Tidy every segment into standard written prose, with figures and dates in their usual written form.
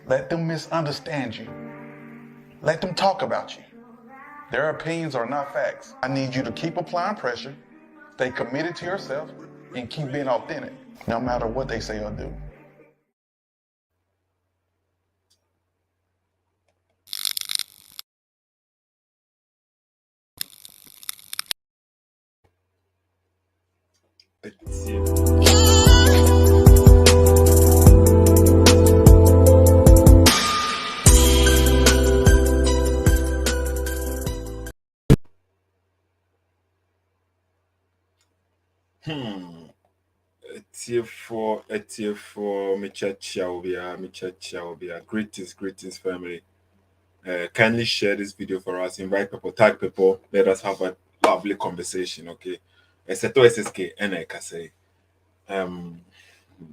Let them misunderstand you. Let them talk about you. Their opinions are not facts. I need you to keep applying pressure, stay committed to yourself, and keep being authentic, no matter what they say or do. Etier for me church greetings family. Kindly share this video for us, invite people, tag people, let us have a lovely conversation, okay? Except SSK and I can say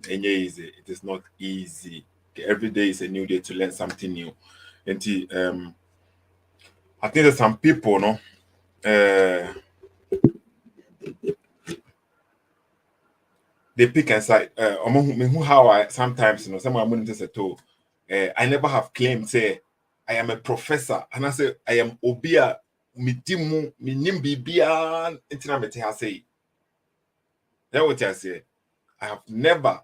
easy. It is not easy. Okay, every day is a new day to learn something new. And I think that some people no they pick and say how I sometimes someone wouldn't say to I never have claimed say I am a professor and I say I am obia midimu minim bibia intina mete ha say that what I say. I have never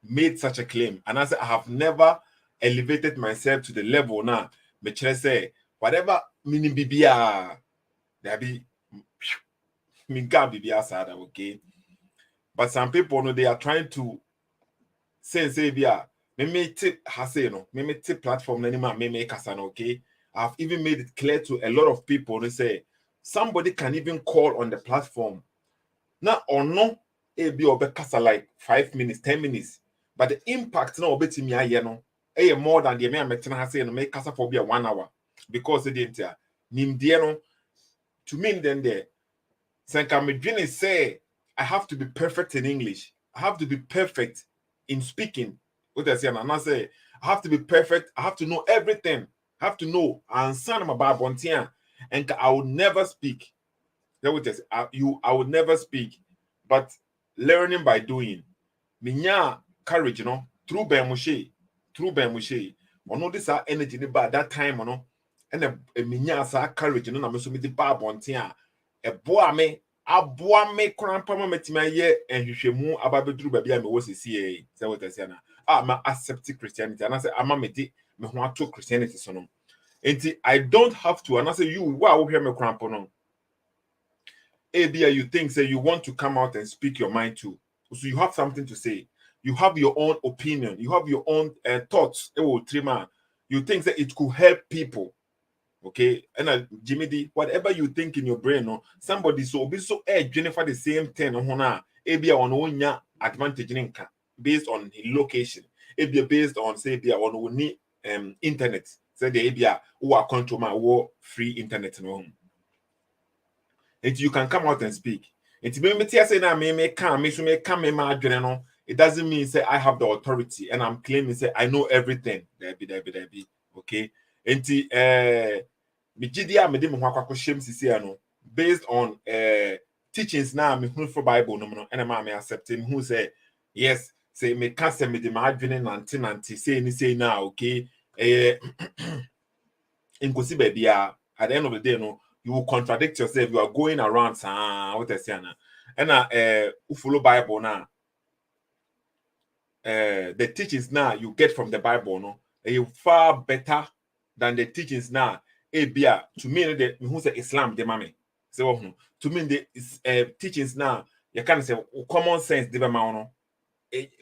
made such a claim. And I say I have never elevated myself to the level now. But say whatever minim bibia there be minka bibia sad, okay. But some people know they are trying to say via me tip hase no me tip platform anymore me kasa no, okay. I've even made it clear to a lot of people who say somebody can even call on the platform now or no be kasa like 5 minutes 10 minutes, but the impact now obetimi aye no more than the me ametena hase no me kasa for be 1 hour because they didn't nimdie no to me then there Senka me say I have to be perfect in English. I have to be perfect in speaking. What I say, and I say, I have to be perfect. I have to know everything. I have to know. And son about Bontian, and I will never speak. That what I say. I would never speak. But learning by doing. Minya courage, through Ben Moshe. Or no, this energy by that time, and a minya courage, na me so me the bar Bontian. Eboa me krampa ma metima ye enhwehwemu ababeduru babia me wo sisi say what I say na ma accept Christianity and I say ama me di me ho ato Christianity so no enti I don't have to and I say you wa wo hwe me krampo no you think say you want to come out and speak your mind too, so you have something to say, you have your own opinion, you have your own thoughts, you think that it could help people. Okay, and Jimmy D, whatever you think in your brain, no, somebody so be so Jennifer the same thing on on advantage based on location. It be based on say be on internet. Say the ABA who are control my war free internet no home. And you can come out and speak. It say na me can me so me can me ma no. It doesn't mean say I have the authority and I'm claiming say I know everything. There be. Okay. And Mijidia me de me ho akwakọ shem sisi no based on teachings now me hu for Bible no and ma me accept him who say yes say me can say me de ma adwene nante say now, okay. Inkosi bebia at the end of the day no you will contradict yourself, you are going around what I say na and who follow Bible now the teachings now you get from the Bible no far better than the teachings now. Bia to me the who say Islam the mame. So to me the teachings now you can say common sense the no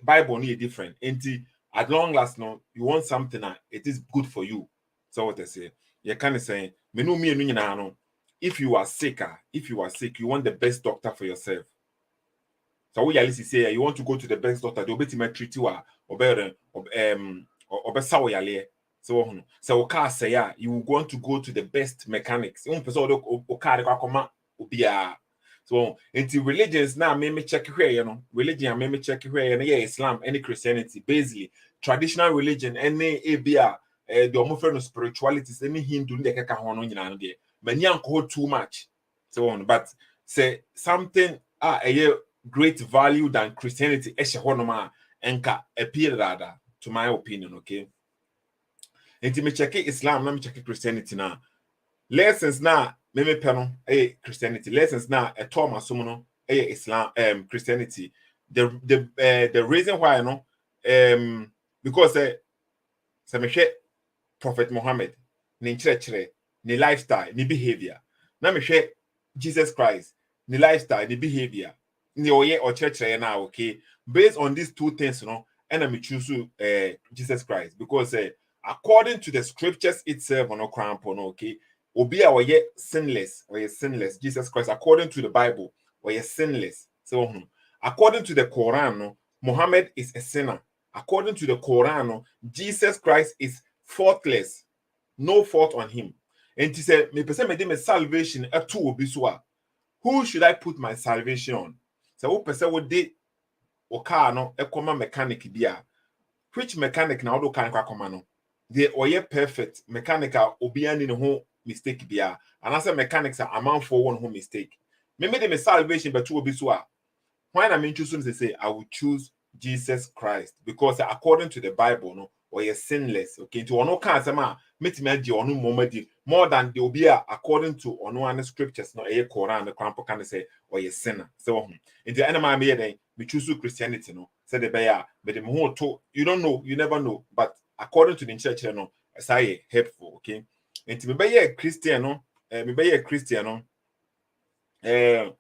Bible need different. And at long last no you want something that it is good for you. So what I say you can say me no if you are sick, you want the best doctor for yourself. So we at say you want to go to the best doctor, they'll be treat you or better or so car say you want to go to the best mechanics. So into religions now me check here, religion me check here, Islam, any Christianity, basically traditional religion, any ABA, the almost spiritualities, any Hindu, the kaka hono nyina there. Many uncle too much. So on, but say something a great value than Christianity. Eshe honoma enka appear rather. to my opinion, okay? And to me check Islam, let me check Christianity now. Lessons now, me peno, Christianity. Lessons now, a Thomas Sumono, Islam, Christianity. The reason why I know, because me Prophet Muhammad, ni church, ni lifestyle, ni behavior. Na me Jesus Christ, ni lifestyle, ni behavior, ni oye or church now, okay? Based on these two things, and I choose Jesus Christ because according to the scriptures itself, okay, obi a oye sinless, Jesus Christ, according to the Bible, oye sinless. So, according to the Quran, Muhammad is a sinner. According to the Quran, Jesus Christ is faultless, no fault on him. And he said, me person me salvation a two obi so. Who should I put my salvation on? So who person would de o car no e common mechanic dia. Which mechanic na do kan kwa no? The oye perfect mechanical obi ani ne ho mistake bia. And as a mechanics are amount for one who mistake. Me me salvation but two obi so. When I'm choosing to say I will choose Jesus Christ because according to the Bible, no, or you're sinless. Okay, to ono can say ma metimedi ono momadi more than the obia according to ono an scriptures, no a Quran, the crampo can say or you're sinner. So in the enemy me then we choose Christianity, no, say the bear, but the whole to you don't know, you never know, but according to the church, no, say helpful, okay. And to me be a Christian, no, me be a Christian, no,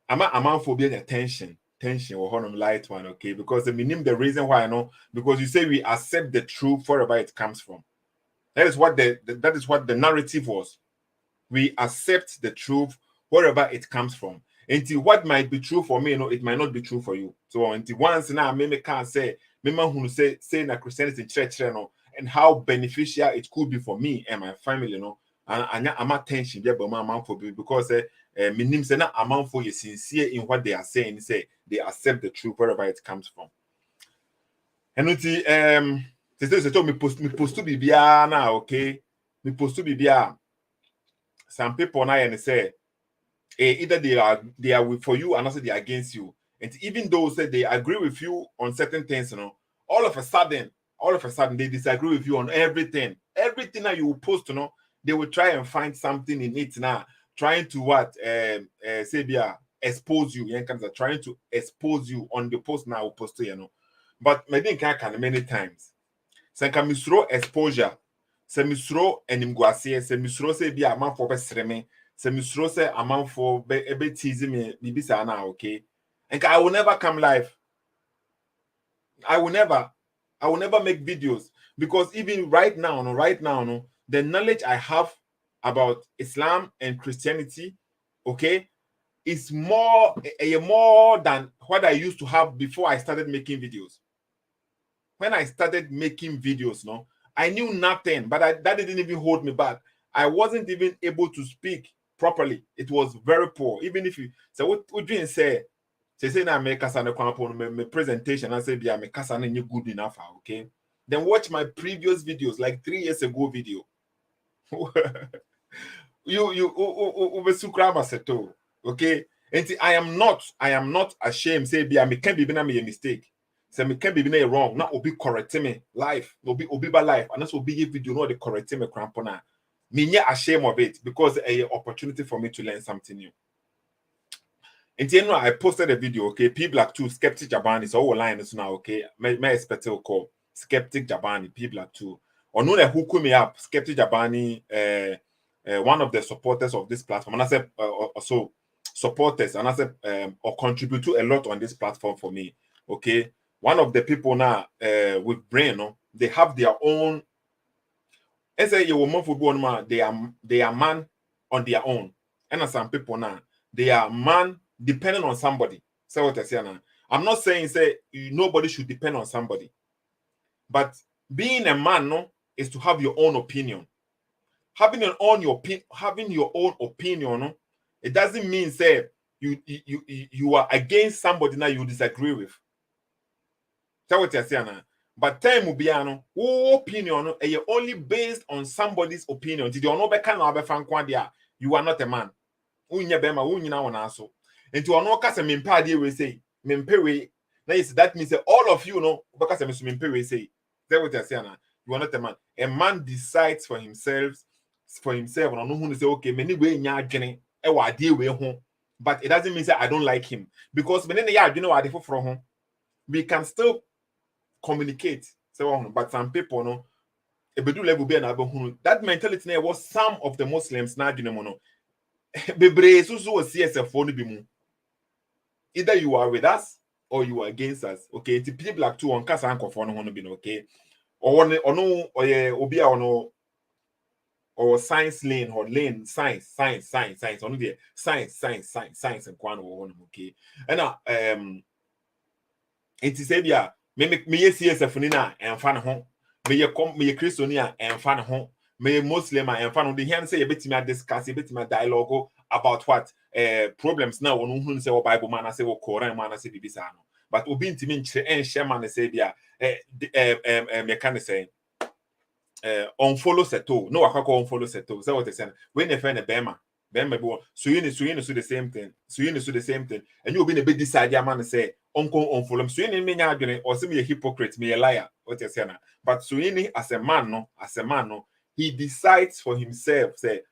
I'm for being tension or honor light one, okay? Because the meaning, the reason why I know, because you say we accept the truth wherever it comes from. That is what that is what the narrative was. We accept the truth wherever it comes from. Until what might be true for me, it might not be true for you. So until once now, maybe can't say, maybe who say that Christianity in church, and how beneficial it could be for me and my family, and I'm attention there, but my mom for because meaning say na amount for you sincere in what they are saying, say they accept the truth wherever it comes from. And they told me post to be now, okay? Me post to be some people now and say either they are with for you and also they are against you. And even though say they agree with you on certain things, all of a sudden they disagree with you on everything. Everything that you post, they will try and find something in it now, trying to what say expose you. Trying to expose you on the post now post, But maybe can many times. So can misro exposure. Se misro enimguasie, se misro se be a man for besreme, se misro se a man for be teasing me bibisa na, okay? And I will never come live. I will never make videos because even right now, the knowledge I have about Islam and Christianity, okay, is more than what I used to have before I started making videos. When I started making videos, I knew nothing, but that didn't even hold me back. I wasn't even able to speak properly. It was very poor. Even if you so what you say na make us my presentation and say be make us good enough, okay? Then watch my previous videos, like 3 years ago video. Okay? And I am not ashamed say be I can't be a mistake. Say me can't be wrong. Not obi correct me life. Obi by life. And that's obi video no the correct me crampona. Me not ashamed of it because a opportunity for me to learn something new. And you know, I posted a video, okay? P Black 2, Skeptic Jabani, so all lines now, okay? My expect to call Skeptic Jabani, P Black 2. Or no, who call me up, Skeptic Jabani, one of the supporters of this platform. And I said, also supporters, and I said, or contribute to a lot on this platform for me, okay? One of the people now with brain, they have their own. I say you woman for one man, they are man on their own. And some people now, they are man depending on somebody. Say what I say now. I'm not saying say nobody should depend on somebody, but being a man is to have your own opinion. Having your own opinion, it doesn't mean say you are against somebody now you disagree with. Say what I say now. But time will be opinion only based on somebody's opinion. Did you know you are not a man. And to ano kasa mempade we say mempewe na yes that means all of you because I'm mempewe say That's what you're saying. You are not a man. A man decides for himself, and I know who say, okay, many way nya adwene, but it doesn't mean that I don't like him. Because when you are from home, we can still communicate. So, but some people no, level be that mentality now was some of the Muslims na no. Bebre so CSF phone be mu. Either you are with us or you are against us. Okay, it's people like two on kasa anko phone no be okay. Or no or obia or no or science lane or lane science on the science and kwan one okay. And it is said yeah me CSF ni na emfa ne ho me Christiania emfa ne ho me Muslim emfa no the here say you betimi discuss you betimi dialogue about what problems now one who say Bible man say Quran man say bibisa no but obi ntimi nkyere enhye man say bia me can say unfollow seto no akwa unfollow seto say what they say when they find a bema be one so you the same thing the same thing and you be a bit decide man say unfollow so you me nya adwene or say me a hypocrite me a liar what you say na but so you as a man no he decides for himself say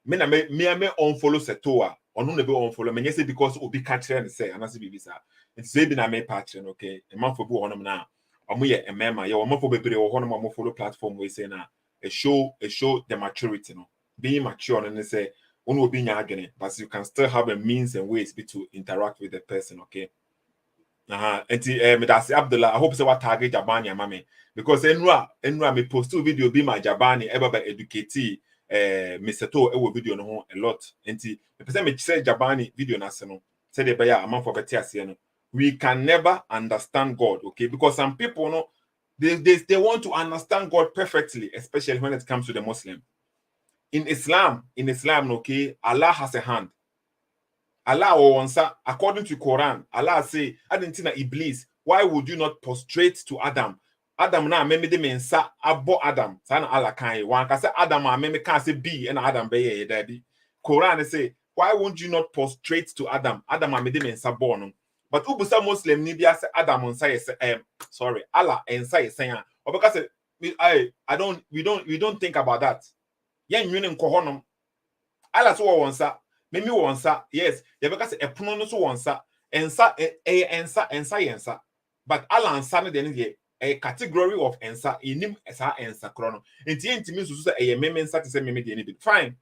me unfollow seto a onu na be unfollow me say because obi catch and say and say bibisa it say be na me pattern okay a man for bu honum na omoye emema ye omo for bebre wo honum omo follow platform we say na a show the maturity no being mature and say one will be nya adwene but you can still have a means and ways to interact with the person okay me that's Abdullah I hope say what target Jabani amame because enra me post video be my Jabani ever by educate me seto e video no ho a lot enti me say me say Jabani video na se no say dey ya amam for better ase no we can never understand God okay because some people no they want to understand God perfectly especially when it comes to the Muslim in Islam okay Allah has a hand. Allah onsa according to Quran Allah say adentina Iblis why would you not prostrate to Adam na meme de mensa abo Adam sana Allah kan wan ka say Adam a meme kan say be and Adam be ye daddy Quran say why won't you not prostrate to Adam a me de mensa born but ubusa Muslim ni bia say Adam onsa yes sorry Allah ensa yes a obeka say we don't think about that yen nwene nkohonom Allah so wonsa Mimi wonsa, yes, you because a pronoun so wonsa, ensa, but Alan San then a category of ensa in him as our ensa chrono. And the means to say a meme to say meme any bit fine.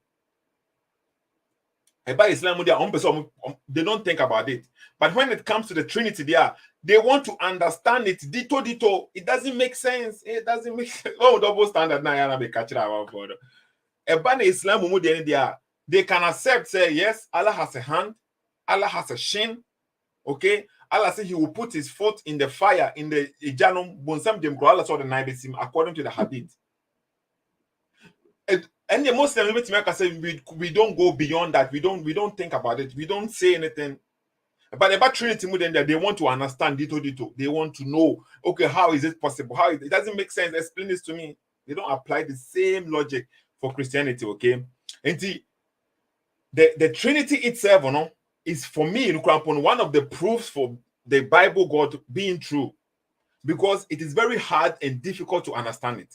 By Islam, they don't think about it. But when it comes to the Trinity, they want to understand it. Dito, it doesn't make sense. It doesn't make sense. Oh, double standard now, I be catching our border. By Islam, they can accept, say, yes, Allah has a hand, Allah has a shin, okay? Allah said he will put his foot in the fire, in the Janum, Bonsam Dem Allah saw the Naibisim, according to the Hadith. And the Muslim say we don't go beyond that, we don't think about it, we don't say anything. But about Trinity, they want to understand dito. They want to know, okay, how is it possible? How it doesn't make sense. Explain this to me. They don't apply the same logic for Christianity, okay? And the Trinity itself, is for me, one of the proofs for the Bible God being true, because it is very hard and difficult to understand it.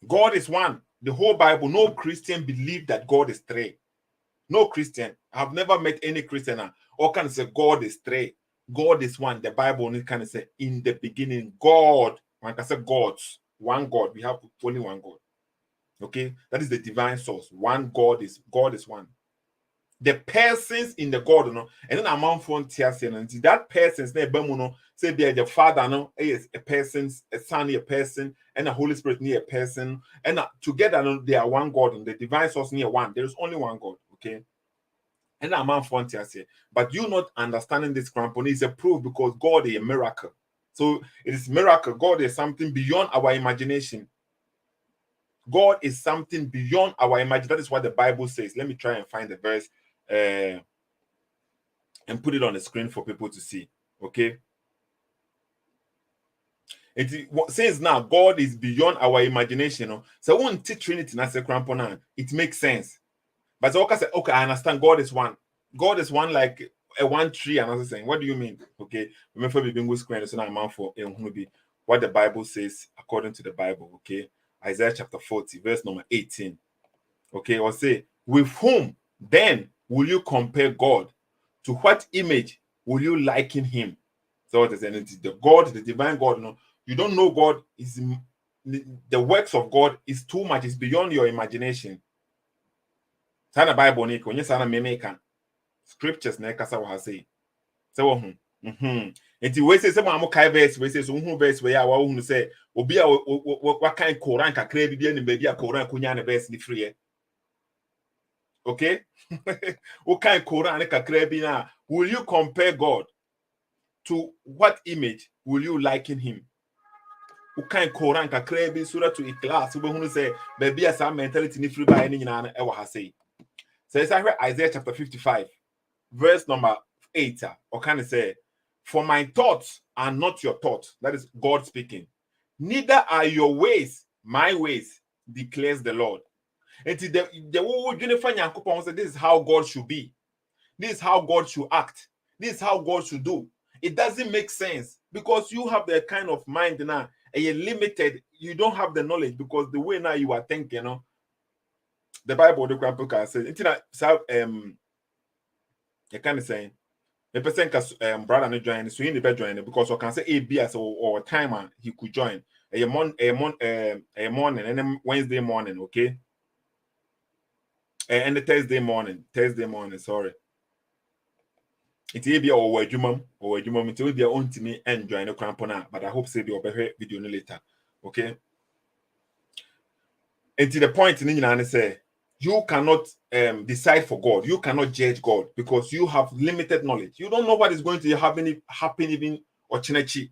God is one. The whole Bible, no Christian believe that God is three. No Christian. I've never met any Christian or can say God is three. God is one. The Bible only can say in the beginning, God. One can say gods. One God. We have only one God. Okay, that is the divine source. One God is one. The persons in the God, and then among frontiers, and that person's name, say the Father, is a person, a Son, a person, and the Holy Spirit near a person, and together they are one God, and the divine source near one. There is only one God. Okay, and among frontiers here, but you not understanding this crampon is a proof because God is a miracle. So it is miracle. God is something beyond our imagination. God is something beyond our imagination. That is what the Bible says. Let me try and find the verse and put it on the screen for people to see. Okay. It says now God is beyond our imagination. So when Trinity it makes sense. But so okay, I understand God is one. God is one like a one tree, and I was saying, what do you mean? Okay, remember we being screen so now for what the Bible says according to the Bible. Okay, Isaiah chapter 40, verse number 18. Okay, or say, with whom then will you compare God? To what image will you liken him? So what is it? The God, the divine God. No, you don't know God is the works of God is too much. It's beyond your imagination. Sana Bible ni konye sana memeka scriptures na kasa wa say. So enti we say some am kai verse we say so hu verse we ya wa hu say obi a wa kan Quran kakra bi ni ba bi a Quran kunya na verse ni free. Okay? What kind of Quran kakra bi na will you compare God to what image will you liken him? What kind of Quran kakra bi surah to ikhlas we hu say ba bi asa mentality ni free by ni nyina na e wa ha say. So it's Isaiah chapter 55 verse number 8 or can it say, for my thoughts are not your thoughts. That is God speaking. Neither are your ways my ways, declares the Lord. And this is how God should be. This is how God should act. This is how God should do. It doesn't make sense because you have the kind of mind now and you're limited. You don't have the knowledge because the way now you are thinking, you know, the Bible, the grandpa says, you kind of saying, the person can brother no join, so he need to join because I can say ABS or timer he could join a morning and then Wednesday morning, okay, and the Thursday morning, sorry. It will be our jumum it will be on to me and join the crampona, but I hope say the better video later, okay. And to the point in say you cannot decide for God. You cannot judge God because you have limited knowledge. You don't know what is going to happen even or chinechi.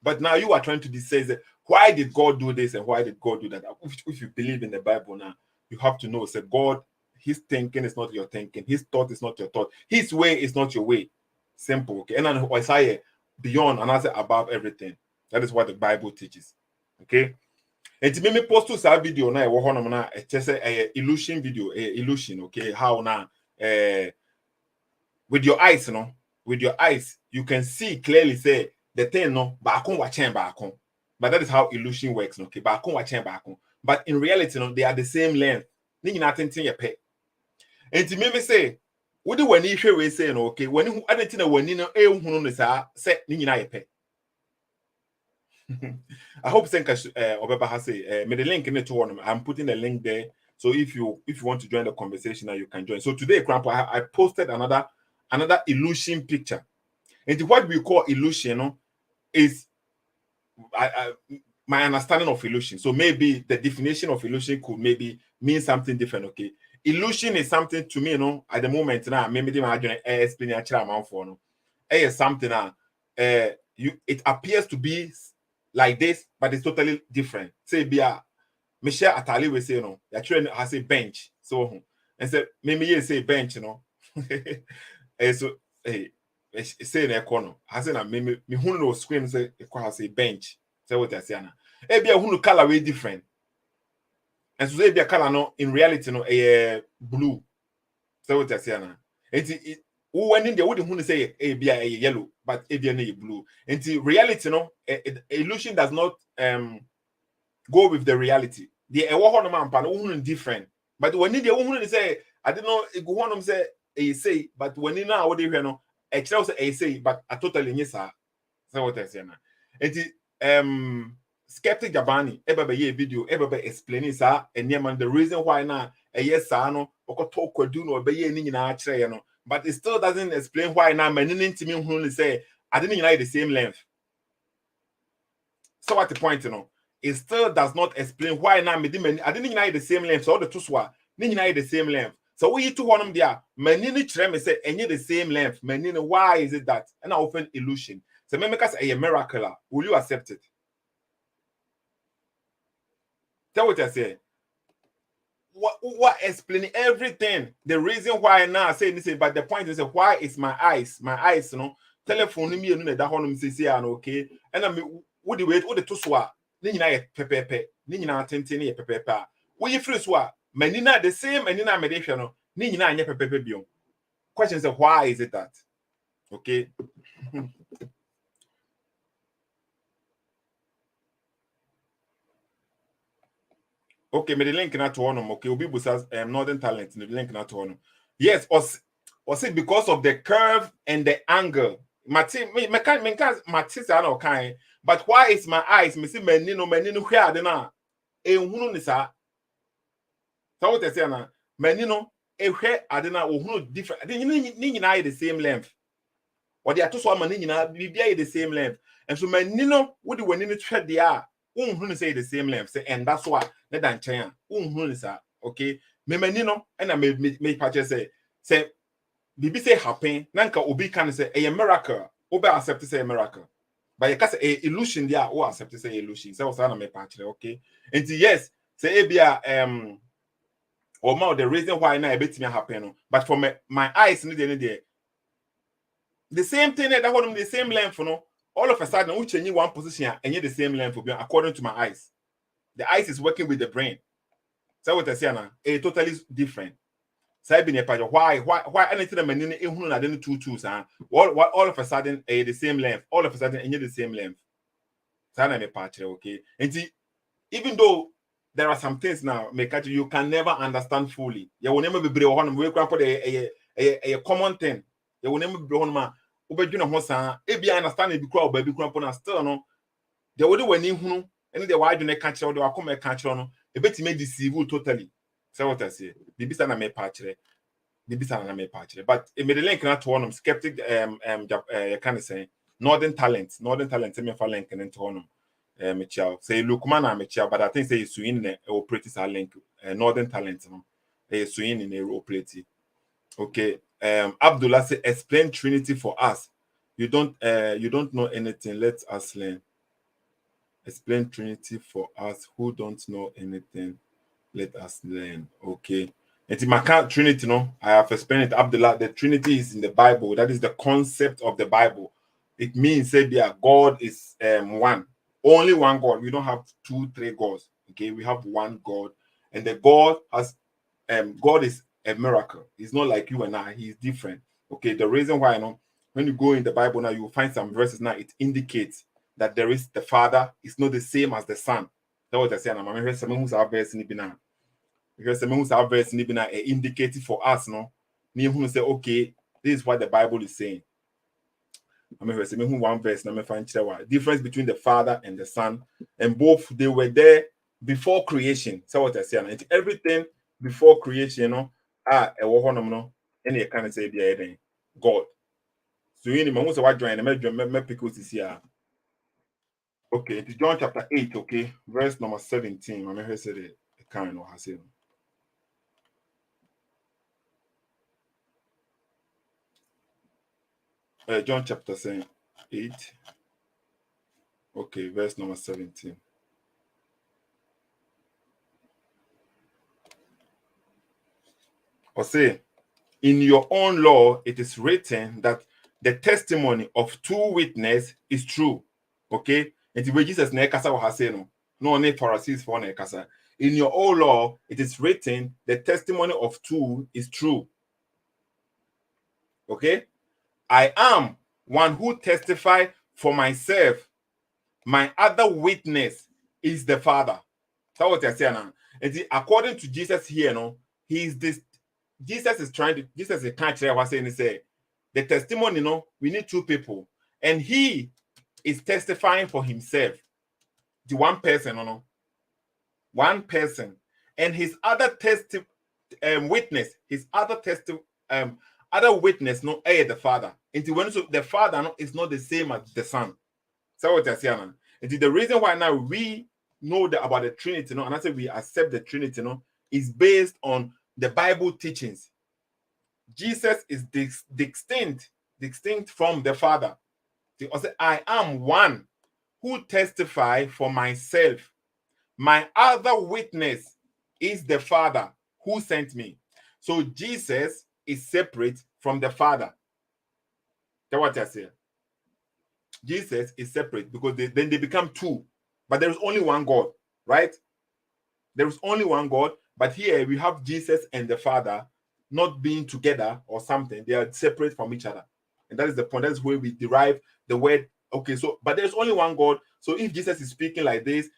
But now you are trying to decide why did God do this and why did God do that? If you believe in the Bible now, you have to know say God, his thinking is not your thinking, his thought is not your thought, his way is not your way. Simple. Okay. And then Isaiah beyond and answer above everything. That is what the Bible teaches. Okay. And me post to that video na wo honom na say illusion video, illusion, okay, how now with your eyes, you know, with your eyes you can see clearly say the thing no baakon wa chen baakon, but that is how illusion works, okay, baakon wa chen baakon, but in reality no they are the same length. Ni nyina tenten ye pe. And me say wo de wani hwe we say no, okay, wani hu adenti na wani no ehunu no sa say ni nyina ye pe. I hope Senka Obeba has made a link in it to one. I'm putting a link there. So if you want to join the conversation now, you can join. So today, Grandpa, I posted another illusion picture. And what we call illusion is my understanding of illusion. So maybe the definition of illusion could maybe mean something different. Okay. Illusion is something to me, you know, at the moment now, maybe the imagine explain amount for no. Is something it appears to be like this, but it's totally different. Say, Michelle Atali will say, you know, actually has a bench. So, and say, maybe you say bench, you know. And so, hey, say in a corner. I said, maybe me who knows screen say, it has a bench. Say what I say, Anna. Maybe a who color way different. And so, say, be a color, no, in reality, no, a blue. Say what I say, Anna. It when in the wood who say a be a yellow, but a be blue. And reality, no, illusion does not go with the reality. The man different. But when the woman say, I don't know, it go on say a say, but when you know what they know, a child say a say, but a totally yes, sir. So what I say now. And skeptic Jabani, ever be a video, ever be explaining sir, and yeah, the reason why now a yes, sir, no, or talk or do no be any in our tray, you know. But it still doesn't explain why now many to me who say I didn't like the same length. So what the point, you know? It still does not explain why now I didn't like the same length. So the two swa, the same length. So we two one there. Many trem say any the same length. Many why is it that? And I often illusion. So me make us a miracle. Will you accept it? Tell what I say. What explaining everything? The reason why now I say this, but the point is why is my eyes, you know, telephone me and that honum say okay, and I mean, what the wait, what the two swa, then you pepe, then you tentini pepe. When you first swa, menina the same, and in mediation, no, then you pepe bion. Question is why is it that? Okay. Okay, me the link na to one. Okay, Obi Busas Northern Talent, the link na to one. Yes, or say because of the curve and the angle. Me can't, but why is my eyes? Me see menino here na ehunu ni sa. So what I say na menino ehwe adena ohunu different. Ni nyina the same length. Or they are two so man ni nyina bibia the same length. And so menino would the wenino thread there. Unhunu say the same length. Say and that's why na dan chen. Unhunu sa. Okay. Me menino and I me patch say bibi say happen nanka obi can say a miracle obi accept say a miracle but you can say a illusion there or accept say illusion so was na me patch okay and yes say ebia or more the reason why na ebet me happen but for my eyes no dey the same thing that one the same length no all of a sudden we change one position and the same length according to my eyes. The eyes is working with the brain. So what I say now a totally different. So why anything that menini ehunu na den two twos all of a sudden the same length all of a sudden the same length. So na me patch okay. And even though there are some things now you can never understand fully. You will never be able to we for a common thing. You will never be able to obedwena ho saa ebi understand e bi kura oba bi kura po na still no the way when hunu and the why do na catch the akoma catch no e betime deceive totally. Say what I say bibisa na me patch but it made the link na to one skeptic can say northern talent me for link into one me chow say look man me chow but I think say you in the operate is a link northern talent no is in the operate. Okay, Abdullah say explain Trinity for us. You don't know anything. Let us learn. Explain Trinity for us who don't know anything. Let us learn. Okay. And in my Trinity, no, I have explained it. Abdullah, the Trinity is in the Bible. That is the concept of the Bible. It means say God is one, only one God. We don't have 2, 3 gods. Okay, we have one God, and the God has God is a miracle. He's not like you and I. He's different. Okay, the reason why when you go in the Bible now, you will find some verses now. It indicates that there is the Father. It's not the same as the Son. That's what I say. I'm hearing some who's our verse in the because some who's our verse in the indicated for us. No, you who say okay, this is what the Bible is saying. I'm hearing some who one verse. Now me find difference between the Father and the Son, and both they were there before creation. So what I say, and everything before creation, any kind of say God. So you know, most of what join me pick this here. Okay, it's John chapter 8, okay, verse number 17. I'm here say the kind of has John chapter 8. Okay, verse number 17. Or say, in your own law, it is written that the testimony of 2 witnesses is true. Okay? And the way Jesus has said, no need Pharisees for nekasa. In your own law, it is written the testimony of 2 is true. Okay? I am one who testify for myself. My other witness is the Father. That's what I say now. And according to Jesus here, he's this. Jesus is trying to. Jesus is kind of was saying, say, the testimony, we need 2 people, and he is testifying for himself. The one person, one person, and his other witness, his other other witness, the Father. And when the Father is not the same as the Son. So what I say now. And the reason why now we know about the Trinity, and I say we accept the Trinity, is based on the Bible teachings. Jesus is distinct from the Father. I say, I am one who testify for myself. My other witness is the Father who sent me. So Jesus is separate from the Father. That's what I say. Jesus is separate because then they become 2. But there is only one God, right? There is only one God. But here we have Jesus and the Father not being together or something. They are separate from each other. And that is the point. That's where we derive the word. Okay, so but there's only one God. So if Jesus is speaking like this,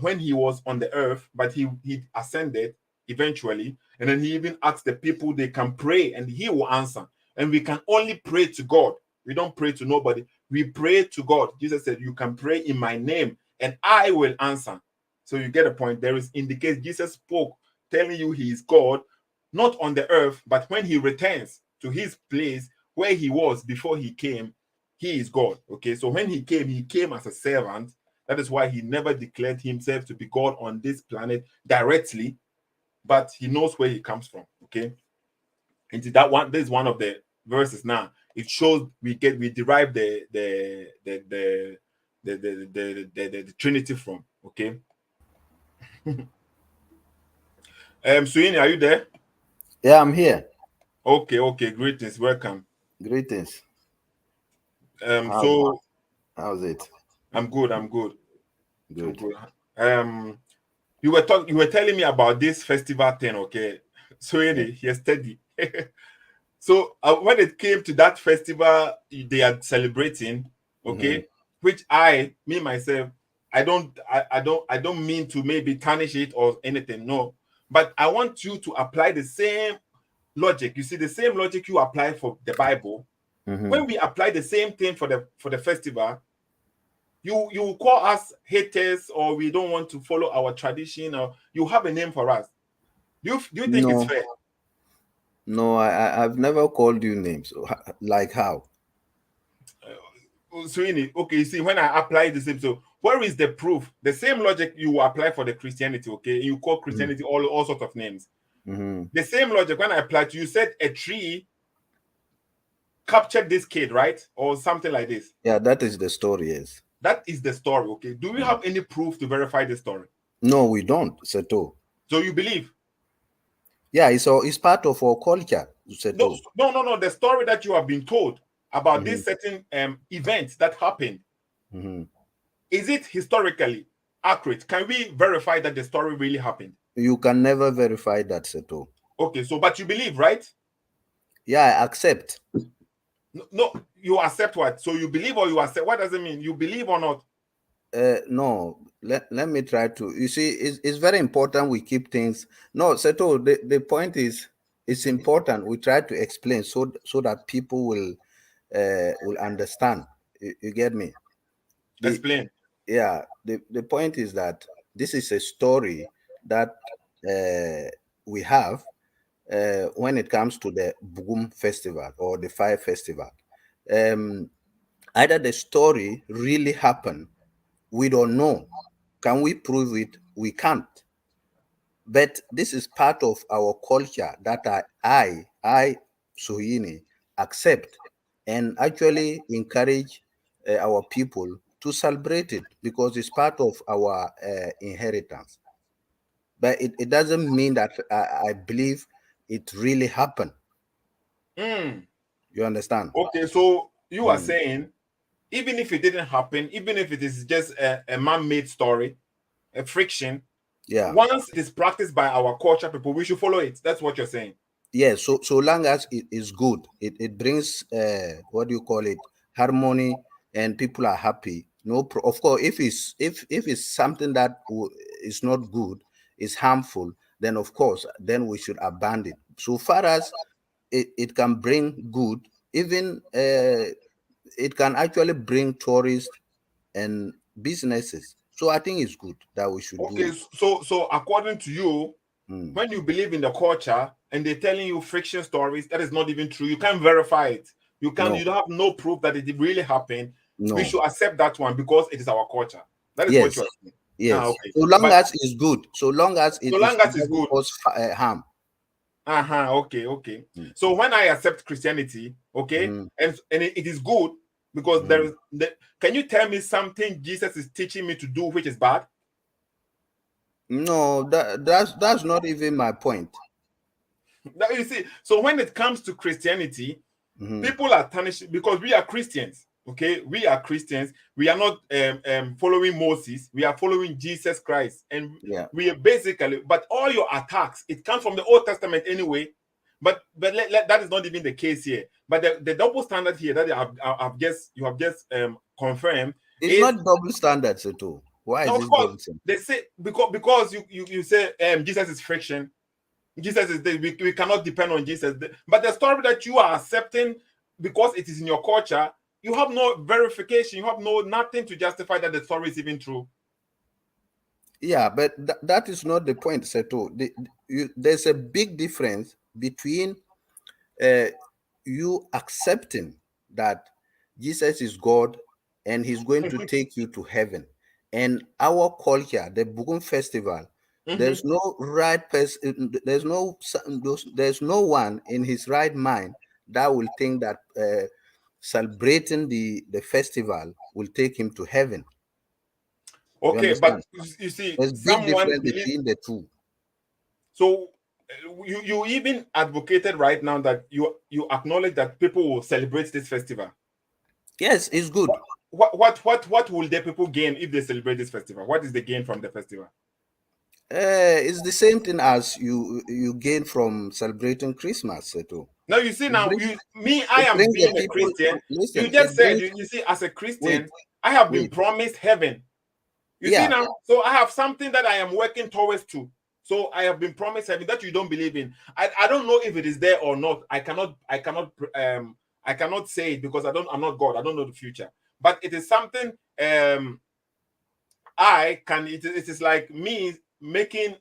when he was on the earth, but he ascended eventually, and then he even asked the people they can pray and he will answer. And we can only pray to God. We don't pray to nobody. We pray to God. Jesus said, you can pray in my name and I will answer. So you get a point. There is indicates Jesus spoke telling you he is God, not on the earth, but when he returns to his place where he was before he came, he is God. Okay, so when he came as a servant. That is why he never declared himself to be God on this planet directly, but he knows where he comes from. Okay, and that one, this is one of the verses. Now it shows we derive the Trinity from. Okay. Suini, are you there? Yeah, I'm here. Okay, greetings, welcome. Greetings. So how's it? I'm good. Good. You were telling me about this festival thing, okay? Suini, you're steady. So when it came to that festival they are celebrating, okay, which myself, I don't mean to maybe tarnish it or anything, no, but I want you to apply the same logic. You see, the same logic you apply for the Bible. When we apply the same thing for the festival, you call us haters or we don't want to follow our tradition, or you have a name for us. Do you think it's fair? No, I've never called you names. Like how? Sweeney, okay, you see, when I apply the same, so where is the proof? The same logic you apply for the Christianity, okay? You call Christianity all sorts of names. The same logic when I applied to you, said a tree captured this kid, right? Or something like this. Yeah, that is the story, yes. That is the story, okay? Do we have any proof to verify the story? No, we don't, Seto. So you believe? Yeah, it's part of our culture, Seto. No. The story that you have been told about this certain event that happened, is it historically accurate? Can we verify that the story really happened? You can never verify that, Seto. Okay, so but you believe, right? Yeah, I accept. No, you accept what? So you believe or you accept? What does it mean? You believe or not? No, let me try to. You see, it's very important we keep things. No, Seto, the point is, it's important we try to explain so that people will understand. You get me? Explain. Yeah, the point is that this is a story that we have when it comes to the Bugum Festival or the Fire Festival. Either the story really happened, we don't know. Can we prove it? We can't. But this is part of our culture that I Suhini, accept and actually encourage our people to celebrate it because it's part of our inheritance. But it doesn't mean that I believe it really happened. You understand? Okay, so you are saying even if it didn't happen, even if it is just a man-made story, a friction, yeah, once it is practiced by our culture people, we should follow it. That's what you're saying. Yes, so long as it is good, it brings what do you call it, harmony, and people are happy. Of course, if it's something that is not good, is harmful, then of course, then we should abandon it. So far as it can bring good, even it can actually bring tourists and businesses. So I think it's good that we should do it. So according to you, when you believe in the culture and they're telling you fiction stories, that is not even true. You can't verify it. You don't have no proof that it really happened. No. We should accept that one because it is our culture. That is what you're saying. Yes. Okay. So long as it's good. So long as it's good. Cause harm. Okay. So when I accept Christianity, okay, and it is good because can you tell me something Jesus is teaching me to do which is bad? No, that's not even my point. Now, you see, so when it comes to Christianity, people are tarnished because we are Christians. Okay, we are Christians. We are not following Moses. We are following Jesus Christ, and we are basically. But all your attacks, it comes from the Old Testament anyway. But that is not even the case here. But the double standard here that you have just confirmed. It's not double standards at all. Why No, is of this course bothersome? they say because you say Jesus is friction. Jesus is we cannot depend on Jesus. But the story that you are accepting because it is in your culture, you have no verification, you have nothing to justify that the story is even true. Yeah, but that is not the point, Seto. There's a big difference between you accepting that Jesus is God and he's going to take you to heaven. And our culture, the Bugun festival, there's no right person, there's no one in his right mind that will think that celebrating the festival will take him to heaven. You Okay, but understand? you see, There's big someone difference believes. between the two. So you even advocated right now that you acknowledge that people will celebrate this festival. Yes, it's good. What will the people gain if they celebrate this festival? What is the gain from the festival? It's the same thing as you gain from celebrating Christmas, Seto. Now you see, It now brings I it am brings the being a people. Christian. You Listen, just it said brings. you see, as a Wait, Christian, I have been wait. promised heaven. You see Yeah, now, so I have something that I am working towards to. So I have been promised heaven that you don't believe in. I don't know if it is there or not. I cannot say it because I'm not God. I don't know the future. But it is something it is like me making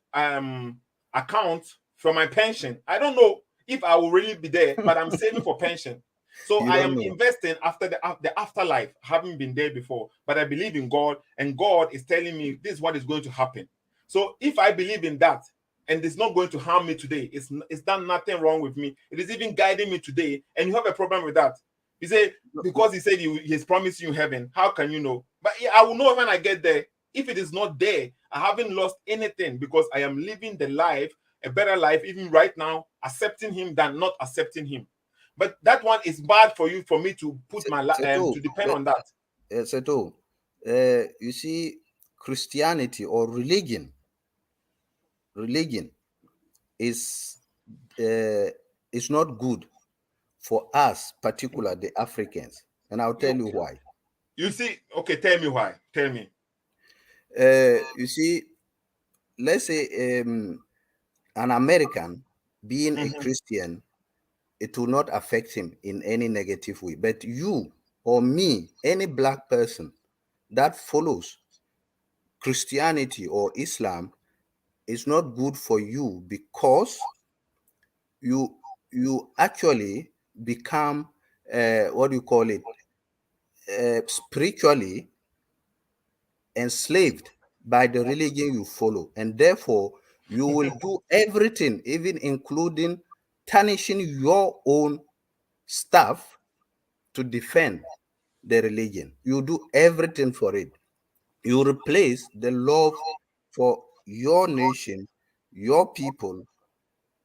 accounts for my pension. I don't know if I will really be there, but I'm saving for pension. So you I don't am know. investing after the afterlife, having been there before, but I believe in God, and God is telling me this is what is going to happen. So if I believe in that, and it's not going to harm me today, it's done nothing wrong with me. It is even guiding me today, and you have a problem with that. You say because he said he's promised you heaven. How can you know? But I will know when I get there. If it is not there, I haven't lost anything because I am living the life, a better life, even right now, accepting him than not accepting him. But that one is bad for me to put my Seto, to depend on that. Seto, you see, Christianity or religion is not good for us, particularly the Africans, and I'll tell you why. You see, okay, tell me why. Tell me. You see, let's say an American being a Christian, it will not affect him in any negative way. But you or me, any black person that follows Christianity or Islam, is not good for you because you actually become what do you call it, spiritually enslaved by the religion you follow, and therefore you will do everything, even including tarnishing your own stuff, to defend the religion. You do everything for it. You replace the love for your nation, your people,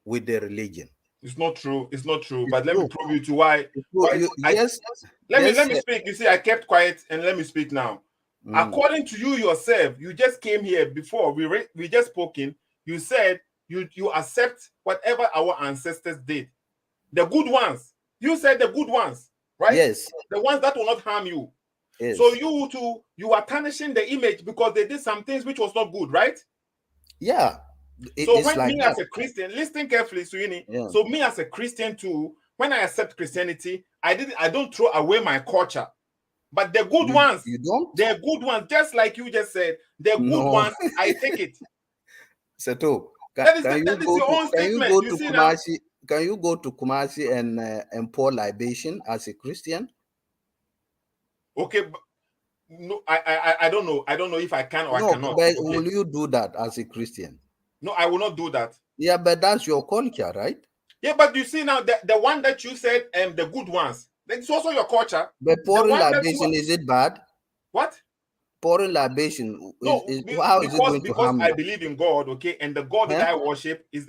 with the religion. It's not true. It's not true. It's But let me true. prove you to why. It's true. Yes, Let yes. me speak. You see, I kept quiet and let me speak now. According to you yourself, you just came here before we just spoken. You said you accept whatever our ancestors did, the good ones. You said the good ones, right? Yes, The ones that will not harm you. So yes. you are tarnishing the image because they did some things which was not good, right? Yeah, So it's when like me that. as a Christian, listen carefully, Sweeney. Yeah. So me as a Christian too, when I accept Christianity, I don't throw away my culture. But the good ones, You don't? the good ones, just like you just said, the good No. ones, I take it. Seto, That is your own can you statement. go You to see now. Kumasi? Can you go to Kumasi and pour libation as a Christian? Okay, no, I don't know. I don't know if I can or I No, cannot. but Okay. will you do that as a Christian? No, I will not do that. Yeah, but that's your culture, right? Yeah, but you see now the one that you said, the good ones, it's also your culture. But The pouring one that you libation, is it bad? what? Pouring libation No, how is it going to because harm I you? believe in God, okay, and the God that Huh? I worship is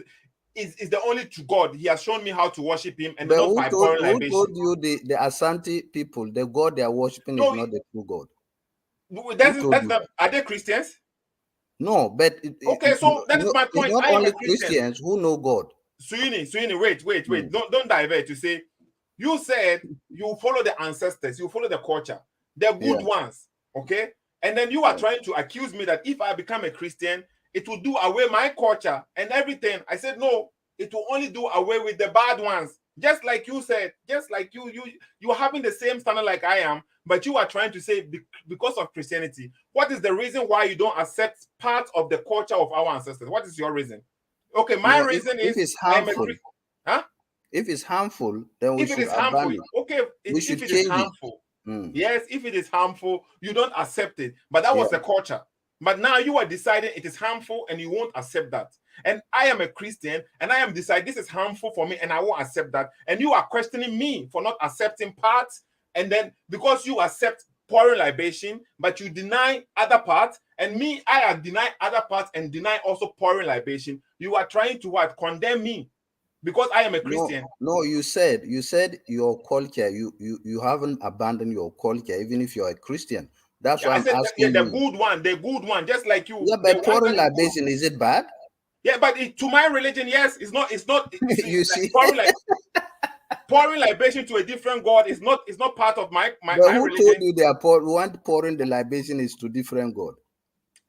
the only true God. He has shown me how to worship Him, and But not by pouring who told libation. you the Asante people, the God they are worshiping, is No, not the true God? Who that's told you? not. Are they Christians? No, but Okay, so that is my it's point. not I am a only Christian. Christians who know God. Sweeney, wait. Mm. Don't divert. You say you said you follow the ancestors, you follow the culture, the good Yeah. ones, okay, And then you are trying to accuse me that if I become a Christian, it will do away my culture and everything. I said, no, it will only do away with the bad ones. Just like you said, just like you are having the same standard like I am, but you are trying to say because of Christianity, what is the reason why you don't accept part of the culture of our ancestors? What is your reason? Okay, my reason is if it's I am a harmful. Huh? If it's harmful, then we If it should is harmful, abandon. okay, if it is harmful, yes, if it is harmful, you don't accept it. But that was the culture. But now you are deciding it is harmful and you won't accept that. And I am a Christian and I am deciding this is harmful for me and I won't accept that. And you are questioning me for not accepting parts. And then because you accept pouring libation, but you deny other parts, and me, I deny other parts and deny also pouring libation, you are trying to what? Condemn me. Because I am a Christian. No, you said your culture. You haven't abandoned your culture, even if you're a Christian. That's why I'm asking the you. good one, just like you. Yeah, but pouring libation, is it bad? Yeah, but to my religion, yes, it's not. You see, pouring libation to a different god is not part of my but who religion. told you they are pouring the libation is to different god?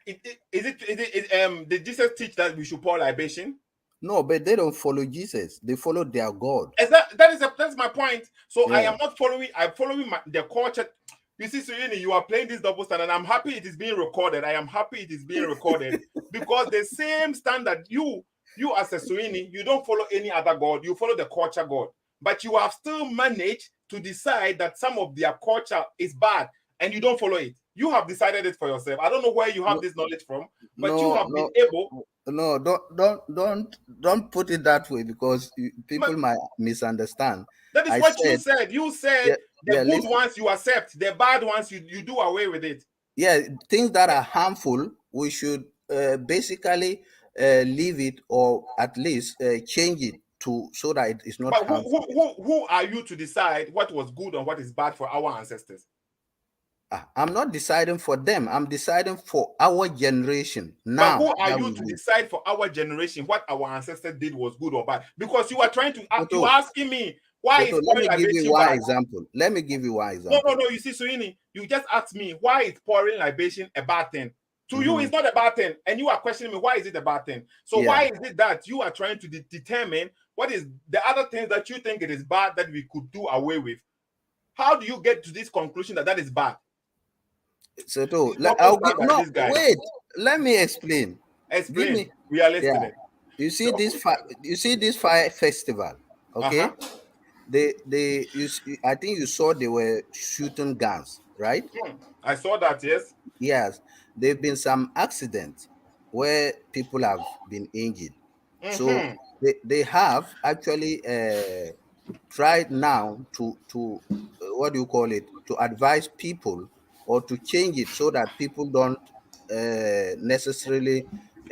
Did Jesus teach that we should pour libation? No, but they don't follow Jesus. They follow their God. That's my point. So I am not following. I'm following the culture. You see, Surini, you are playing this double standard. I'm happy it is being recorded. I am happy it is being recorded because the same standard you as a Surini, you don't follow any other God. You follow the culture God, but you have still managed to decide that some of their culture is bad, and you don't follow it. You have decided it for yourself. I don't know where you have this knowledge from, but you have been able. No, don't put it that way because people might misunderstand. That is what you said. You said the good ones you accept, the bad ones you do away with it. Yeah, things that are harmful, we should basically leave it or at least change it so that it is not harmful. Who are you to decide what was good and what is bad for our ancestors? I'm not deciding for them. I'm deciding for our generation. Now, but who are you to decide for our generation what our ancestors did was good or bad? Because you are trying to, you are asking me why is pouring libation bad? Let me give you one example. Let me give you one example. No. You see, Suini, you just asked me why is pouring libation a bad thing? To you, it's not a bad thing, and you are questioning me why is it a bad thing? So why is it that you are trying to determine what is the other things that you think it is bad that we could do away with? How do you get to this conclusion that is bad? So wait. Let me explain. Explain. We are listening. You see this fire festival, okay? I think you saw they were shooting guns, right? I saw that. Yes. Yes, there've been some accidents where people have been injured. So they have actually tried now to what do you call it, to advise people or to change it so that people don't necessarily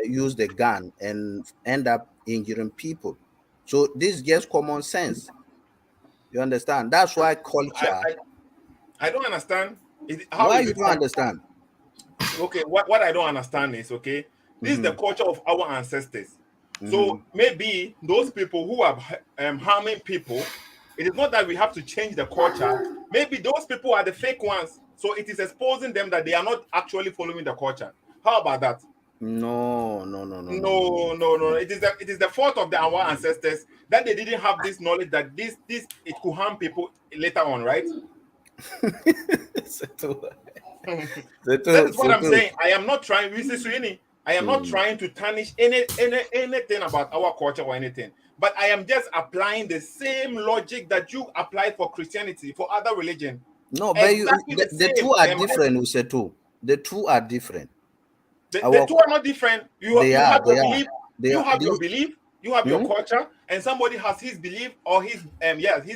use the gun and end up injuring people. So this is just common sense. You understand? That's why culture. I don't understand. Why you don't understand? Okay, what I don't understand is, okay, this is the culture of our ancestors. So maybe those people who are harming people, it is not that we have to change the culture. Maybe those people are the fake ones. So it is exposing them that they are not actually following the culture. How about that? No. It is the fault of our ancestors that they didn't have this knowledge that this it could harm people later on, right? That is what I'm saying. I am not trying. I am not trying to tarnish anything about our culture or anything. But I am just applying the same logic that you applied for Christianity, for other religion. No, but the two are different, Usetu. The two are different. The two are not different. You have your belief. You have your belief. You have your culture, and somebody has his belief or his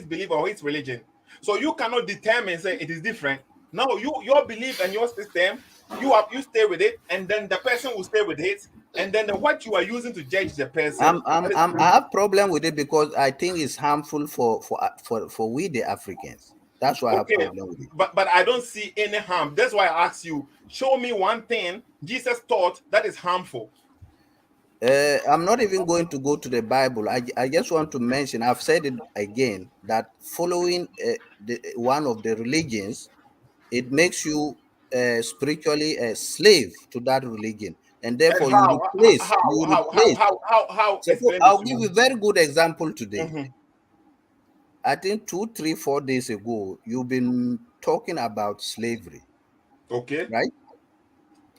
belief or his religion. So you cannot determine say it is different. No, your belief and your system, you stay with it, and then the person will stay with it, and then what you are using to judge the person. I have problem with it because I think it's harmful for we the Africans. That's why I have problem with it. But I don't see any harm. That's why I asked you, show me one thing Jesus taught that is harmful. I'm not even going to go to the Bible. I just want to mention, I've said it again, that following one of the religions, it makes you spiritually a slave to that religion, and And therefore you replace. explain this I'll to give me. you a very good example today. Mhm. I think 2, 3, 4 days ago, you've been talking about slavery, Okay. right?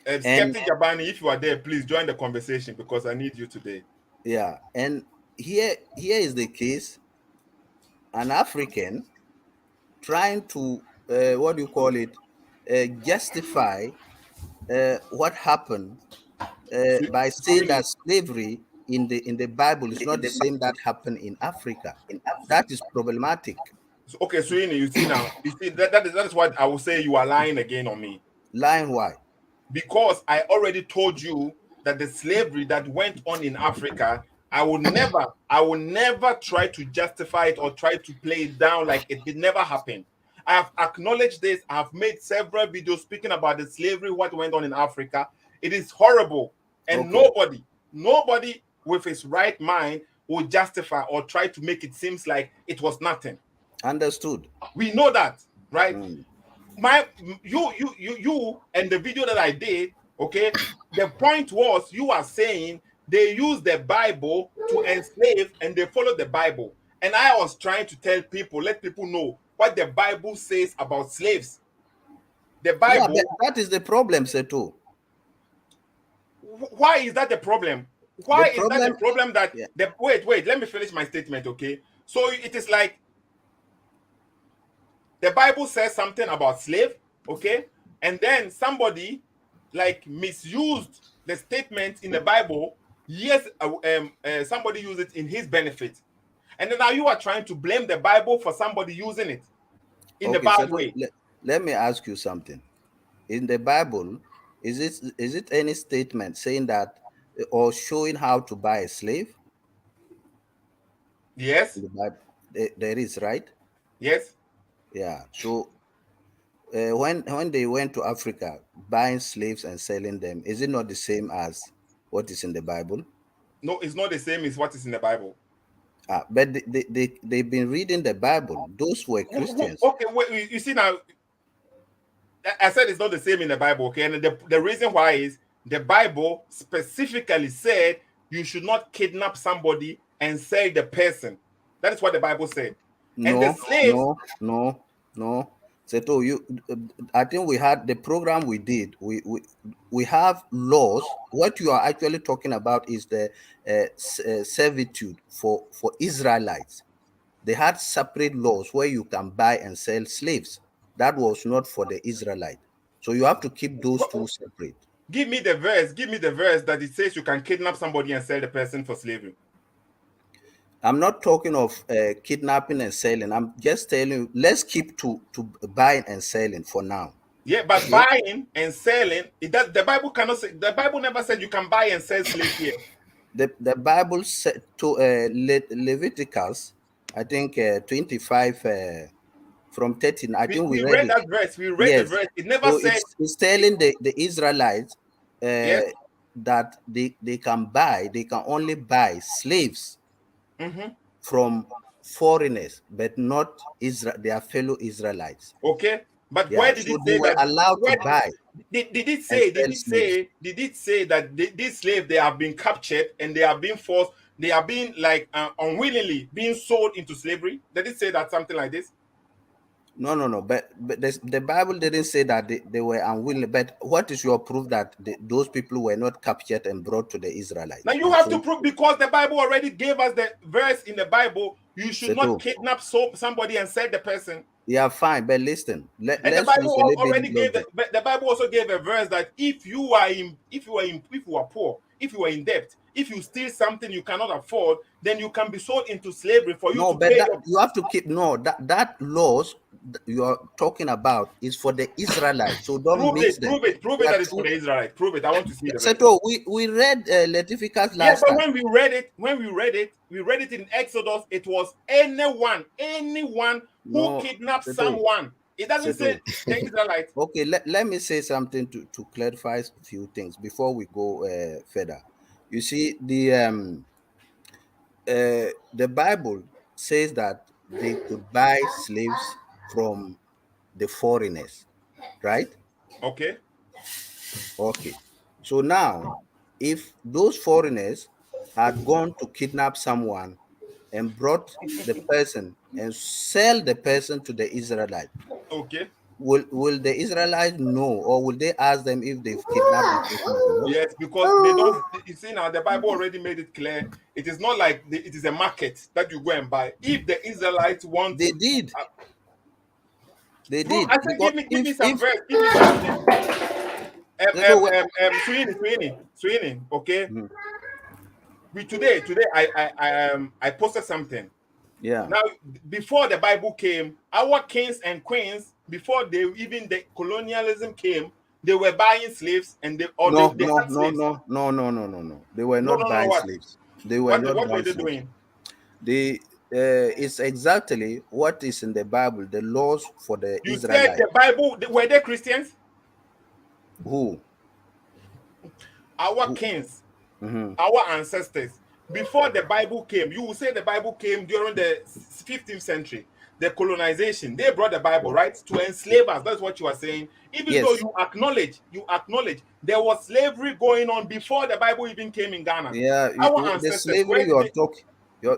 And Skeptic Jabani, if you are there, please join the conversation because I need you today. yeah, and here is the case: an African trying to what do you call it, justify what happened by saying that slavery in the Bible is not the same that happened in Africa. That is problematic. So, okay, so you see now, you see that is what I will say. You are lying again on me Lying why? because I already told you that the slavery that went on in Africa, I will never try to justify it or try to play it down like it did never happen. I have acknowledged this. I have made several videos speaking about the slavery, what went on in Africa. It is horrible, and Okay, nobody with his right mind will justify or try to make it seems like it was nothing. understood. We know that, right? Mm. My you and the video that I did, okay, the point was you are saying they use the Bible to enslave and they follow the Bible, and I was trying to tell people, let people know what the Bible says about slaves. The Yeah, Bible, that is the problem, Seto. why is that the problem? The Why is that the problem, problem that yeah. the wait, let me finish my statement, okay? So it is like the Bible says something about slave, okay, and then somebody like misused the statement in the Bible. Yes, somebody used it in his benefit, and then now you are trying to blame the Bible for somebody using it in a Okay, bad Seto, way. let me ask you something. In the Bible, is it any statement saying that or showing how to buy a slave? In Yes, the Bible, there is, right? yes. Yeah. So when they went to Africa, buying slaves and selling them, is it not the same as what is in the Bible? No, it's not the same as what is in the Bible. But they've been reading the Bible. Those were Christians. Okay, wait, you see now, I said it's not the same in the Bible, okay? And the reason why is the Bible specifically said you should not kidnap somebody and sell the person. That is what the Bible said. And the No, slaves, no, no, no. Seto, I think we had the program we did. We have laws. What you are actually talking about is the servitude for Israelites. They had separate laws where you can buy and sell slaves. That was not for the Israelite. So you have to keep those two separate. give me the verse that it says you can kidnap somebody and sell the person for slavery. I'm not talking of kidnapping and selling. I'm just telling you, let's keep to buying and selling for now. Yeah, but Okay. buying and selling, it does the Bible cannot say the Bible never said you can buy and sell slave here. The Bible said to Leviticus, I think 25 from 13. I think we We read read it. that verse, we read the Yes. verse. It never So said it's telling the Israelites yes. that they can buy, they can only buy slaves Mm-hmm. from foreigners, but not Israel, their fellow Israelites. Okay, but Yeah. where did So it they say were that? allowed to Where buy did it and say? sell slaves. Did it say that these slaves they have been captured and they are being forced? They are being like unwillingly being sold into slavery. Did it say that something like this? No, no, no. But the Bible didn't say that they were unwilling. But what is your proof that those people were not captured and brought to the Now Israelites? you have to So, prove because the Bible already gave us the verse in the Bible. You should not Seto, kidnap somebody and sell the person. yeah, fine. But listen, And the let's use a little bit already gave logic. the Bible also gave a verse that if you are poor, if you are in debt, if you steal something you cannot afford, then you can be sold into slavery for you No, to but pay that your you have to keep. No, that laws you are talking about is for the Israelites. So don't mix them. prove They it are that it's for two. the Israelite. Prove it. I want to see the verse. Seto, we read Leviticus Yeah, last but time. we read it in Exodus. It was anyone who No, kidnaps Seto, someone. It doesn't say Seto. the Israelite. Okay, let me say something to clarify a few things before we go further. You see, the Bible says that they could buy slaves from the foreigners, right? Okay. Okay. So now, if those foreigners had gone to kidnap someone and brought the person and sell the person to the Israelite, Okay. will the Israelites know, or will they ask them if they've kidnapped the person or not? Yes, because they don't. You see now, the Bible already made it clear. It is not like it is a market that you go and buy. If the Israelites want, They did. They prove. did I said, because give me some if verse. Give me something. no, well, Sweeney. Okay. mhm, Today, I posted something. yeah, Now, before the Bible came, our kings and queens, before the colonialism came, they were buying slaves and no, they no, had no, slaves. no, no, no, no, no, no. They were No, not no, no, buying what? slaves. They were not What were buying they slaves. doing? They it's exactly what is in the Bible, the laws for the You said Israelite. the Bible, were they Christians? Who? Our Who? kings, Mhm. our ancestors, before the Bible came, you will say the Bible came during the 15th century, the colonization. They brought the Bible, right, to enslave us. That's what you are saying. Even though Yes. you acknowledge there was slavery going on before the Bible even came in Ghana. Yeah, Our the ancestors, slavery where did you're they? talking,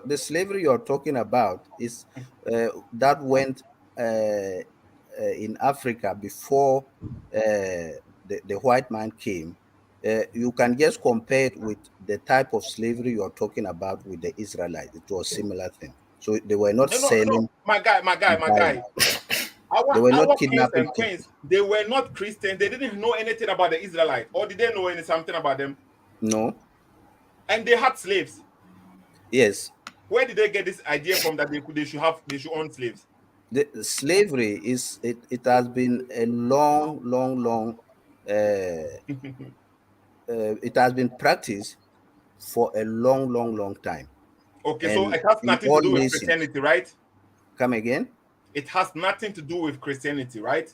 the slavery you're talking about is that went in Africa before the white man came. You can just compare it with the type of slavery you're talking about with the Israelites. It was similar thing. So they were not No, no, no, selling and my buying. guy. They were not Our kings kidnapping and people. queens, they were not Christians. They didn't know anything about the Israelites, or did they know something about them? No. And they had slaves. Yes. Where did they get this idea from that they should own slaves? The slavery is it has been a long it has been practiced for a long time, Okay, so and it has in nothing to all do with nations. Christianity, right? Come again? It has nothing to do with Christianity, right?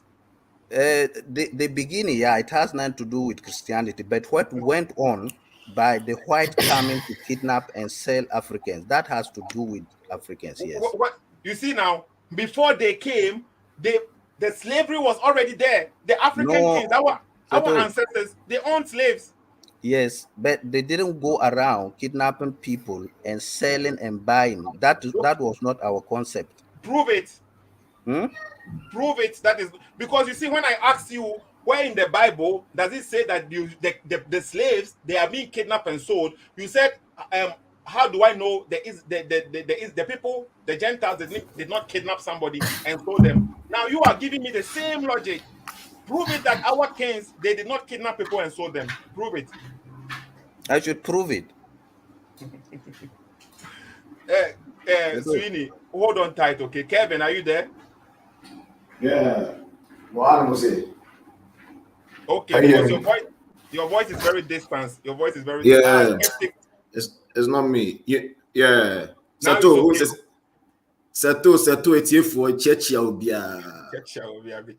The beginning, yeah, it has nothing to do with Christianity, but what went on by the white coming to kidnap and sell Africans, that has to do with Africans, yes. What you see now, before they came, they the slavery was already there. The African No, kings, our Seto, ancestors, they owned slaves. yes, but they didn't go around kidnapping people and selling and buying. That was not our concept. Prove it. Hmm? Prove it. That is because you see, when I asked you where in the Bible does it say that the slaves they are being kidnapped and sold, you said, how do I know the people, the Gentiles did not kidnap somebody and sold them? Now you are giving me the same logic. Prove it that our kings they did not kidnap people and sold them. Prove it. I should prove it. Seto, Sweeney, hold on tight, okay? Kevin, are you there? Yeah. What I say? Okay, Can you because hear me? your voice is very distant. Your voice is very Yeah. skeptic. It's not me. Yeah. Now it's Sato, who okay. says Sato, it's here for church will be Check shall we have it.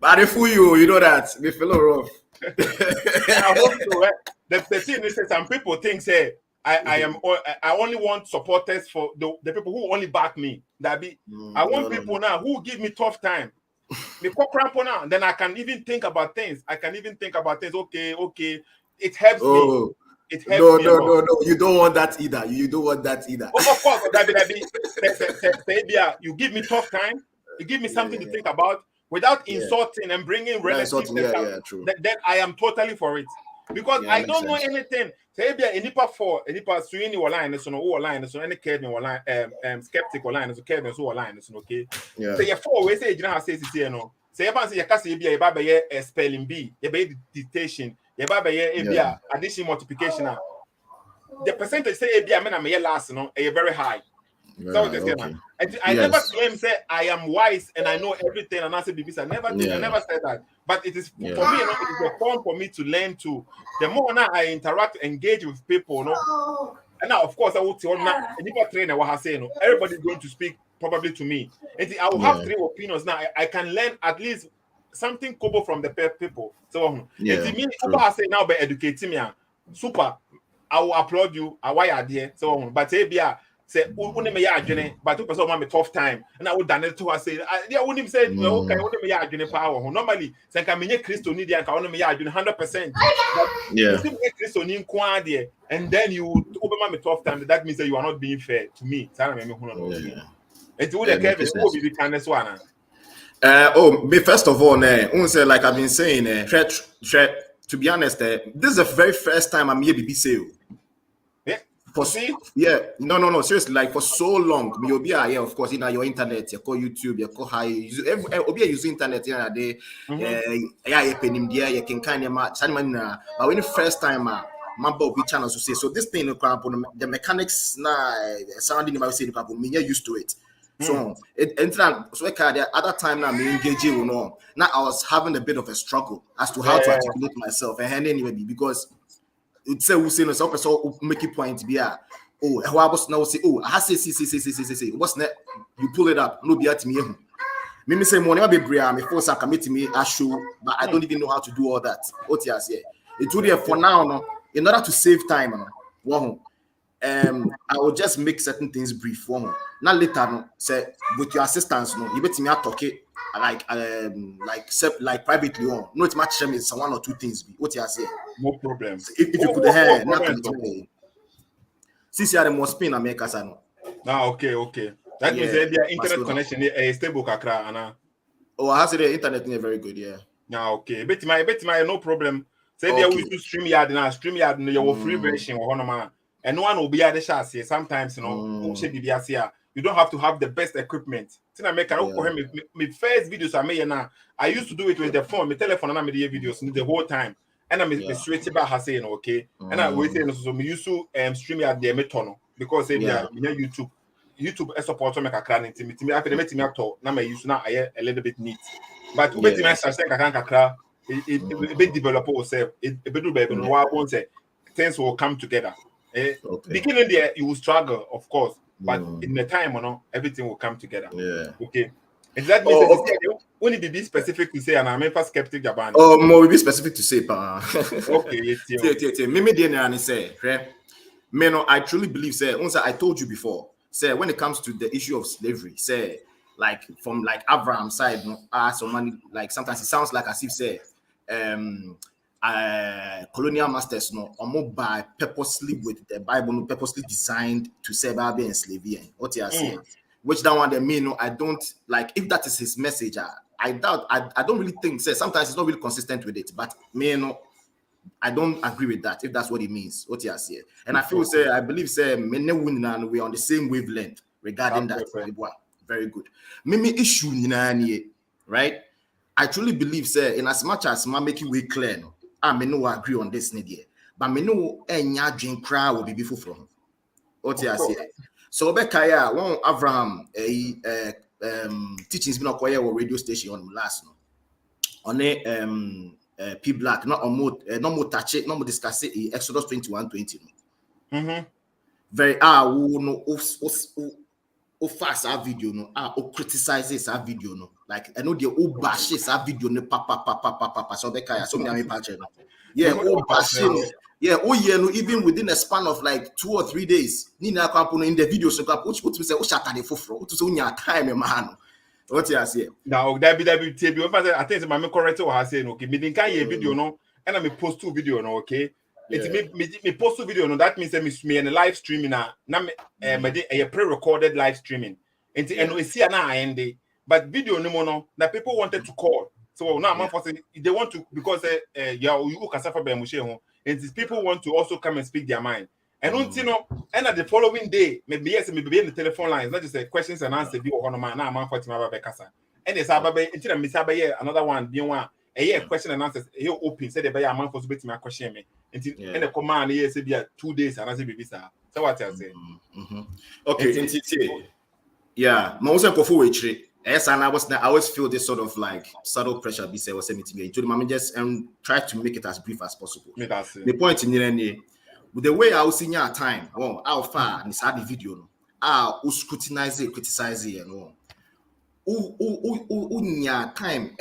But if you know that, we feel rough. I hope so. The thing is that some people think say I only want supporters for the people who only back me. I want No. people now who give me tough time. Me cock cramp now, then I can even think about things. I can even think about things. Okay. It helps me. Oh, It helps no, me a no, lot. no, no. You don't want that either. You don't want that either. Of course, you give me tough time. You give me something to Yeah. think about without Yeah. insulting and bringing That is relatives something. and Yeah, stuff. yeah, true. Then I am totally for it because Yeah, I makes don't know sense. anything. Say be a nipa for a nipa swinging line so no line so any Kevin line skeptic line so Kevin so line so okay. Yeah. So you four ways say you know say no. Say you say you can say be a spelling bee, you be dictation, you be Yeah. addition multiplication. The percentage say be a last no very high. So what Yeah. they say now. Okay. I never Yes. claim say I am wise and I know everything and I say BBC. I Yeah. never said that. But it is Yeah. for me, it is a form for me to learn to. The more now I interact, engage with people, and now of course I will tell now any trainer what I say, everybody's going to speak probably to me. And I will have Yeah. three opinions now. I can learn at least something couple from the people. So and Yeah. to me, True. I say now by educating me, super. I will applaud you. I why are there? So but say say wouldn't me ya adwene but person want me tough time and I would done it to her say yeah wouldn't say okay wouldn't me ya adwene power normally say can me Christo need and can me ya adwene 100%. Yeah. If you Christo need kwade and then you open me tough time, that means that you are not being fair to me. It's would the Kevin who be the kindness one. Me first of all, say like I've been saying, to be honest, this is the very first time I'm here BBC. No, seriously, like for so long, you'll be here, of course, your internet, you call YouTube, you call high, you use internet, you can kind of match, but when the first time, Mambo be channels to say, so this thing, the mechanics, sounding about say, me used to it. So the other time now me engaging, now I was having a bit of a struggle as to how to articulate myself, and anyway, because it's say we say no so person make a point be how I was now say I say what's that you pull it up no be at me me say money be bria me force can meet me a show but I don't even know how to do all that what you say it would for now no in order to save time no I will just make certain things brief now later no say with your assistance no you bet me talk it like privately on no it match me some one or two things be what you say no problem if you could since you are the most spin America no okay that means the internet connection is stable kakra ana I say the internet is very good okay bet my no problem say there we to stream yard now your free version or honoma and no one will be at the chassis sometimes you don't have to have the best equipment. Me first videos I made now. I used to do it with the phone, my telephone, and I made videos the whole time. And I'm straight about saying okay. And I wait so me used to stream at the metono because YouTube support to make a clan intimate. Me after the meeting now I used now I a little bit neat. But we bet me a bit develop yourself. It do baby no I won't say things will come together. Beginning there you will struggle, of course. But in the time, everything will come together. Okay. Is that when it be specific to say, and I'm a skeptic about it? More be specific to say, okay. Mimi Daniel say, I truly believe, say, I told you before, say, when it comes to the issue of slavery, say, like from like Avraham side, someone like sometimes it sounds like as if say, colonial masters by purposely with the Bible purposely designed to say Bible and slavery. What you are saying, which that one they mean I don't like if that is his message. I doubt. I don't really think. Say sometimes it's not really consistent with it, but I don't agree with that if that's what it means. What you are saying, and I feel I believe we're on the same wavelength regarding that. Very good. Mimi issue right? I truly believe in as much as make it way clear. I may no agree on this idea, but me no enya dream cry will be before from. What you say? So Bekaya one Avraham teachings been acquired on radio station on last on P Black not more touch it, not more discuss it Exodus 21:20. Very fast our video no criticize this our video no like I know the bash this our video no papa so Bekaya so me patch no bash no even within a span of like 2 or 3 days in the videos so put say shata the foforo to say unya time man what you say now that be I think my correct what I say okay me didn't can video no and I me post 2 video no okay it me post 2 video no that means me and live streaming na a pre-recorded live streaming and we see na end but video no more no that people wanted to call so now I'm for they want to because you can Avraham Ben Moshe and these people want to also come and speak their mind and and at the following day maybe in the telephone lines not just questions and answers be on man now I'm for bekasa and it's another one being one a question and answers he open said the man for to bet my question me and the command here say be 2 days and I say be visa so what I say okay yeah most of the yes, and I always feel this sort of like subtle pressure. Be say was meeting me. To just try to make it as brief as possible. The point in with the way I was in your time, how far and the video no, who scrutinize it, criticize it, and who time,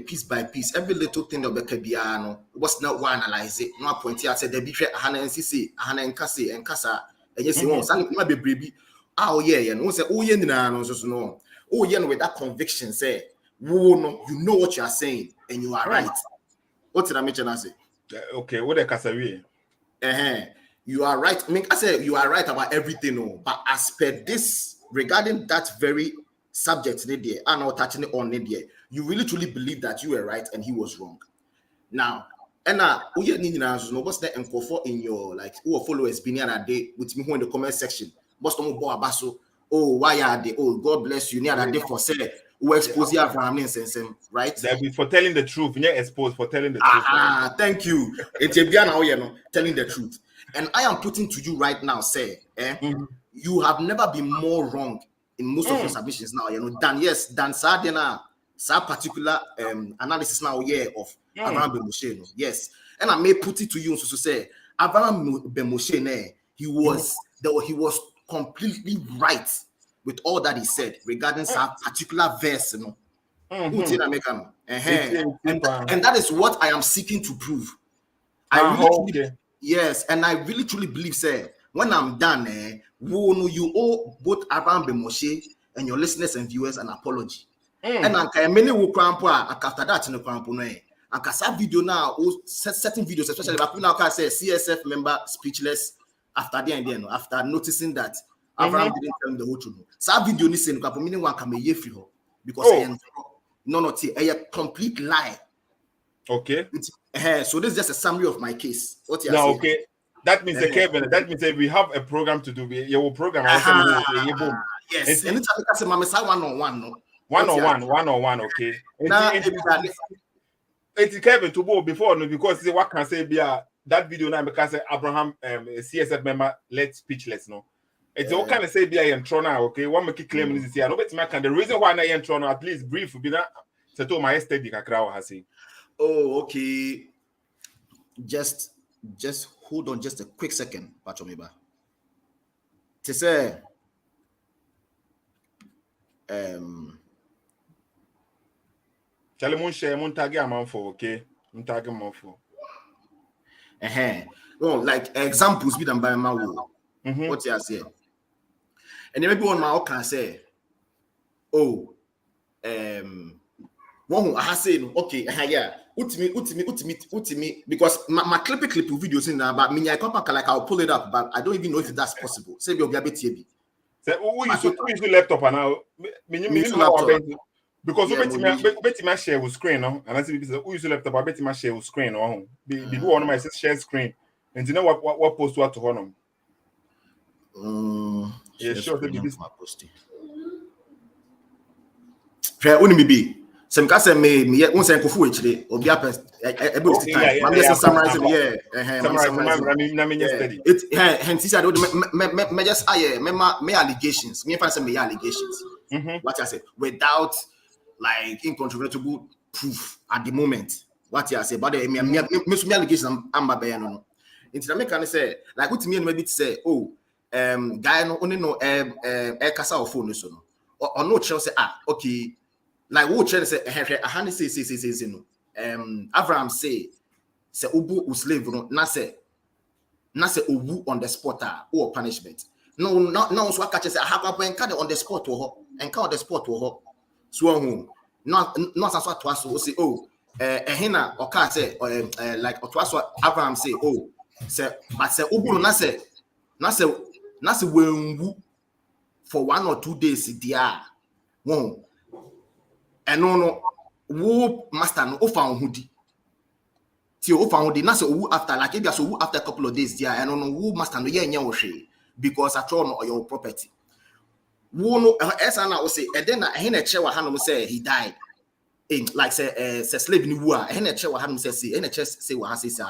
piece by piece, every little thing of the Kabiano was not one analyze it. No point here said the be Hana and Sisi, Hana and Kasi and Kasa, and yes, you want something might be baby. Oh yeah, yeah. No say oh yeah no so no. Oh yeah with that conviction say, "Whoa, no, you know what you are saying and you are right." What did I mention? I say, okay, what the casawi? You are right. I mean, I say you are right about everything, no. But as per this, regarding that very subject, and now touching it on it, you really truly believe that you were right and he was wrong. Now, and who you need now? No, what's that encounter in your like who followers been here a day with me who in the comment section? What's no more abaso? Oh, why are they? Oh, God bless you. Near that day for say who expose you Avraham Ben right? That be for telling the truth. Yeah, exposed for telling the truth. Thank you. It's a now, you know, telling the truth. And I am putting to you right now, say, you have never been more wrong in most of your submissions now, you know, than Sardina, particular analysis now, of Avraham Ben Moshe. Yes. And I may put it to you to say, Avraham Ben Moshe, he was completely right with all that he said regarding some particular verse, you know. And that is what I am seeking to prove. Yes, and I really truly believe, say, when I'm done, you owe both Avraham Ben Moshe and your listeners and viewers an apology. And I many will crampo after that in the crampo. And some video now, certain videos, especially if now can say CSF member speechless after the end, after noticing that Avraham didn't tell him the whole truth. Some video ni saying meaning one can be free because a complete lie. Okay. So this is just a summary of my case. What you saying? Okay. That means Kevin. That means we have a program to do. Your program. Yes. And it's a one-on-one. No. One-on-one. Okay. It's Kevin to go before no because what can say be that video now because Avraham CSF member let speechless no. It's all kind of say be in Trona. Okay. One make claim is here. No, but the reason why I in Trona at least brief be that to my estate crowd has seen. Oh, okay. Just hold on just a quick second, Pachomiba. To say, Charlie share Montague amount for okay. Montague amount for. Well, like examples be done by my will. What you say? And then maybe one my can say, oh, one I say, okay, yeah. Utimi, because my clip videos in there, but me, I come back like I'll pull it up, but I don't even know if that's possible. Say you'll be a bit TB. Who is the laptop now? Because bet my share will screen, no? And I say who is the laptop? I bet my share will screen, no? Be one of my share screen, and you know what post what to honor. Yeah, sure. My posting. Prayer only be. Some case me once I go actually or be time. I'm just summarizing it hence I don't me just me allegations. Me find some allegations. What I say without like incontrovertible proof at the moment. What I say but me allegations I'm no. Into me can say like what me maybe to say guy no only no kasa or phone so no or no say okay. Like what Chen say, Ahani say no. Avraham say Ubu slave no na say Ubu on the spot or punishment. No, so I catch say I have a on the spot or on the spot or so home. Not as what was so say ehina or can say like Otwaso Avraham say say but say Ubu na say when for 1 or 2 days dia won. And no, who master no found hoodie. Till found na say who after like if so after a couple of days there, and no who master no because at all no your property. Who no esa na we say and then he na che wa hanom say he died. Like say slave ni wu a he na che wa hanom say he na che say wa say say.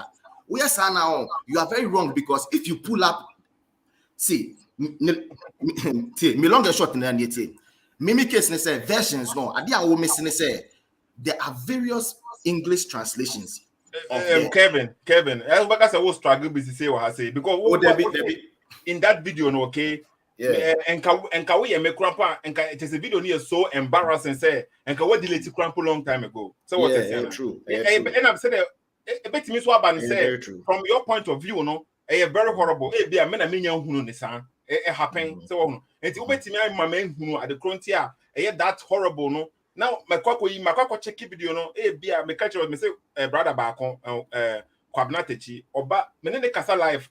We are now you are very wrong because if you pull up see me long and short na nyete. Mimi case say versions no I will missing say there are various English translations Kevin because I was struggling to say what I say because in that video no okay and can we make grandpa and it is a video near so embarrassing say and can we delete grandpa long time ago so what I say true and I'm saying a bit me swap and say from your point of view no very horrible be a men a minion who no san happen so and ubetimi ma men hunu at the frontier that horrible no now makwa check video no bia me catch me say brother back on kwabnatechi oba me ne kasa life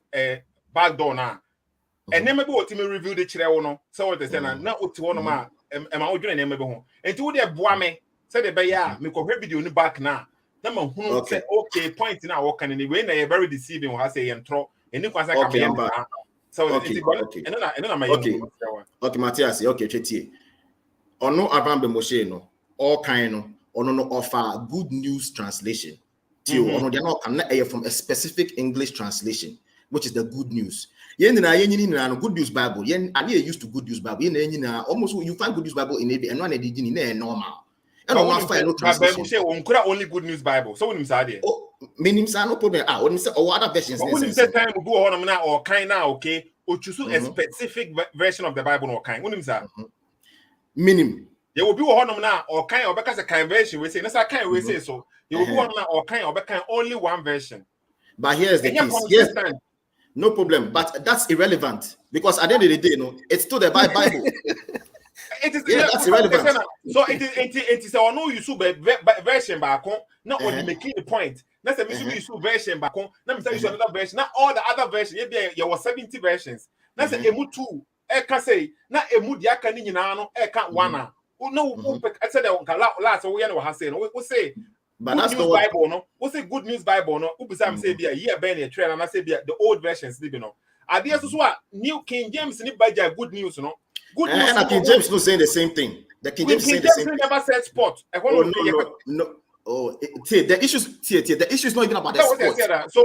back door na and then maybe what me review the chire wo no so what they say na oti wo no ma ma odwene ne maybe ho enti wo de boa me say the be ya me ko video ni back na ma hunu say okay point na wo kan ni we na very deceiving wo say yentro eni kwasa ka me yentro so okay Matthias okay chetie ono Avraham Ben Moshe no all kind no ono no offer good news translation till ono they not can from a specific English translation which is the good news yen na good news Bible yen and you used to good news Bible yen na almost you find good news Bible in and one dey na normal and one find no translation say on kura only good news Bible so when him say there meaning say no problem when him say other versions when him say time go on na or kind na okay or choose a specific version of the Bible or kind when him say meaning there will be one na or kind or because a kind version we say na kind we say so there will be one na or kind only one version but here's the case yes no problem but that's irrelevant because at the end of the day it's still the Bible it is that's irrelevant so it is or no you sub version back now only making the point that's a you sub version back now me say you another version now all the other versions there was 70 versions that's a emu 2 e can say na emu dia kan ni nyina no e kan one no I said last we no say no we say but good that's news the Bible no we say good news Bible no we say say bia here ben e trail and I say bia the old versions live no ade so New King James ni baja good news no good news and King James no saying the same thing the King James saying the same thing never said sport no the issue is not even about the sport so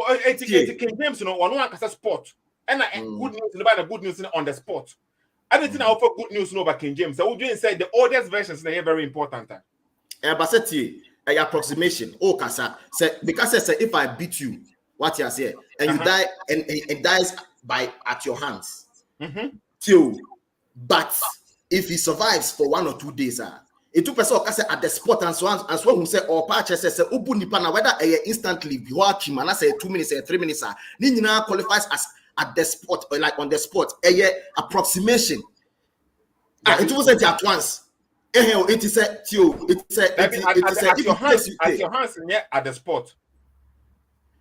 King James no one can sport and good news about the good news on the sport anything I offer good news no about King James so we say the oldest versions are very important but say approximation kasa say because say if I beat you what you say and you die and dies at your hands but if he survives for 1 or 2 days it took person say at the spot and so who say or patch say ubu nipa na whether instantly be watch him and say 2 minutes 3 minutes ni nyina qualifies as at the spot or like on the spot approximation it wasn't at once it is at your hands at the spot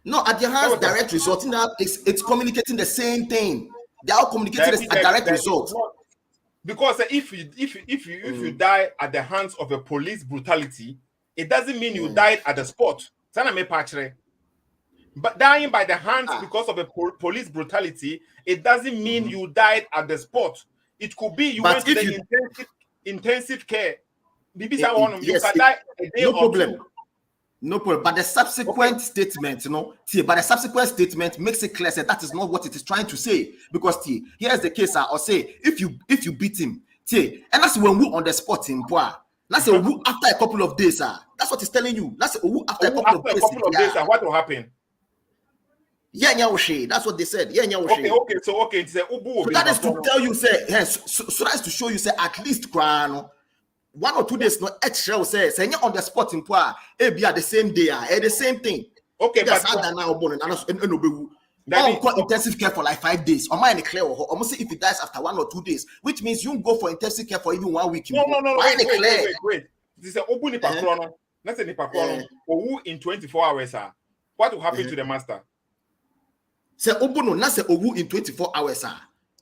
no at your hands direct result it's communicating the same thing they are communicating a direct result because if you die at the hands of a police brutality it doesn't mean you died at the spot but dying by the hands because of a police brutality it doesn't mean you died at the spot. It could be you went to the intensive care. You can die a day no or problem. two. No problem. But the subsequent statement, but the subsequent statement makes it clear that that is not what it is trying to say. Because here's the case, or say if you beat him, and that's when we on the spot in Bois. That's after a couple of days, that's what it's telling you. That's after a couple of days, what will happen? That's what they said. Okay. So it's a ubu. So that is to tell you, say, yes. So that's to show you, say, at least 1 or 2 days, no extra. Say on the spot in Poa, be at the same day, the same thing. Okay, that's how that now born and intensive care for like 5 days. Or mine clear or almost if he dies after 1 or 2 days, which means you go for intensive care for even 1 week. No. Wait. This is a ubu nipa chrono. That's a nipa chrono. Owu in 24 hours. What will happen to the master? Say obuno na say owu in 24 hours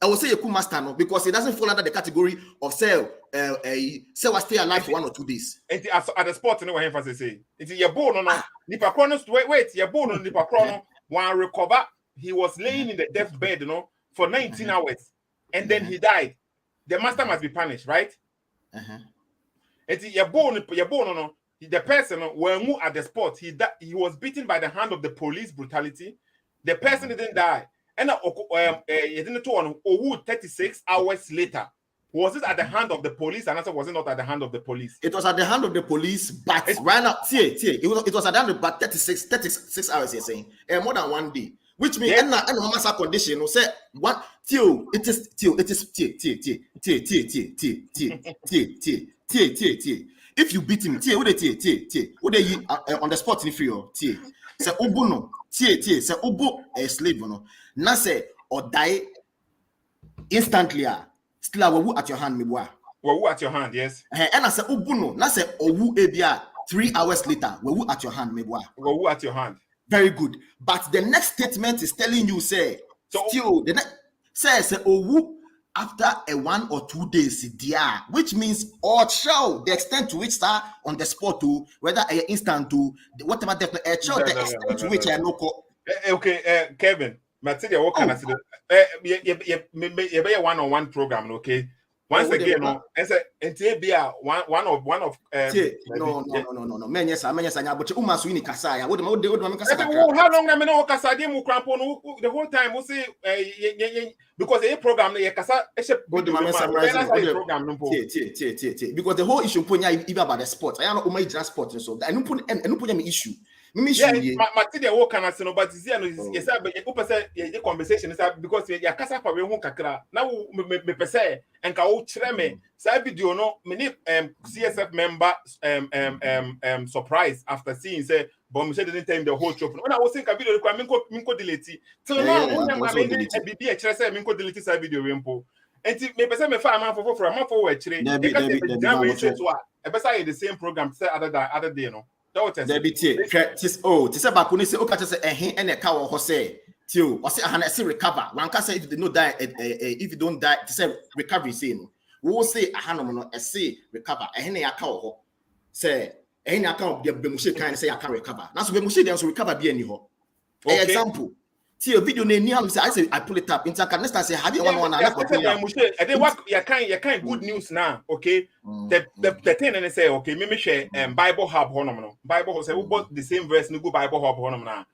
I will say a master no because it doesn't fall under the category of say was stay alive for 1 or 2 days. At the spot no emphasis say. It is your bone no nipa chrono wait your bone no nipa chrono one recover he was laying in the deathbed for 19 hours and then he died. The master must be punished, right? It is your bone no the person when at the spot he was beaten by the hand of the police brutality. The person didn't die. And he didn't 36 hours later. Was it at the hand of the police? And answer was it not at the hand of the police? It was at the hand of the police, but right now, it was at the hand of about 36 hours, you're saying. More than 1 day. Which means and massa condition say what it is if you beat him on the spot in free say ubuno say ubu a slave na say or die instantly still a wawu at your hand me boy. Wawu at your hand, yes. And I say ubuno, na say owu ebia 3 hours later, wawu at your hand me boy. Wawu at your hand. Very good. But the next statement is telling you, say, so still, the next say, owu after a 1 or 2 days, dia, which means or show the extent to which star on the spot to whether a instant to whatever the show the extent to which I know. Okay, Kevin, material what can I say? You one-on-one program, okay? Once again, no, as a one of no. Menyesa, but umaswini kasaya. What do how long I know kasadi mu crampo the whole time we say because the program the kasa program because the whole issue even about the sport. I am not just sport so I don't put any issue. Yeah, material what can I say no but is yes the conversation is because ya kasa for we hu kakra now me pese enka wo kire me say video no me CSF member surprise after seeing say but me didn't tell him the whole truth when I was think a video require me ko delete till now me be kire say me ko delete say video we mpo enti me pese me fa man for we kire e be say the same program say other day no say back when say okay say and a cow or say till or say say recover one can say if they no die if you don't die say recovery say no we will say no say recover a cow say any account the Bemushe kind say I can recover now so Bemushe dey also recover be any ho example till video na say I say I pull it up into can next time say have you one and they work you kind good news now okay the thing and say okay me share Bible hub honom Bible say we bought the same verse no go Bible hub honom now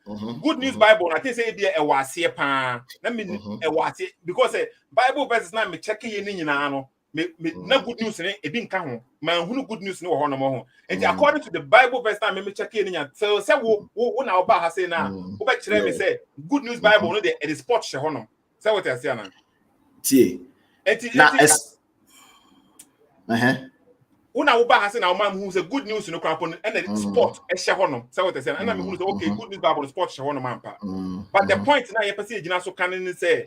good news Bible I think say be a wase pa let me a wase because Bible verses now me check ye ni nyina no me na good news ni e bi nka ho man hunu good news ni wo honom ho and according to the Bible verse now me check ye ni nya so say wo na oba ha say na wo be kire me say good news Bible no the e sport she honom say what I say na tie na una wo ba ha say na o man who say good news no kwapon and the sport e she honom say what I say na me who say okay good news Bible sport she honom ampa but the point na ye pese gina so kan ni say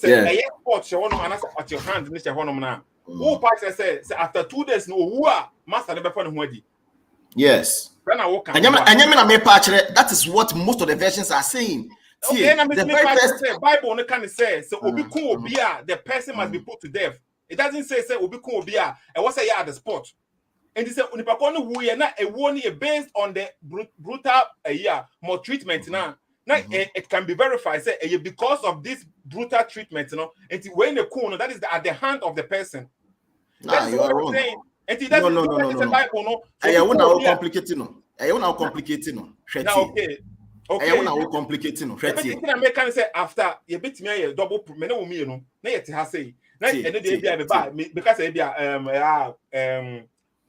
a sport she honom and at your hand ni she honom na who pastor say after 2 days no who master never find who adi yes that is what most of the versions are saying. Okay, the very first Bible no can say so obi kun obi the person must be put to death. It doesn't say obi kun obi and what say at the spot. And it say onipa ko no wu ye na ewo ni based on the brutal more treatment now. Now it can be verified say because of this brutal treatment you know and when the kun that is at the hand of the person. That's what I'm saying. And it doesn't no. Bible no. I want to complicate no. I want to complicate no. Okay. I want to complicate no. I make say after you bit me double me no me no. Na yet ha say. Na and dey because e be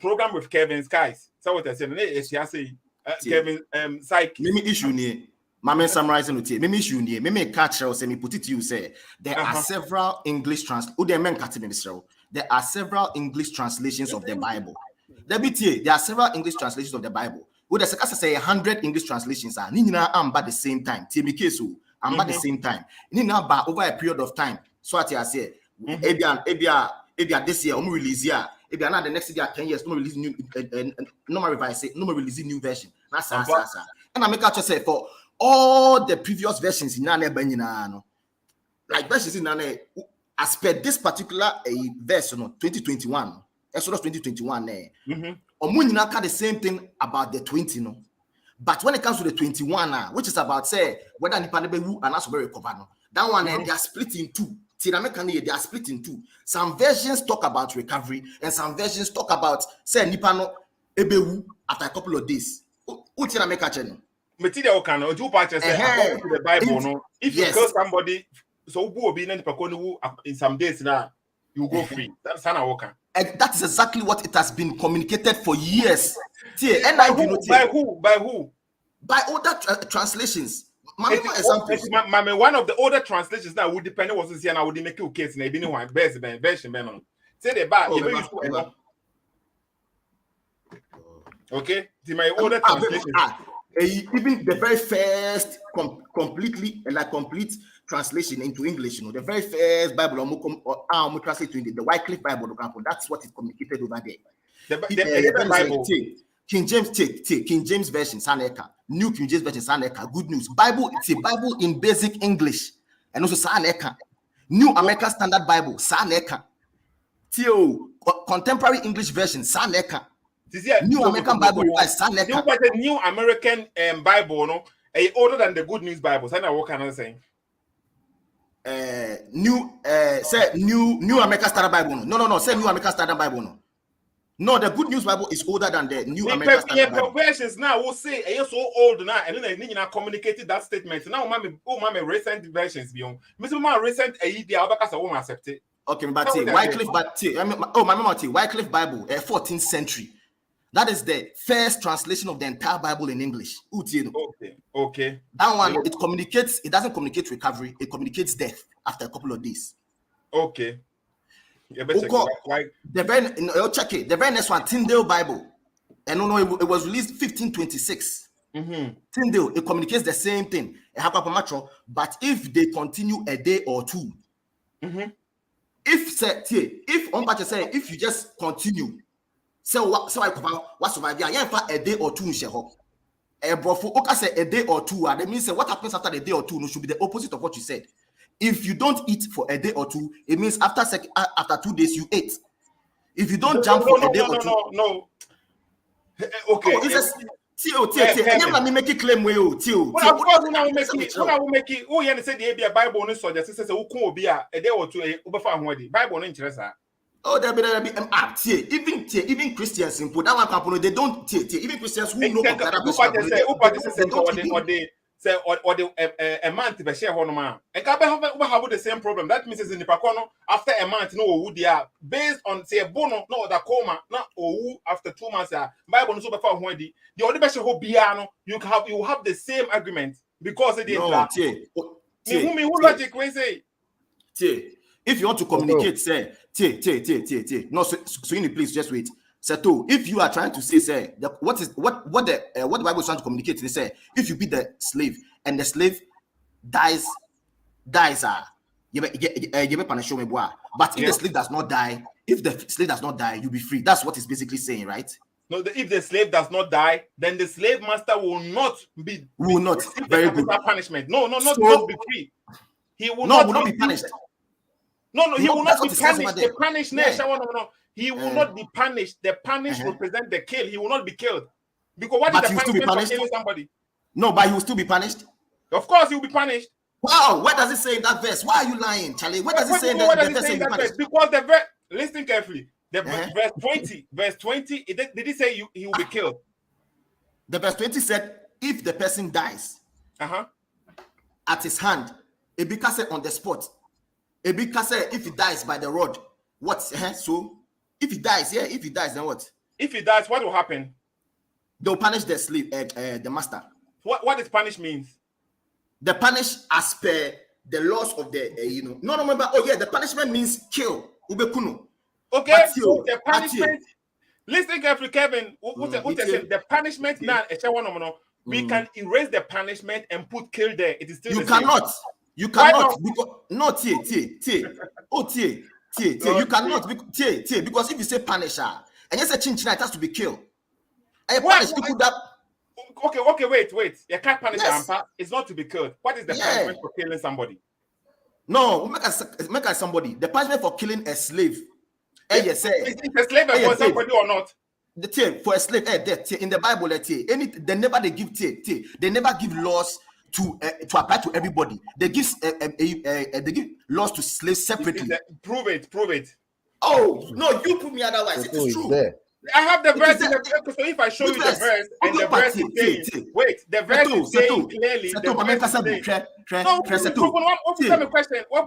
program with Kevin Skies. So what I say na yet ha say Kevin psych. Me issue ni Mama summarizing with you. Me issue ni me catch say me put it to you say there are several English there are several English translations of the Bible. There are several English translations of the Bible. Would the say 100 English translations are nina amba the same time. TBK amba the same time. Nina ba over a period of time. So what I say, ebia this year, release year. Ebia now the next year 10 years, no release new, no revise it, no release new version. That's and I make out to say for all the previous versions in Nane Benina, like versions in Nane, as per this particular verse, 2021, Exodus 2021, Omunina the same thing about the 20, no. But when it comes to the 21, which is about say whether Nipanebewu and also very recover, that one they are split in two. They are split in two. Some versions talk about recovery, and some versions talk about say Nipano Ebewu after a couple of days. Material can do part say according to the Bible, no. If you kill somebody, so who will be in some days now, you go free. That's how I work. And that is exactly what it has been communicated for years. By who? By older translations. One of the older translations now would depend on what's here now would make you case in a one version. Say the bad. Okay, my older translation. Even the very first complete translation into English. You know, the very first Bible or translate to English, the Wycliffe Bible, for example, that's what is communicated over there. The Bible. King James Version, Saneka. New King James Version, Saneka. Good News. Bible, it's a Bible in basic English. And also Saneka. New American Standard Bible, Saneka. Contemporary English Version, Saneka. New American Bible, Saneka. New American Bible, no? Older than the Good News Bible. So what can I say? New American Standard Bible. No. Say New American Standard Bible. No, the Good News Bible is older than the New American Standard Bible. Versions now will say it's so old now, and then I communicated that statement. Now, my recent versions beyond. Mr. Recent idea because I won't accept it. Okay, but Wycliffe Bible, 14th century. That is the first translation of the entire Bible in English. Okay. That one, it communicates. It doesn't communicate recovery. It communicates death after a couple of days. Okay. The very next one, Tyndale Bible, and it was released 1526. Tyndale, it communicates the same thing. But if they continue a day or two, if you just continue, so I what's a day or two, a day or two, that means what happens after the day or two should be the opposite of what you said. If you don't eat for a day or two, it means after 2 days you ate. If you don't jump for a day or two, no. Okay. Let me make it claim way. Of course, when I will make it. Oh, you said the Bible on so just says who can be a day or two. Bible no interest. Oh, there be even Christians in put that one company. They don't even Christians who know of that. Say or a month be share one man. And can have the same problem. That means in the Pacono after a month no who they are based on say bono no the coma not who after 2 months Bible no so before when the only best who biano you have the same argument because it is who logic we say if you want to communicate say no so you please just wait. So if you are trying to say what the Bible is trying to communicate, they say if you be the slave and the slave dies, you be punished. But if the slave does not die, you'll be free. That's what it's basically saying, right? No, if the slave does not die, then the slave master will not be very good punishment. No, not be free. He will not be punished. No, he will not be punished. The punishness. He will not be punished. The punish represent the kill. He will not be killed. Because what is the punishment for killing somebody? No, but he will still be punished. Of course, he will be punished. Wow, what does it say in that verse? Why are you lying, Charlie? What does it say in that verse? Because the verse, listen carefully. The verse 20, did it say he will be killed? The verse 20 said, if the person dies at his hand, it becomes on the spot. It becomes if he dies by the rod, what? So if he dies, then what? If he dies, what will happen? They'll punish the slave, the master. What does punish means? The punish as per the laws of the No, remember. Oh yeah, the punishment means kill. Ubekuno. Okay, so the punishment. Listen carefully, Kevin. The punishment now? We can erase the punishment and put kill there. It is still you cannot. You cannot. Because you cannot because if you say punisher and you say chinchina, it has to be killed. Okay, wait. You can't punish it's not to be killed. What is the punishment for killing somebody? No, make us somebody. The punishment for killing a slave. Is a slave for somebody or not? For a slave, in the Bible, they never give laws to apply to everybody. They give laws to slaves separately. Prove it. Oh no, you put me otherwise. It is true. I have the verse in the book, so if I show you the verse and the verse is saying, wait, the verse is saying clearly. What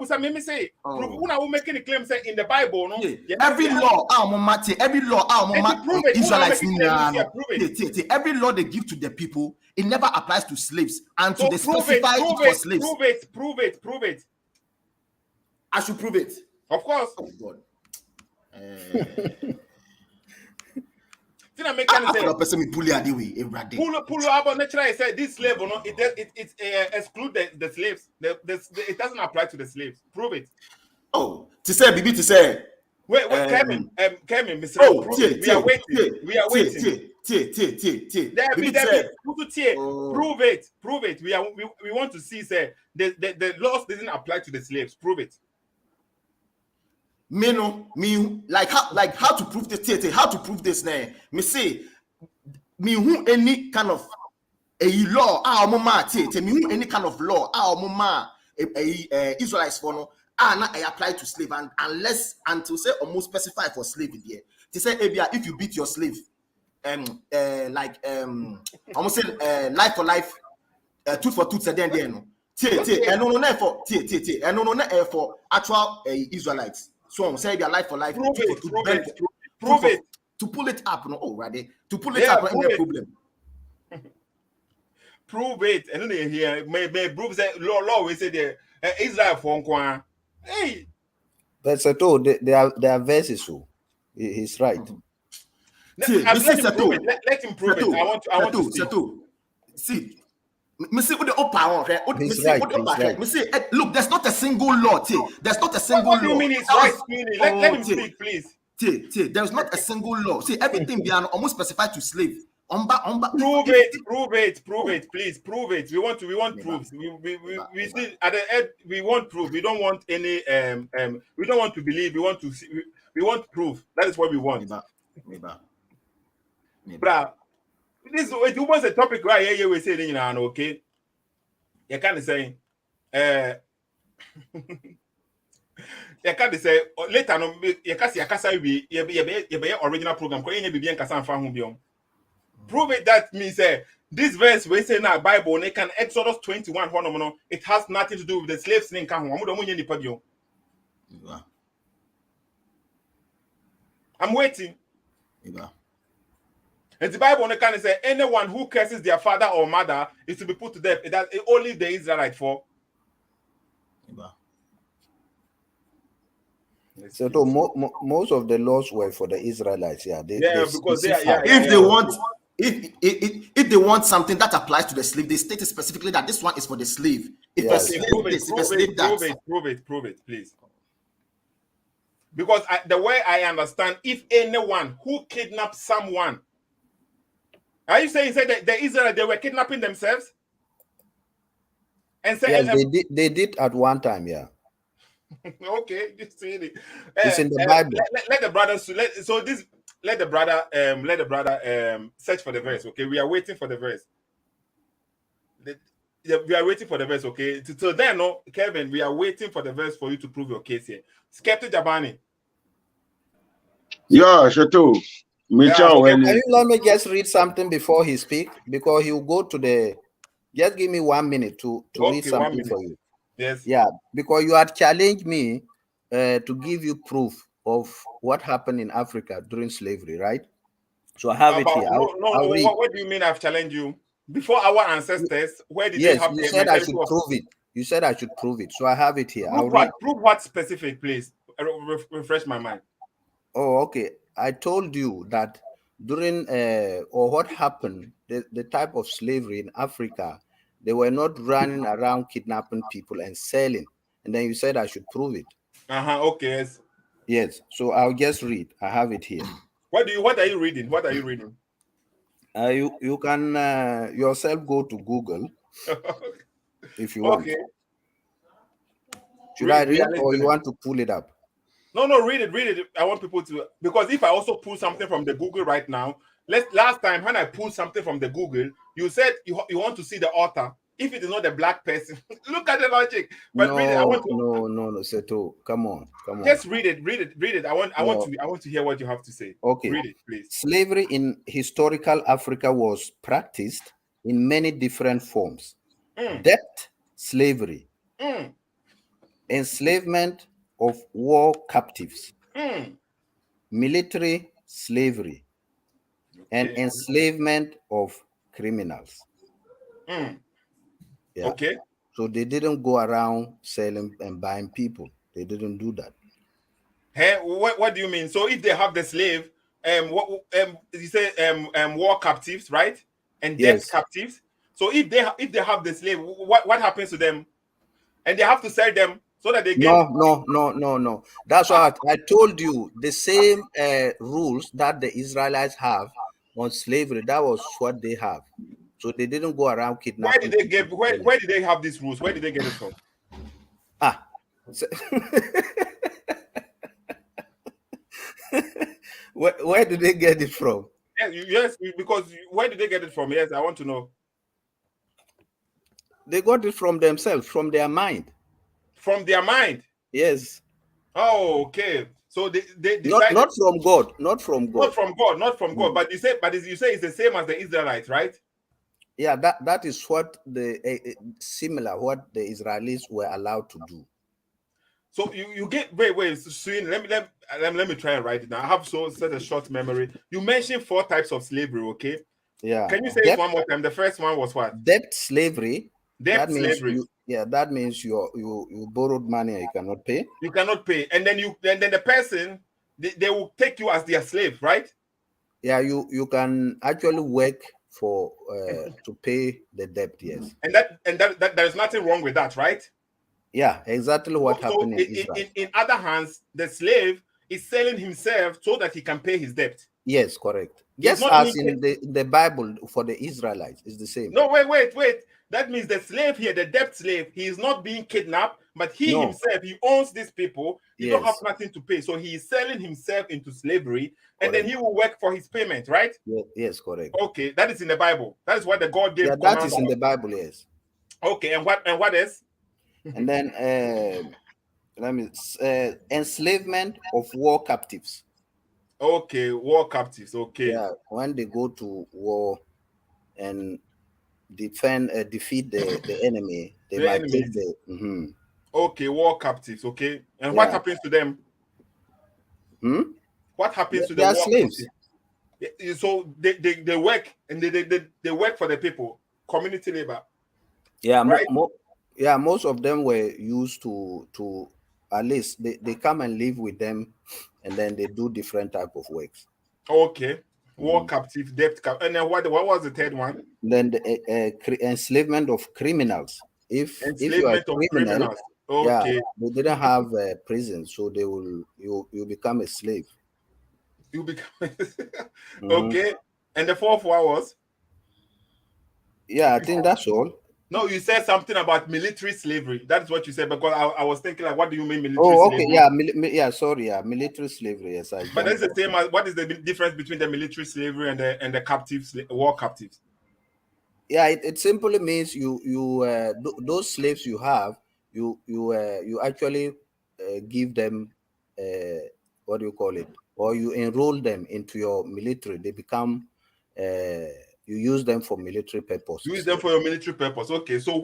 was I say? Una will making a claim say in the Bible, no? Every law, Israelites, every law they give to the people, it never applies to slaves, and to the specify it for slaves. Prove it. I should prove it. Of course. Oh God. Did I make kind of say person me pull it away every day. Pull about naturally say this slave or not, it exclude the slaves. It doesn't apply to the slaves. Prove it. Oh, to say Bibi to say. Wait, Kevin, Mr. Oh, prove it. We are waiting. We are waiting. Prove it. We want to see say the laws didn't apply to the slaves. Prove it. Me like how to prove this? How to prove this? Now, me say me who any kind of a law me who any kind of law Israelites for no not apply to slave and unless until say almost specify for slave there. They say if you beat your slave almost say life for life tooth for tooth then no and for actual Israelites. So say their life for life. Prove it. To pull it up, no. Oh, ready. To pull it up, no problem. Prove it. And then here, may prove that law we say the Israel for one. Hey. But so there are verses. So he's right. Let him prove it. I want to see. See. Me see what the upper He's right. Me see, look, there's not a single law. There's not a single law. What do you mean it's right? Let him speak, please. There's not a single law. See, everything beyond almost specified to slave. Prove it, please. Prove it. We want proof. We still at the end we want proof. We don't want any we don't want to believe. We want to see. We want proof. That is what we want. Bruh, this it was a topic right here. We say, you know, okay. You can't say, you can't say later. No, you can't say we original program. Prove it that means this verse we say now Bible. They can Exodus 21. It has nothing to do with the slaves. I'm waiting. And the Bible can say anyone who curses their father or mother is to be put to death. That's only the Israelite for. So most of the laws were for the Israelites. Yeah, because if they want something that applies to the slave, they state specifically that this one is for the slave. If a slave prove it, please. Because the way I understand, if anyone who kidnaps someone. Are you saying that the Israelites, they were kidnapping themselves? And say, yes, they did at one time, yeah. Okay, you see it. It's in the Bible. Let the brother search for the verse. Okay, we are waiting for the verse. We are waiting for the verse. Okay, so then, no, Kevin, we are waiting for the verse for you to prove your case here. Skeptic Jabani. Yeah, Chateau. Can you let me just read something before he speaks? Because he'll go to the. Just give me 1 minute to read something for you. Yes. Yeah, because you had challenged me to give you proof of what happened in Africa during slavery, right? So I have it here. What do you mean I've challenged you? Before our ancestors, where did they have? Yes, you said I should prove it. You said I should prove it. So I have it here. Prove what specific, please? Refresh my mind. Oh, okay. I told you that during or what happened, the type of slavery in Africa, they were not running around kidnapping people and selling. And then you said I should prove it. Okay. Yes. Yes. So I'll just read. I have it here. What are you reading? What are you reading? You can yourself go to Google if you want. Okay. Should I read or you want to pull it up? No, read it. I want people to, because if I also pull something from the Google right now, last time when I pulled something from the Google, you said you want to see the author. If it is not a black person, look at the logic. But no, read it. No, Seto. Come on. Just read it. I want to hear what you have to say. Okay. Read it, please. Slavery in historical Africa was practiced in many different forms. Debt slavery. Enslavement of war captives, military slavery, and enslavement of criminals. Yeah. Okay. So they didn't go around selling and buying people. They didn't do that. Hey, what do you mean? So if they have the slave, you say war captives, right? And debt Yes. captives. So if they have the slave, what happens to them? And they have to sell them so that they get No. That's why I told you the same rules that the Israelites have on slavery. That was what they have. So they didn't go around where did kidnapping they people. get where did they have these rules? Where did they get it from? Ah. Where did they get it from? Yes, because where did they get it from? Yes, I want to know. They got it from themselves, from their mind. From their mind. Yes. Oh, okay. So they Not decided from God. Not from God. not from God. But you say it's the same as the Israelites, right? Yeah, that is what the similar what the Israelis were allowed to do. So you get wait. Soon, let me try and write it down. I have such a short memory. You mentioned 4 types of slavery. Okay. Yeah. Can you say it one more time? The first one was what? Debt slavery. Debt That means slavery. that means you borrowed money and you cannot pay. You cannot pay, and then the person they will take you as their slave, right? Yeah, you can actually work for to pay the debt. Yes. And that there's nothing wrong with that, right? Yeah, exactly what happened in Israel. In other hands, the slave is selling himself so that he can pay his debt. Yes, correct. He's Just not as being in the Bible for the Israelites, it's the same. No, wait. That means the slave here, the debt slave, he is not being kidnapped, but he No. himself, he owns these people. He don't have Yes. nothing to pay. So he is selling himself into slavery, and then Correct. he will work for his payment, right? Yes, correct. Okay, that is in the Bible. That is what the God gave Yeah, command that is in of. the Bible, yes. Okay, and what else? And then enslavement of war captives. Okay, war captives. Okay. Yeah, when they go to war and defeat the enemy, they The might take enemies. the Okay, war captives. Okay, and what yeah. happens to them? What happens to They the are war slaves. captives? So they work and they work for the people, community labor. Yeah, right? Most of them were used to at least they come and live with them, and then they do different type of works. Okay, war captive, debt captive, and then what was the third one? Then the enslavement of criminals. If you are a Enslavement of criminal, criminals. yeah, Okay, they didn't have prison, so they will you become a slave. you become okay. And the fourth one was? Yeah, I think that's all. No, you said something about military slavery. That's what you said, because I was thinking, like, what do you mean military Oh, slavery? okay, yeah, sorry, yeah, military slavery. Yes, But that's the same as, what is the difference between the military slavery and the captives, war captives? Yeah, it simply means those slaves you have, you actually give them what do you call it, or you enroll them into your military. They become you use them for military purposes. Use them for your military purpose. Okay, so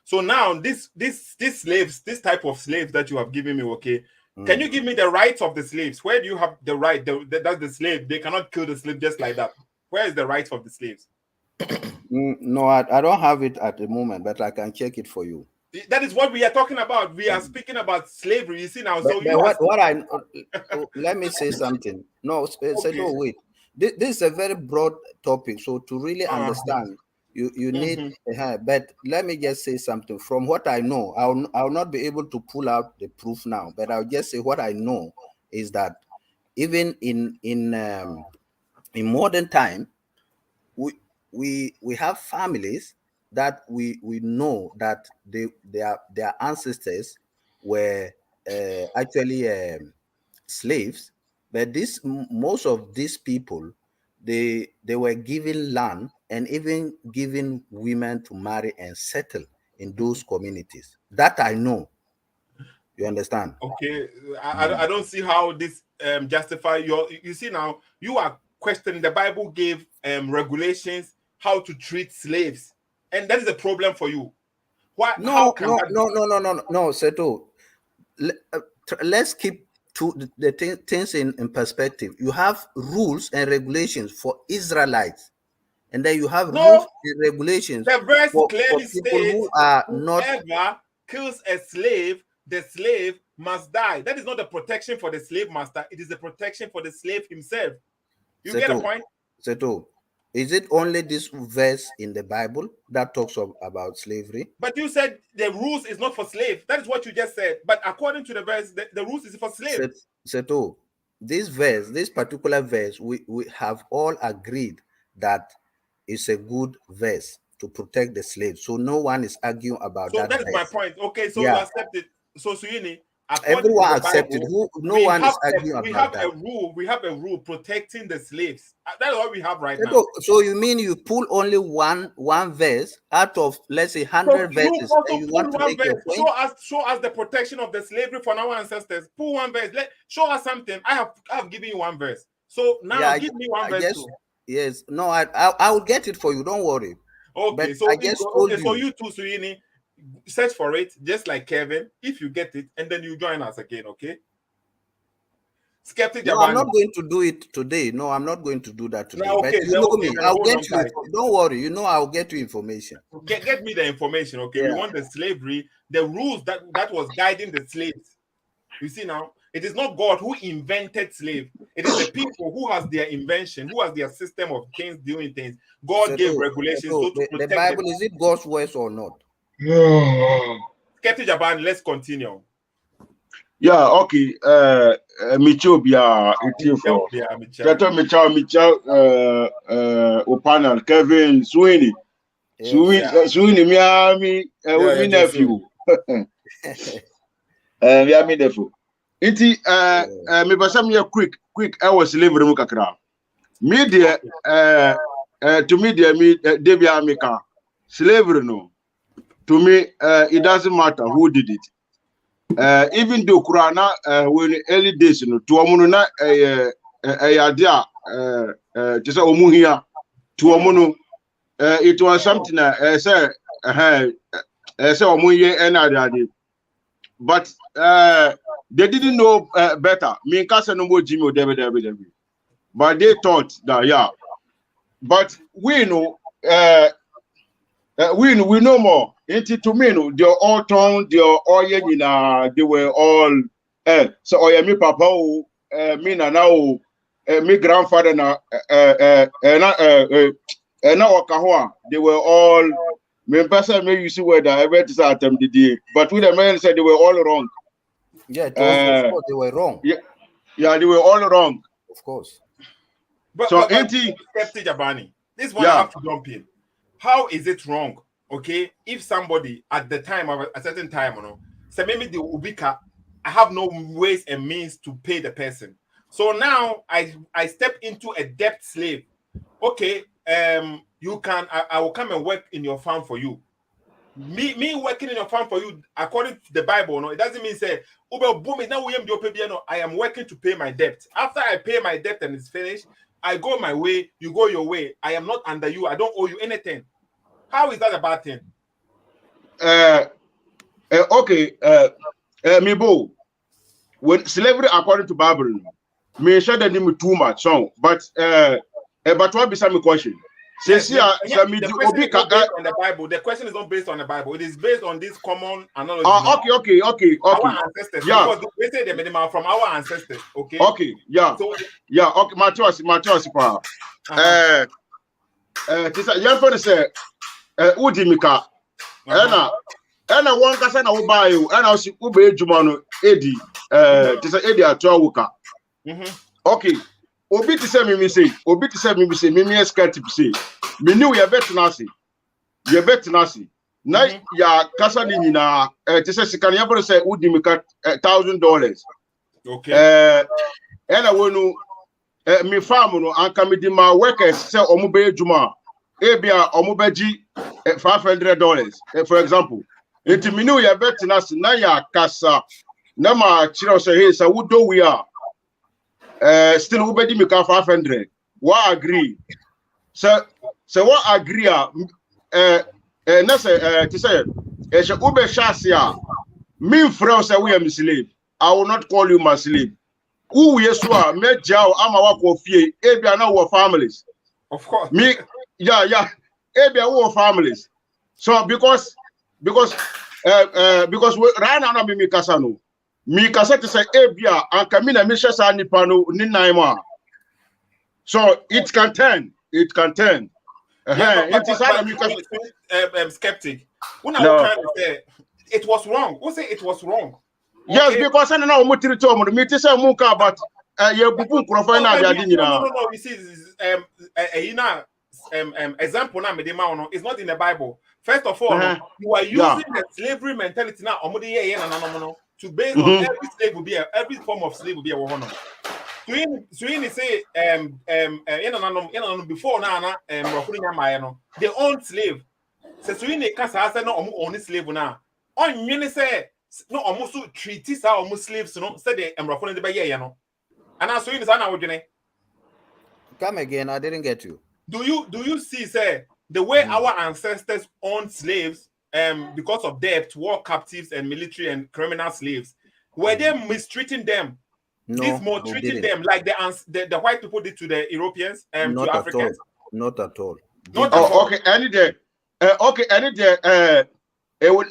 so now this slaves, this type of slaves that you have given me, okay, can you give me the rights of the slaves? Where do you have the right? That's the slave. They cannot kill the slave just like that. Where is the rights of the slaves? No, I don't have it at the moment, but I can check it for you. That is what we are talking about. We are speaking about slavery. You see now. But, So let me say something. No, okay. no, wait. This is a very broad topic, so to really understand, you need. But let me just say something. From what I know, I'll not be able to pull out the proof now, but I'll just say what I know is that even in modern time, we have families that we know that their ancestors were actually slaves, but most of these people they were given land and even given women to marry and settle in those communities. That I know. You understand? Okay, I don't see how this justify your. You see now, you are questioning the Bible gave regulations how to treat slaves, and that is a problem for you. Why? How can that No, Seto. Let's keep the things in perspective. You have rules and regulations for Israelites, and then you have rules No, and regulations the verse for clearly people states, who are not. whoever kills a slave, the slave must die. That is not the protection for the slave master. It is the protection for the slave himself. You get a point? Seto, is it only this verse in the Bible that talks about slavery? But you said the rules is not for slaves. That is what you just said. But according to the verse, the rules is for slaves. Seto, this verse, this particular verse, we have all agreed that it's a good verse to protect the slaves. So no one is arguing about that. So that is my point. Okay, so you accept it. So Suyini, everyone accepted. No one is arguing about that. We have a rule protecting the slaves. That's what we have right now. So you mean you pull only one verse out of, let's say, 100 verses, and you want to make your point? Show us the protection of the slavery for our ancestors. Pull one verse. Show us something. I have given you one verse. So now give me one verse too. Yes. No, I will get it for you. Don't worry. Okay. But So I just told you. So you too, Suyini, search for it, just like Kevin. If you get it, and then you join us again, okay? Skeptic. No, I'm not going to do it today. No, I'm not going to do that today. No, okay, but you know me. I'll get you. Guys. Don't worry. You know, I'll get you information. Get me the information, okay? We want the slavery, the rules that was guiding the slaves. You see now, it is not God who invented slave. It is the people who has their invention, who has their system of things doing things. God gave regulations to protect the Bible. Is it God's words or not? Skeptic Japan, let's continue. Yeah, okay. Michobia, Opanel, Kevin, Sweeney. Sweeney, Miami, my nephew. Miami nephew. Iti, me basam quick, I was slavery mukakra. Media, to media, me, Debia Mika. Slavery, no. To me, it doesn't matter who did it. Even though Kurana, when early days, you know, to Amununa, idea, just Omuhia, to Amunu, it was something, say, Omuye and I did. But they didn't know better. Me and Casa no more Jimmy or David. But they thought that, yeah. But we know, we know more. To me, they are all tongue, they are all they were all so oh yeah, me papa, me now, me grandfather na Okahua, they were all me person me you see where the event is at them the day. But with the men said they were all wrong. Yeah, of course they were wrong. Yeah, they were all wrong. Of course. But Skeptic Jabani, this one I have to jump in. How is it wrong? Okay, if somebody at the time of a certain time, you know, say maybe the ubika, I have no ways and means to pay the person. So now I step into a debt slave. Okay, you can I will come and work in your farm for you. Me working in your farm for you, according to the Bible, no, it doesn't mean say I am working to pay my debt. After I pay my debt and it's finished, I go my way, you go your way. I am not under you. I don't owe you anything. How is that a bad thing? Okay, Mibo, when slavery according to Bible, me share the name too much, so but what be some question? The question is not based on the Bible. The question is not based on the Bible. It is based on this common analogy. Okay. Our ancestors. Yeah. Because they say the minimum from our ancestors. Okay. Okay. Yeah. So, yeah. Okay. My choice. Young person say, Udimika. Ena one kasa na uba you. Ena osi ube jumano edi. Tisa edi atwa Okay. Obi ti say me say. Me escort say. Me knew you bet nasi. Na ya kasa ni na tisa sikani yabro say Udimika $1,000. Okay. Ena wonu me farm no anka me di ma workers say omo be juma. Ebia omo beji $500 for example. Enti me knew you bet nasi na ya kasa na ma chiro say hey sa wudo we are. Still who bedi me ka 500. What agree? So what agree? Na say to say she ube shasia. Me friend say we am slave. I will not call you my slave. Who yeswa me jao ama wako fie ebia na wo families. Of course. Me yeah. Ebia wo families. So because we right now me kasa no. Me kasa to say ebia anka me na me shesa nipa no ni nan ma. So it can turn. It can turn. Skeptic. When No. I say it was wrong, who say it was wrong? Yes, because I don't know what to tell me. Me to say muka, but you bubu kurofai na biadi ni na. No. You see, example na me de ma it's not in the Bible. First of all, you are using the slavery mentality now. To base on every slave will be every form of slave will be a one. So you say before now they own slave. So you can't say no own slave now. On you say no almost treaties are almost slaves, no say they the bay, and I so you say Come again, I didn't get you. Do you see say the way our ancestors owned slaves because of debt, war captives and military and criminal slaves, were they mistreating them? No, treating them like the white people did to the Europeans and to Africans? Not at all. Okay, any day.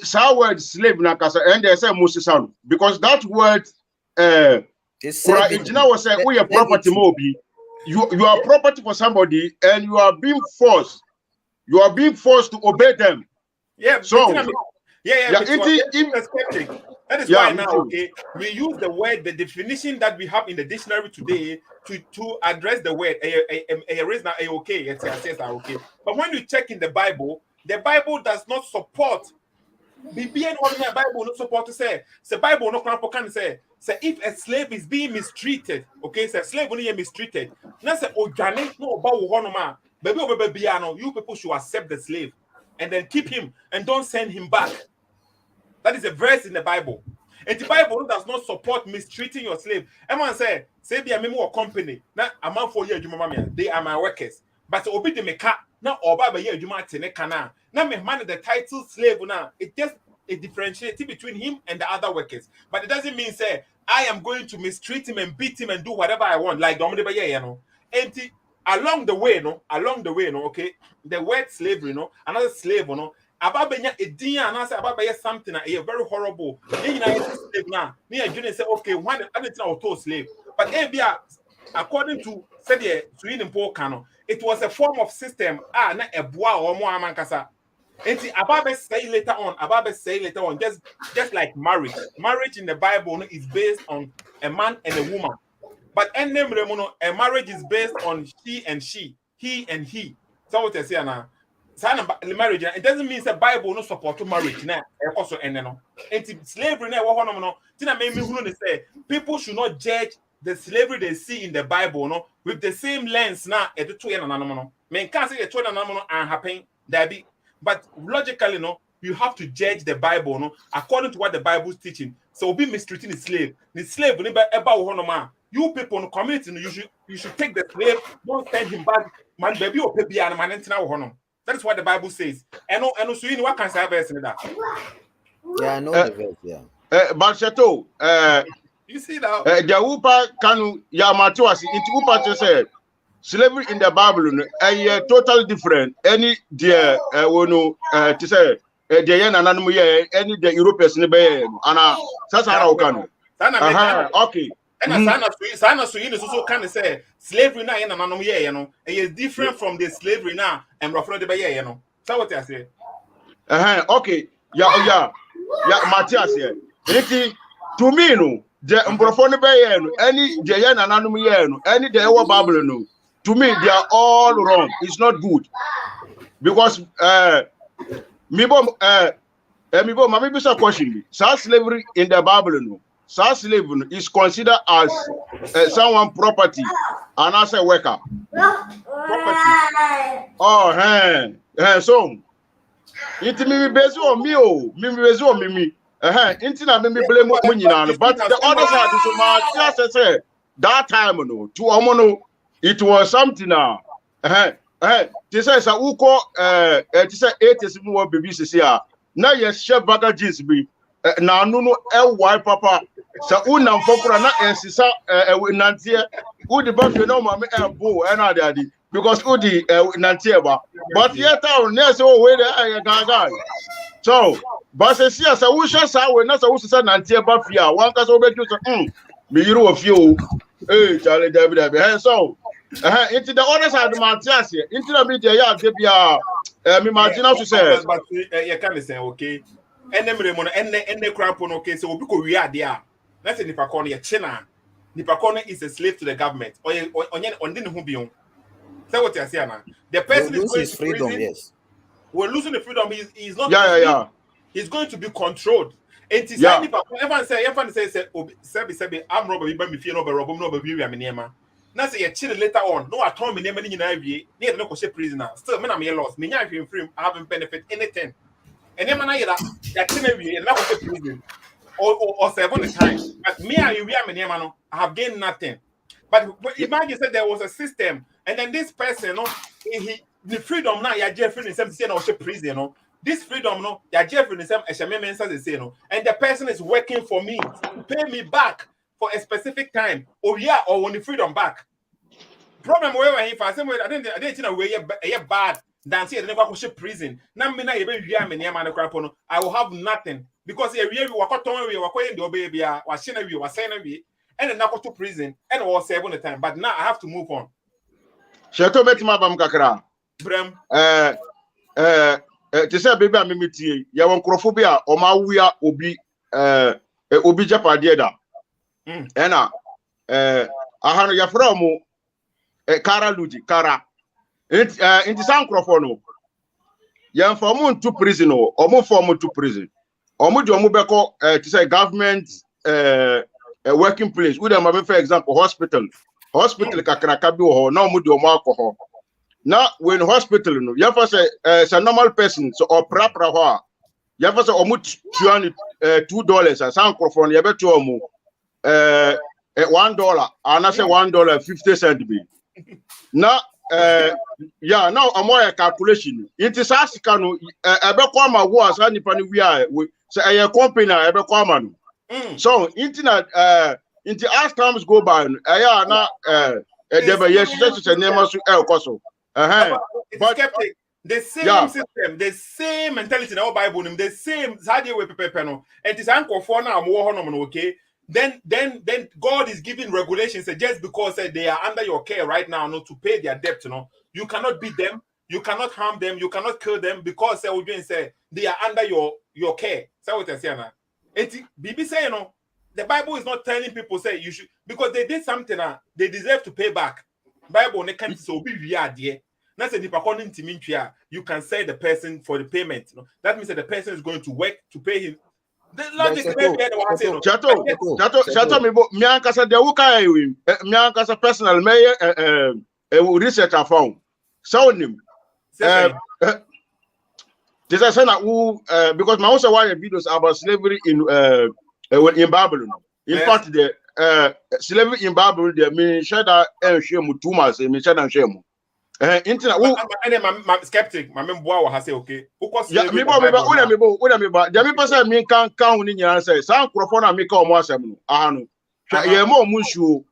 Sa word slave na kasa and they say Moses because that word it's was say we are property mobi. You are property for somebody and you are being forced to obey them. Yeah, so that is why now, okay, we use the word, the definition that we have in the dictionary today to address the word. Okay. But when you check in the Bible does not support. The Bible not support to say. The Bible no can say if a slave is being mistreated, okay, say slave only mistreated. Now say organic no about baby you people should accept the slave and then keep him and don't send him back. That is a verse in the Bible. And the Bible does not support mistreating your slave. Everyone say be a member of company. Now a man for year, they are my workers. But obi de meka now oba be year juma tene kana. Now me man the title slave now. It just a differentiating between him and the other workers. But it doesn't mean say I am going to mistreat him and beat him and do whatever I want. Like Dominic Baye, you know. And along the way, okay, the word slavery, another slave, Ababenya Edia and answer Ababaya something a very horrible. Slave now. Me and Junior say, okay, one other thing slave. But according to said it was a form of system. Na a bois or more amankasa. And Ababe say later on, just like marriage. Marriage in the Bible is based on a man and a woman. But a marriage is based on she and she, he and he. So what I say now. Marriage, it doesn't mean the Bible no support to marriage now. Also, and slavery now. Say people should not judge the slavery they see in the Bible with the same lens now. Men can't say the and happen but logically, you have to judge the Bible according to what the Bible is teaching. So be mistreating the slave. The slave you people in the community, you should take the slave, don't send him back. Man, baby, or baby, and man, that is what the Bible says. And so you know what can say verse in that. Yeah, I know the verse. Yeah. Balshato, you see that? The Upa Kanu Yamatuasi into Upa to say slavery in the Bible, totally different. Any dear to say the yen and any the Europeans in the Bay, and Sasara Kanu. Okay. And Sana Suyin is also kind of say slavery now and it's different from the slavery now and roughly the Bay, So what I say? Okay. Yeah, Matthias here. To me, no, the Umbrofone Bay, any Jayan and Anumian, any the Ewa Babylon, to me, they are all wrong. It's not good. Because Mami bisa question. Slavery in the Babylon. Slavery is considered as someone property and as a worker. Property. Oh, so it may be based on me. Intina me blame Munina, but the other side is my just say that time to Omono, it was something now. This is a uko, it is 80s more babies here. Now, yes, chef bagger jeans be. Na no why papa sa unam fokura na ensisa nantie udi ba fe no ma me ebo na ade because udi nantie ba but yet town na say we dey gaga so but say see as we sha sa we na sa we say nantie ba fi a wan ka so be ju so me yiro of you chale dabi so Into the other side of my class here. Into the media, yeah, they be me imagine how to say. But you can say okay. And then and the crap on okay. So because we are there. Let's say Nipa Corner, China. Nipa Corner is a slave to the government. Or on didn't who be on. Say what you're saying now. The person is going his to freedom, prison. yes. We're losing the freedom. He's not. Yeah. He's going to be controlled. And it's Yeah. everyone say, I'm robber, but me fear no robber, no baby, I'm in now say you chill later on. No, I told me name in Ivy, near no prisoner. Still, men I'm lost. Me, I feel free, I haven't benefit anything. And then I that and that was a prison or 7 times. But me and you, I have gained nothing. But imagine said there was a system, and then this person, the freedom now, you're Jeffrey in some prison, this freedom, you're Jeffrey in some and the person is working for me to pay me back for a specific time, or when the freedom back. Problem where if I say I didn't know where you're bad. Dance here, never go prison. Now, me na even hear me near man crap on. I will have nothing because here we walk out on we walk in the baby, was saying we was saying we, and then now go to prison and was 7 time. But now I have to move on. Shato betima bam kakra. Brem. To say baby am metie. Ya won krofo bi a o ma wia obi obi japade da. Ena ahano ya fra mo kara luji kara. Inti san krofo no yan for mo to prison o mo for mo to prison o mo di o mo beko to say government working place we dem for example hospital kakraka bi ho na o mo di o mo alcohol na when hospital no you for say a normal person so or prapra ho you for say o mo $2 san krofo no you beto o mo $1 and I say $1.50 be na yeah, now I'm more a calculation. It is Asicano, Ebequama was any penny we are say a company, Ebequaman. So, internet, into as times go by, I now, yes, just a name of El Coso. But the same system, the same mentality in our Bible, the same Sadia way pepeno, and it's uncle for now more okay. Then God is giving regulations just because they are under your care right now, not to pay their debt. You cannot beat them, you cannot harm them, you cannot kill them because they are under your care. That's what I say now. Bibi say the Bible is not telling people say you should because they did something they deserve to pay back. Bible they can't so be weird there. That's according to you can say the person for the payment. That means that the person is going to work to pay him. The logic Chato me ankasa de wo kai we me ankasa personal me research I found so nim this is na who because my also watch videos about slavery in Babylon. In fact the slavery in Babylon they me share that shame too much me share that shame internet who my skeptic my member has say okay yeah me me person me kan ni nyina say san krofo na me ka omo asem no ahanu ye mo mushu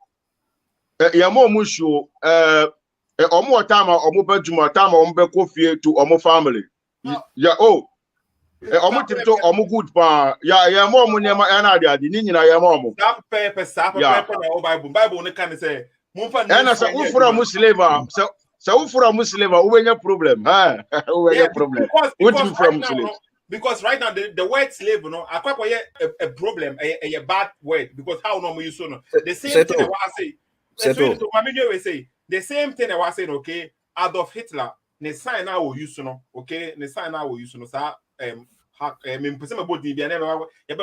omo tama omo badwuma tama omo be kofie to omo family yeah omo tipto omo good pa ya mo nyema na ade ni nyina ya mo pepper na Bible ne kan say na say ufura muslim so ufura muslim ubenya problem problem because right now the word slave akwakoye a problem a bad word because how no use no the same thing I say the same thing I was saying okay Adolf Hitler ne sign now will use no okay ne sign now will use no sa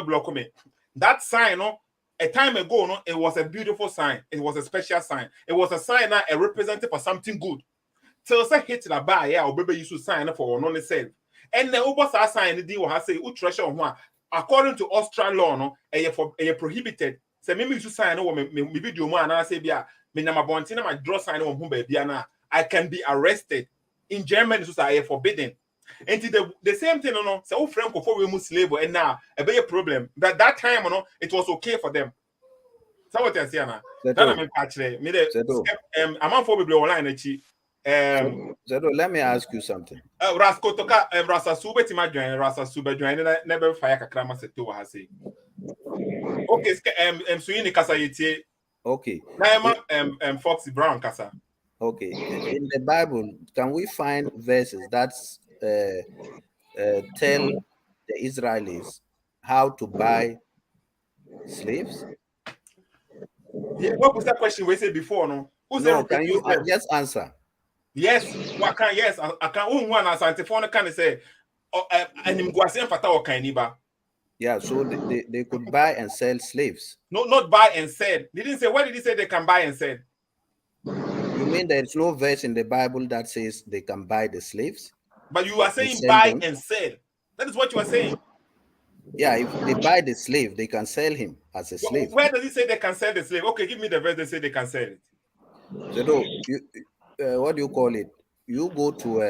block me that sign a time ago it was a beautiful sign, it was a special sign, it was a sign that a representative for something good till say Hitler buy or baby used to sign for non self and the over sign the deal has say treasure one according to Austrian law a prohibited say me used to sign me video man and I say bia me na mabontina my draw sign on whom baby I can be arrested in Germany so say forbidden. And the same thing, so friend before we slave and now a big problem. But that time, it was okay for them. So what I say now? I'm for we online. Let me ask you something. Rasko toka Rasa Sube Timajoin, Rasa Sube join never fire Kakrama Setu has say. Okay, Suini Kasa Yeti. Okay. Foxy Brown Kasa. Okay, in the Bible, can we find verses that tell the Israelis how to buy slaves? Yeah, what was that question we said before? No, who said No, repeat can you yourself? just answer? Yes, what can yes, I can one as antiphon can say and him go say fata or can ba. Yeah, so they could buy and sell slaves. No, not buy and sell. They didn't say, where did he say they can buy and sell? You mean there is no verse in the Bible that says they can buy the slaves? But you are saying sell buy them? and sell. That is what you are saying. Yeah, if they buy the slave, they can sell him as a slave. Where does he say they can sell the slave? Okay, give me the verse they say they can sell it. So, what do you call it? You go to,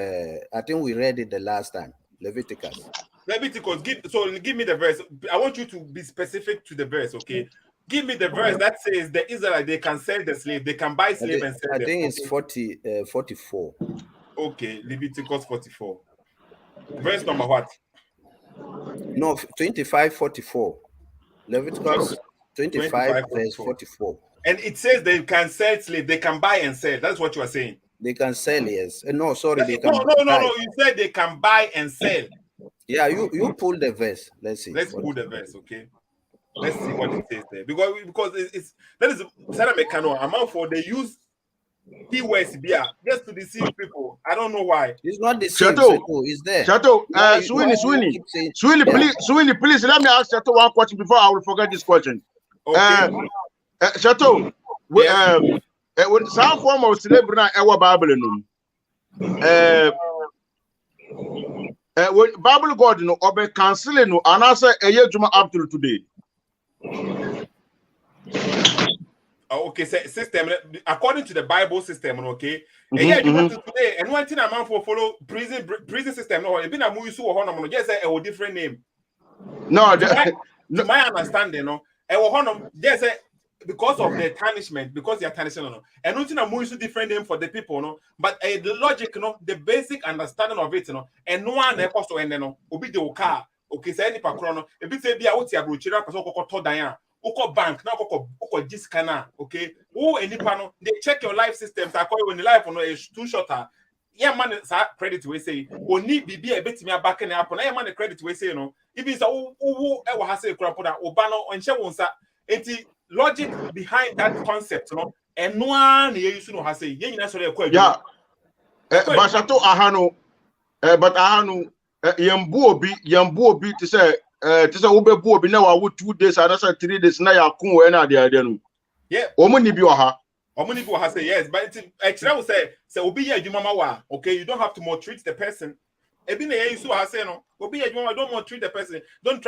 I think we read it the last time, Leviticus. Leviticus, give me the verse. I want you to be specific to the verse, okay? Give me the verse that says the Israelites, they can sell the slave, they can buy slave and sell I them. think it's 44. Okay, Leviticus 44. Verse number what? No, 25, 44. Leviticus 25, verse 44. And it says they can sell slave, they can buy and sell. That's what you are saying. They can sell, yes. No, sorry, they can No. You said they can buy and sell. Yeah, you pull the verse. Let's see. Let's pull the verse, okay? Let's see what it says there. Because it's that is Sarah Mekano amount for they use keywords beer just to deceive people. I don't know why. It's not deceived. Chateau, It's there. Chateau, Sweeney, please let me ask Chateau one question before I will forget this question. Okay. Chateau, Yes. with some form of slavery na ewa Bible when Bible God no obe cancel no and answer eye juma up till today. Okay, system according to the Bible system, okay. Yeah, you want to today and one thing I'm for follow prison system. No, it been a movie so honor just say a different name. No, to my understanding, no, a honor just say because of the tarnishment, because they are tarnishing, no, and nothing a movie so different name for the people, no, but the logic, no, the basic understanding of it, no, and no one also and no, obi the car, okay, say any pakrono, a bit say be out here, bruchira, because to Diane. Oko bank now oko discana, okay. Oh, any panel they check your life systems. I call you when the life on is too shorter. Yeah, man, credit we say only be a bit me a back in the app. Yeah, man, the credit we say no. If it's ever has a crap that obano on shawonsa. Enti logic behind that concept, no. And no one you know has say yeah, but Chateau ahano, but ahano yambu obi to say. Ube bu obi na wa 2 days and 3 days na ya kun we na de no. Yeah. Omuni bi oha. Omuni bi oha say yes, but it actually will say obi ya adwuma wa. Okay, you don't have to maltreat the person. Ebi na you so ha say no. Obi ya adwuma don't maltreat the person. Don't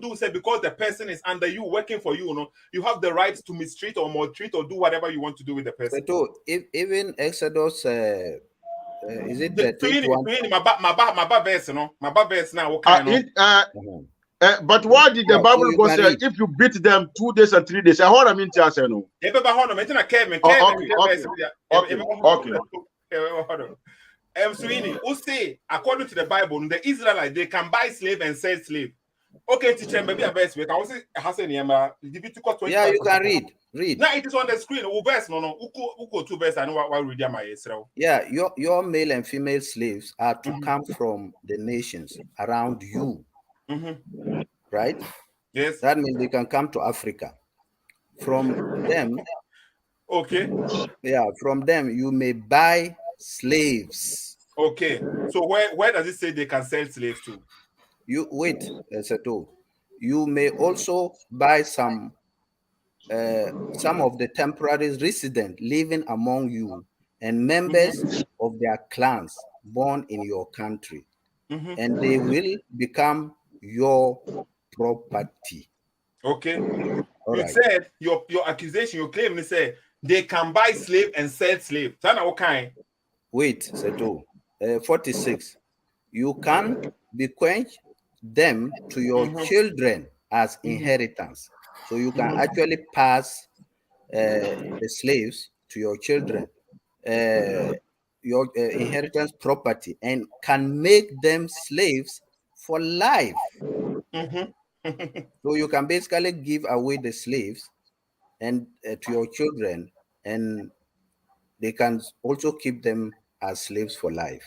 do say because the person is under you working for you, no. You have the right to mistreat or maltreat or do whatever you want to do with the person. So if even Exodus is it the 21? My verse, no. My verse now okay no. But why did the Bible go say if you beat them 2 days and 3 days? I heard him to say no. Sweeney, who say according to the Bible, the Israelites they can buy slave and sell slave. Okay, teacher, maybe a verse. We can also have any Yeah, you can read. Now it is on the screen. Verse no. Uko 2 verse. I know why read my Israel. Yeah, your male and female slaves are to come from the nations around you. Right? Yes. That means they can come to Africa. From them, okay. Yeah, from them you may buy slaves. Okay. So where does it say they can sell slaves to? You wait, Seto. You may also buy some of the temporary residents living among you and members of their clans born in your country, and they will become your property. Okay. All you right. said your accusation, your claim, they say they can buy slave and sell slave. Okay. Wait, Seto. 46. You can bequeath them to your children as inheritance. So you can actually pass the slaves to your children, your inheritance property, and can make them slaves for life. So you can basically give away the slaves and to your children, and they can also keep them as slaves for life.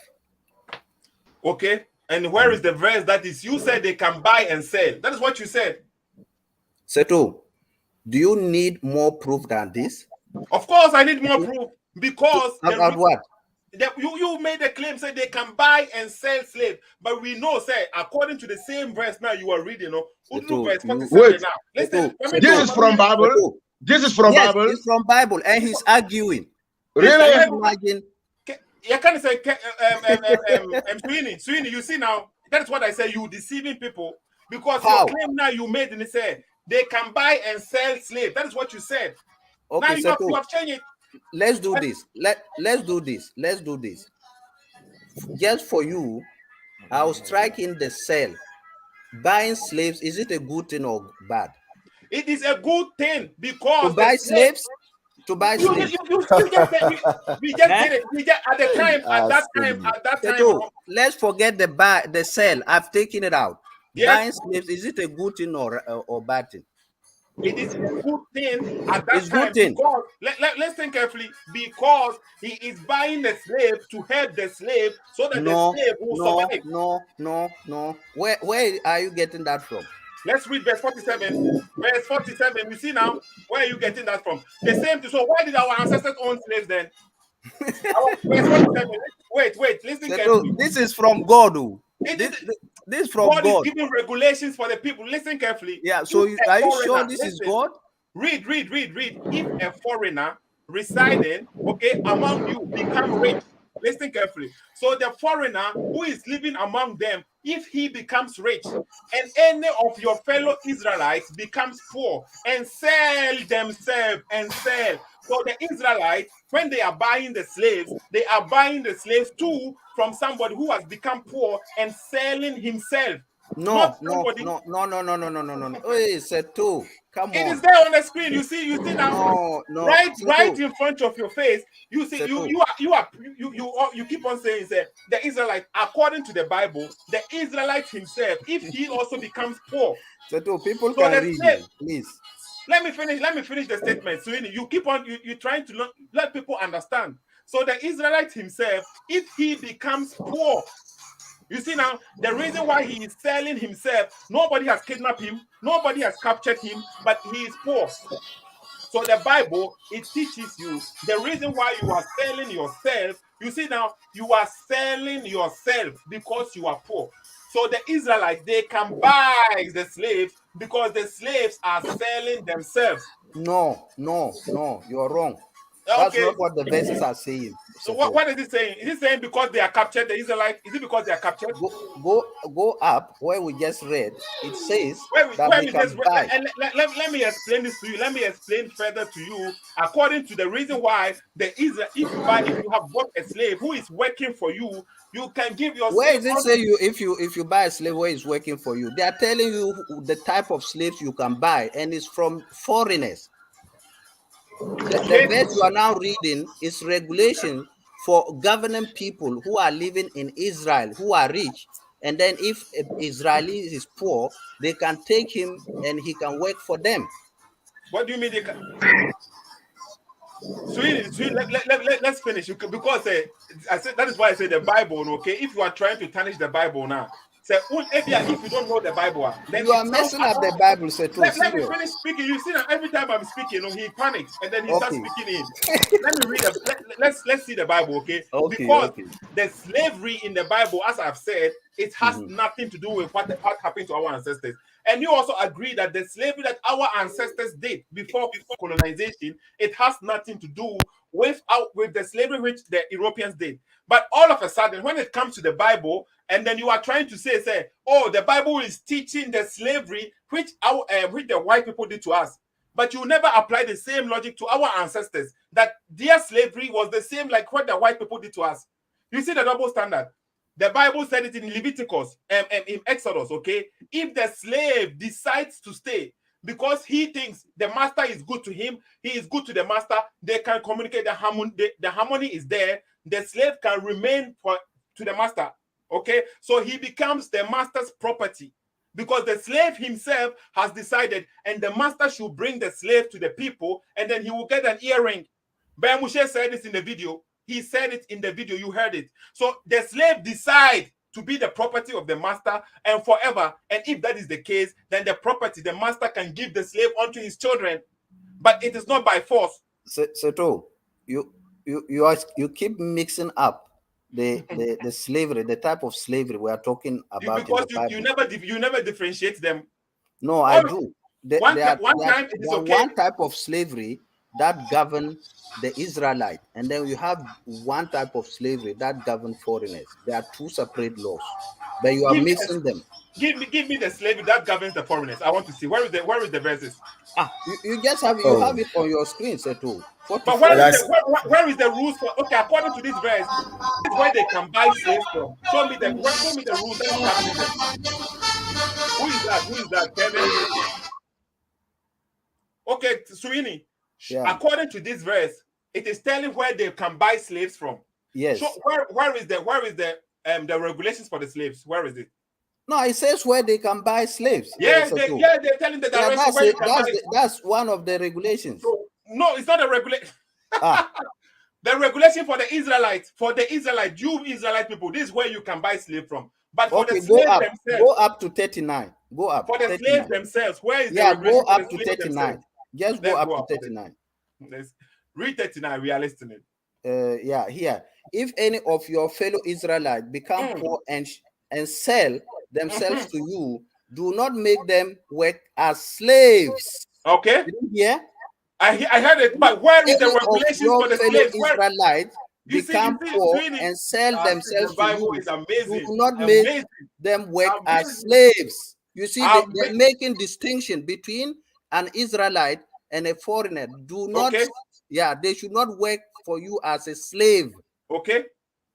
Okay. And where is the verse that is? You said they can buy and sell. That is what you said. Seto, do you need more proof than this? Of course, I need more proof because About what? You made a claim, say they can buy and sell slaves, but we know, say, according to the same verse now you are reading, verse 47 wait. now. Listen, This is from Bible. This is from Yes, Bible. it's from Bible, and he's arguing. Really? Can you imagine? You can't say, Sweeney, you see now, that's what I say, you deceiving people, because How? your claim now you made, and it said, they can buy and sell slaves. That is what you said. Okay, Now you have changed it. Let's do this. Let's do this. Let's do this. Just for you, I'll strike in the cell. Buying slaves, is it a good thing or bad? It is a good thing because To buy slaves? To buy slaves. We just did it. We just at that time. Let's forget the sell. I've taken it out. Yes. Buying slaves, is it a good thing or bad thing? It is a good thing at that It's time good thing. because let's think carefully, because he is buying the slave to help the slave so that the slave will survive. No. Where are you getting that from? Let's read verse 47. Verse 47. You see now, where are you getting that from? The same thing. So why did our ancestors own slaves then? Verse 47. Wait, listen carefully. This is from God. This is from God. God is giving regulations for the people. Listen carefully. Yeah, so are you sure this is God? Read. If a foreigner residing, among you become rich. Listen carefully. So the foreigner who is living among them, if he becomes rich, and any of your fellow Israelites becomes poor and sell themselves So the Israelites, when they are buying the slaves, they are buying the slaves too from somebody who has become poor and selling himself. No. Hey, Seto, come on. It is there on the screen. You see now. No. Right in front of your face. You see, you keep on saying the Israelite, according to the Bible, the Israelite himself, if he also becomes poor. Seto, people can read, please. Let me finish the statement. So you keep on you trying to let people understand. So the Israelite himself, if he becomes poor, you see now, the reason why he is selling himself, nobody has kidnapped him, nobody has captured him, but he is poor. So the Bible, it teaches you the reason why you are selling yourself. You see now, you are selling yourself because you are poor. So the Israelites, they can buy the slaves because the slaves are selling themselves. No, you're wrong. That's not what the verses are saying. So what is it saying? Is it saying because they are captured, the Israelites? Is it because they are captured? Go up where we just read. It says let me explain this to you. Let me explain further to you. According to the reason why if you have bought a slave who is working for you, you can give your. Where does it say if you buy a slave where is working for you? They are telling you the type of slaves you can buy, and it's from foreigners. The verse you are now reading is regulation for governing people who are living in Israel, who are rich. And then if Israeli is poor, they can take him and he can work for them. What do you mean they can? Let's finish because I said that is why I say the Bible. Okay, if you are trying to tarnish the Bible now, say if you don't know the Bible, then you are messing up the Bible. Let me finish speaking. You see that every time I'm speaking, he panics and then he starts speaking in. Let me read. Let's see the Bible, okay? Because the slavery in the Bible, as I've said, it has nothing to do with what happened to our ancestors. And you also agree that the slavery that our ancestors did before colonization, it has nothing to do with the slavery which the Europeans did. But all of a sudden, when it comes to the Bible, and then you are trying to say, the Bible is teaching the slavery which the white people did to us. But you never apply the same logic to our ancestors, that their slavery was the same like what the white people did to us. You see the double standard. The Bible said it in Leviticus and in Exodus, okay? If the slave decides to stay because he thinks the master is good to him, he is good to the master, they can communicate, the harmony is there, the slave can remain to the master, okay? So he becomes the master's property because the slave himself has decided, and the master should bring the slave to the people, and then he will get an earring. Ben Moshe said this in the video. He said it in the video. You heard it. So the slave decide to be the property of the master and forever. And if that is the case, then the property, the master can give the slave unto his children. But it is not by force. Seto, you keep mixing up the slavery, the type of slavery we are talking about. Because you never differentiate them. No, I do. One type of slavery that govern the Israelite, and then you have one type of slavery that govern foreigners. There are two separate laws, but you are mixing them. Give me the slavery that governs the foreigners. I want to see where is the verses. You just have have it on your screen, Seto. But where is the rules for? Okay, according to this verse, it's where they can buy slaves from. Show me the rules that is happening there. Who is that? Kevin. Okay, Suini. Yeah. According to this verse, it is telling where they can buy slaves from. Yes. So where is the regulations for the slaves? Where is it? No, it says where they can buy slaves. Yeah, they're telling the direction where you can buy. That's one of the regulations. So, no, it's not a regulation. The regulation for the Israelites, you Israelite people, this is where you can buy slave from. But for the slaves themselves, go up to 39. Go up. For the slaves themselves, where is the go regulation up to 39. Just go up to 39. Let's read 39. We are listening. Here. If any of your fellow Israelites become poor and sell themselves to you, do not make them work as slaves. Okay. Yeah. I heard it, but where is the regulations for the slaves? Israelites become poor and sell themselves to you. Do not make them work as slaves. You see, they're making distinction between an Israelite and a foreigner. Do not, they should not work for you as a slave. Okay.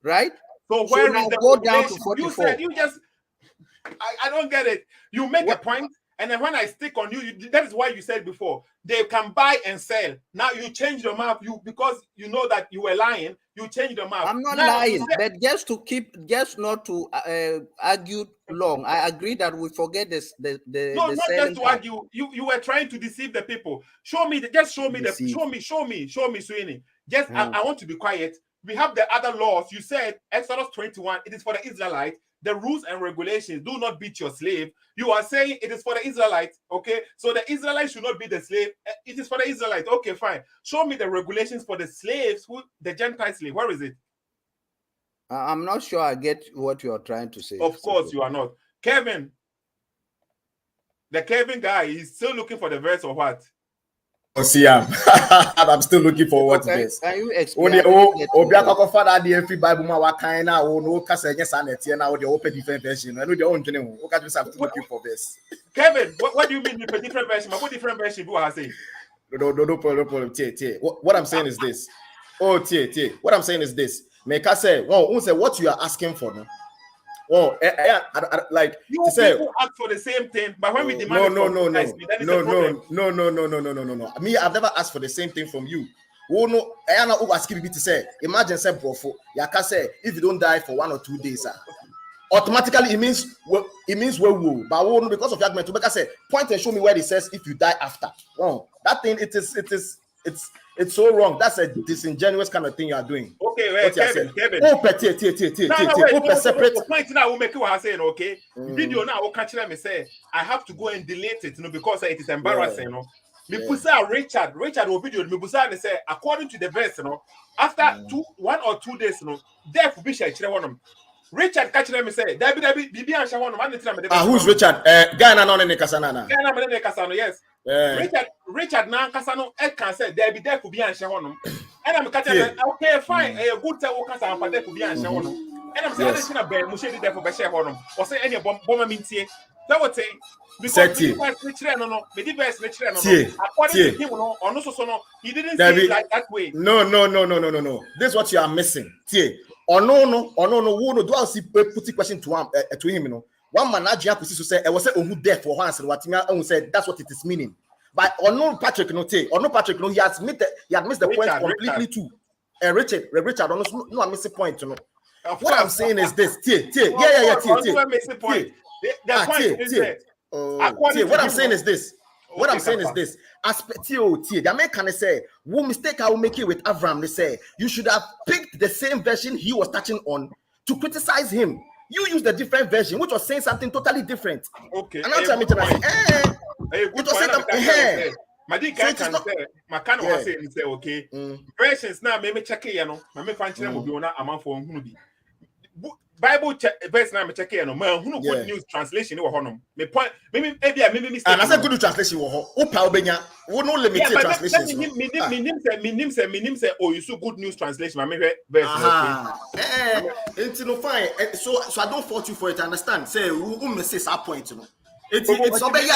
Right? So where is the go down to 44. You said you just, I don't get it. You make a point, and then when I stick on you, that is why you said before, they can buy and sell. Now you change the map, because you know that you were lying, you change the map. I'm not lying, but just not to argue long. I agree that we forget this. Not just to argue. You were trying to deceive the people. Show me, Sweeney. Just I want to be quiet. We have the other laws. You said Exodus 21. It is for the Israelites. The rules and regulations. Do not beat your slave. You are saying it is for the Israelites. Okay, so the Israelites should not be the slave. It is for the Israelites. Okay, fine. Show me the regulations for the slaves, the Gentile slave. Where is it? I'm not sure I get what you are trying to say. Of course you are not. Kevin, the Kevin guy, he's still looking for the verse or what? Oh, see, I'm still looking for what it is. Can you explain? Bible open different version. I know the only thing. Okay, just have to looking for this. Kevin, what do you mean with a different version? What different version do I say? No problem. What I'm saying is this. What I'm saying is this. Make us say, what you are asking for now. Like you people ask for the same thing, but when we demand no. Me, I've never asked for the same thing from you. I am not asking you to say. Imagine say, brofo, Yaka say, if you don't die for 1 or 2 days, automatically it means we will. But because of your argument, to say, point and show me where it says if you die after. That thing it's so wrong. That's a disingenuous kind of thing you are doing. Okay, wait, Kevin. Separate. Point now will make you are saying, okay. Video now will catch them and say, I have to go and delete it, because it is embarrassing, Richard will video me and say, according to the verse, after 1 or 2 days, death will be shared one of them. Richard catch them and say, who's Richard? Ghana no Kasana. Yes. Richard now Kasano can say there be there could be and Shawanum. And I'm catching okay, fine. A good tell Kasa for there could be and Shawanum. And I'm saying Ben Moshe there for Beshe Honum or say any bomber minty. That would say because he didn't say it like that way. No. This is what you are missing. No. Do I see put question to him? One man actually to say, I was saying, who death for once, and what he said, that's what it is meaning. But Patrick, he has missed the point completely too. Richard, no, I missed the point, What I'm saying is this, What I'm saying is this. what I'm saying is this: aspect the American say, "One mistake I will make it with Avraham." They say you should have picked the same version he was touching on to criticize him. You used a different version, which was saying something totally different. Okay. And I'm trying to say, it was saying something. My dear can say, my kind of say, okay, versions now, maybe check it, you know, my fancy will be on a month for who be. Bible verse now, check it, no man, who good news translation or honor. Me point, maybe mistake. And I said good translation, who Paubenya, who no limited translation. Minim say, oh, you so good news translation, my verse. It's no fine. So I don't fault you for it. I understand. Say, who misses our point, you know. It's over here.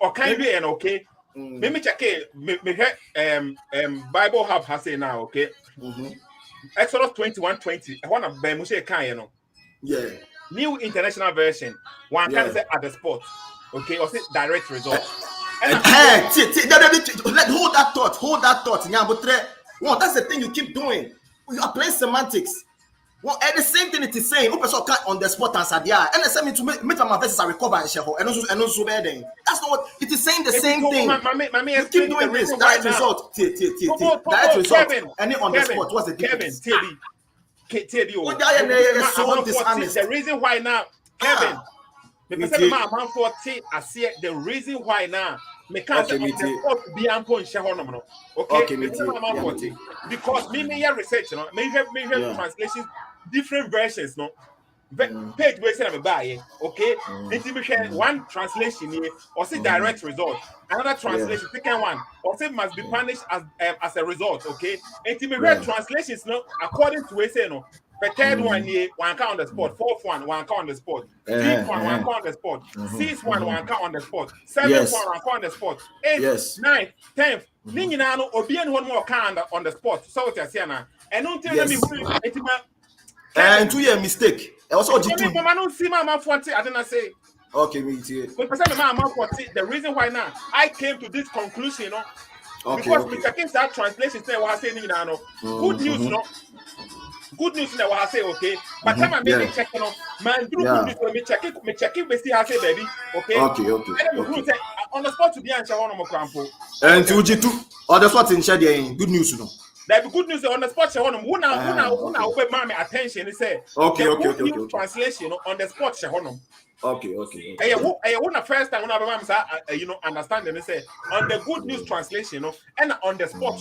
Or can be an okay. Maybe check it. Bible Hub has say now, okay. Exodus 21:20. I want to Ben Moshe can you know. Yeah. New International Version. One can say at the spot, okay, or say direct result. Hold that thought. Yeah, but well, that's the thing you keep doing. You are playing semantics. Well, and the same thing it is saying, on the spot answer there, and the same to make my verses are recover and share, and also bedding. That's not what it is saying. The same thing. You keep doing this. Direct result. Direct result. And on the spot, what's the difference? The reason why now, Kevin. The reason why now. Okay, because me research, you know, me translations, different versions, no. Page where say I'm buy, okay. One translation here, or say direct result. Another translation, second one, or say must be punished as a result, okay. Translations, no, according to say no. The third one here, one count on the spot. Fourth one count on the spot. Fifth one count on the spot. Sixth one count on the spot. Seventh one count on the spot. Eighth, ninth, 10th. Ninja Obian one more count on the spot. So what you say now? And don't tell me and 2 year mistake. Also, I don't see my 40. I didn't say. Okay, me too. But the reason why now I came to this conclusion, you know, because we checking that translation say what I say now. Good news, you know. Good news now, I say okay. But time I make check, you know, man, good news. Me check it, we see I say baby, okay. Okay. On the spot to be answer one of my crampo. And to G2, on the spot in Shadia, good news, you know. There be good news on the spot. Who now open my attention. He say, okay. Translation on the spot. Okay. I want the first time when I understand. They say on the good news translation, and on the spot.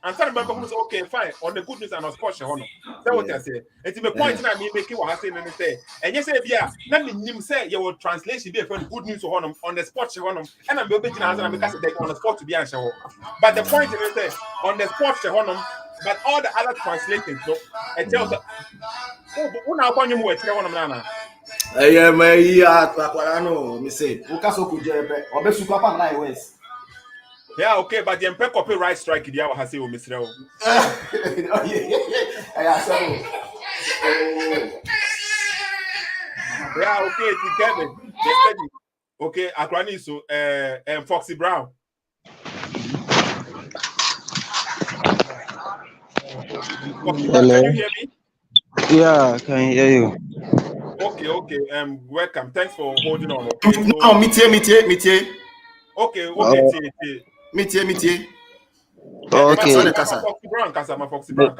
And some remember who's okay, fine. On the good news and on spot. That's what I say. It's the point that me making what I say. And say, and you say, yeah, let me say your translation be from good news on the spot. And I'm able to answer because they on the spot to be answered. But the point is say on the spot. But all the other translations, so it tells us. Who now upon you more? I am a year. Me say, Ukaso Kujebe, or Besukapa 9 West. Yeah, okay, but the Emperor copyright strike the hour has you, Mr. Yeah, okay, Kevin. Okay, Akraniso, and Foxy Brown. Hello. Can you hear me? Yeah, I can hear you. Okay. Welcome. Thanks for holding on. Okay. So, no, me tie. Okay. Me tie. Okay. Foxy Brown, Foxy Brown.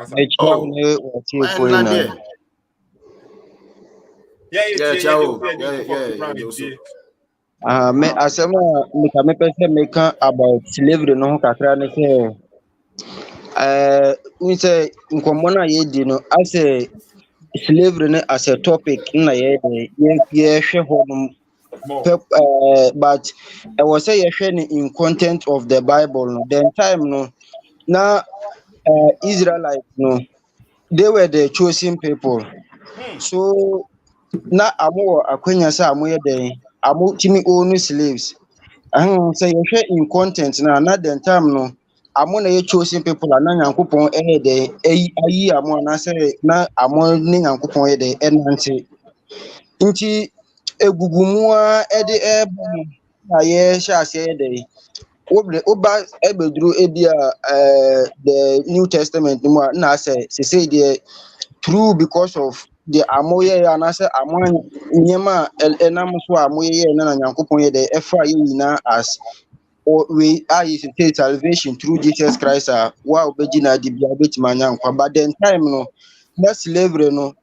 Me asema me pese meka about slavery no kakra ne say we say nkomo na ye di no as slavery ne as a topic na ye hwe ho but I was say ye hwe in content of the Bible no then time no na Israelites no they were the chosen people so na amo akwanya say amo ye den amo timi own slaves say you share in content na den time no amo na ye chosen people na Nyankopon de ayi amo na say na amo ni Nyankopon de enante nti egugumu a de ebo na ye sha ase de oba ebeduru edia the New Testament mu na say de true because of the amoye anase amon nyema enam so amoye na nyankopon ye de efa yi na as we are is to salvation through Jesus Christ. Wow, Begina di biabetima nyankwa. But then time no, that slavery no,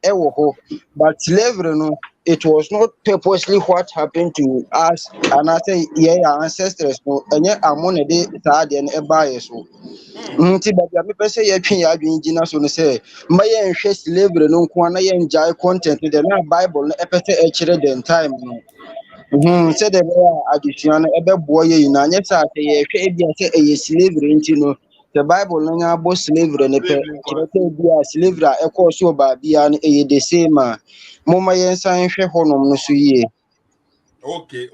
but slavery no, it was not purposely what happened to us. And I say, yeah, our ancestors no, and yet I'm on a day sad and a bias. Nti baabi a mepɛ sɛ yɛtwe yɛ adwene gyina so no sɛ mma yɛnhwɛ slavery no nko a na yɛngyae content no na Bible no ɛpɛ sɛ ɛkyerɛ den time no. Said the addition a boy in Anessa, a slavery, the Bible no about slavery and a slavery, a course of Babian, the same. Moma yen sign honum no suye. Okay.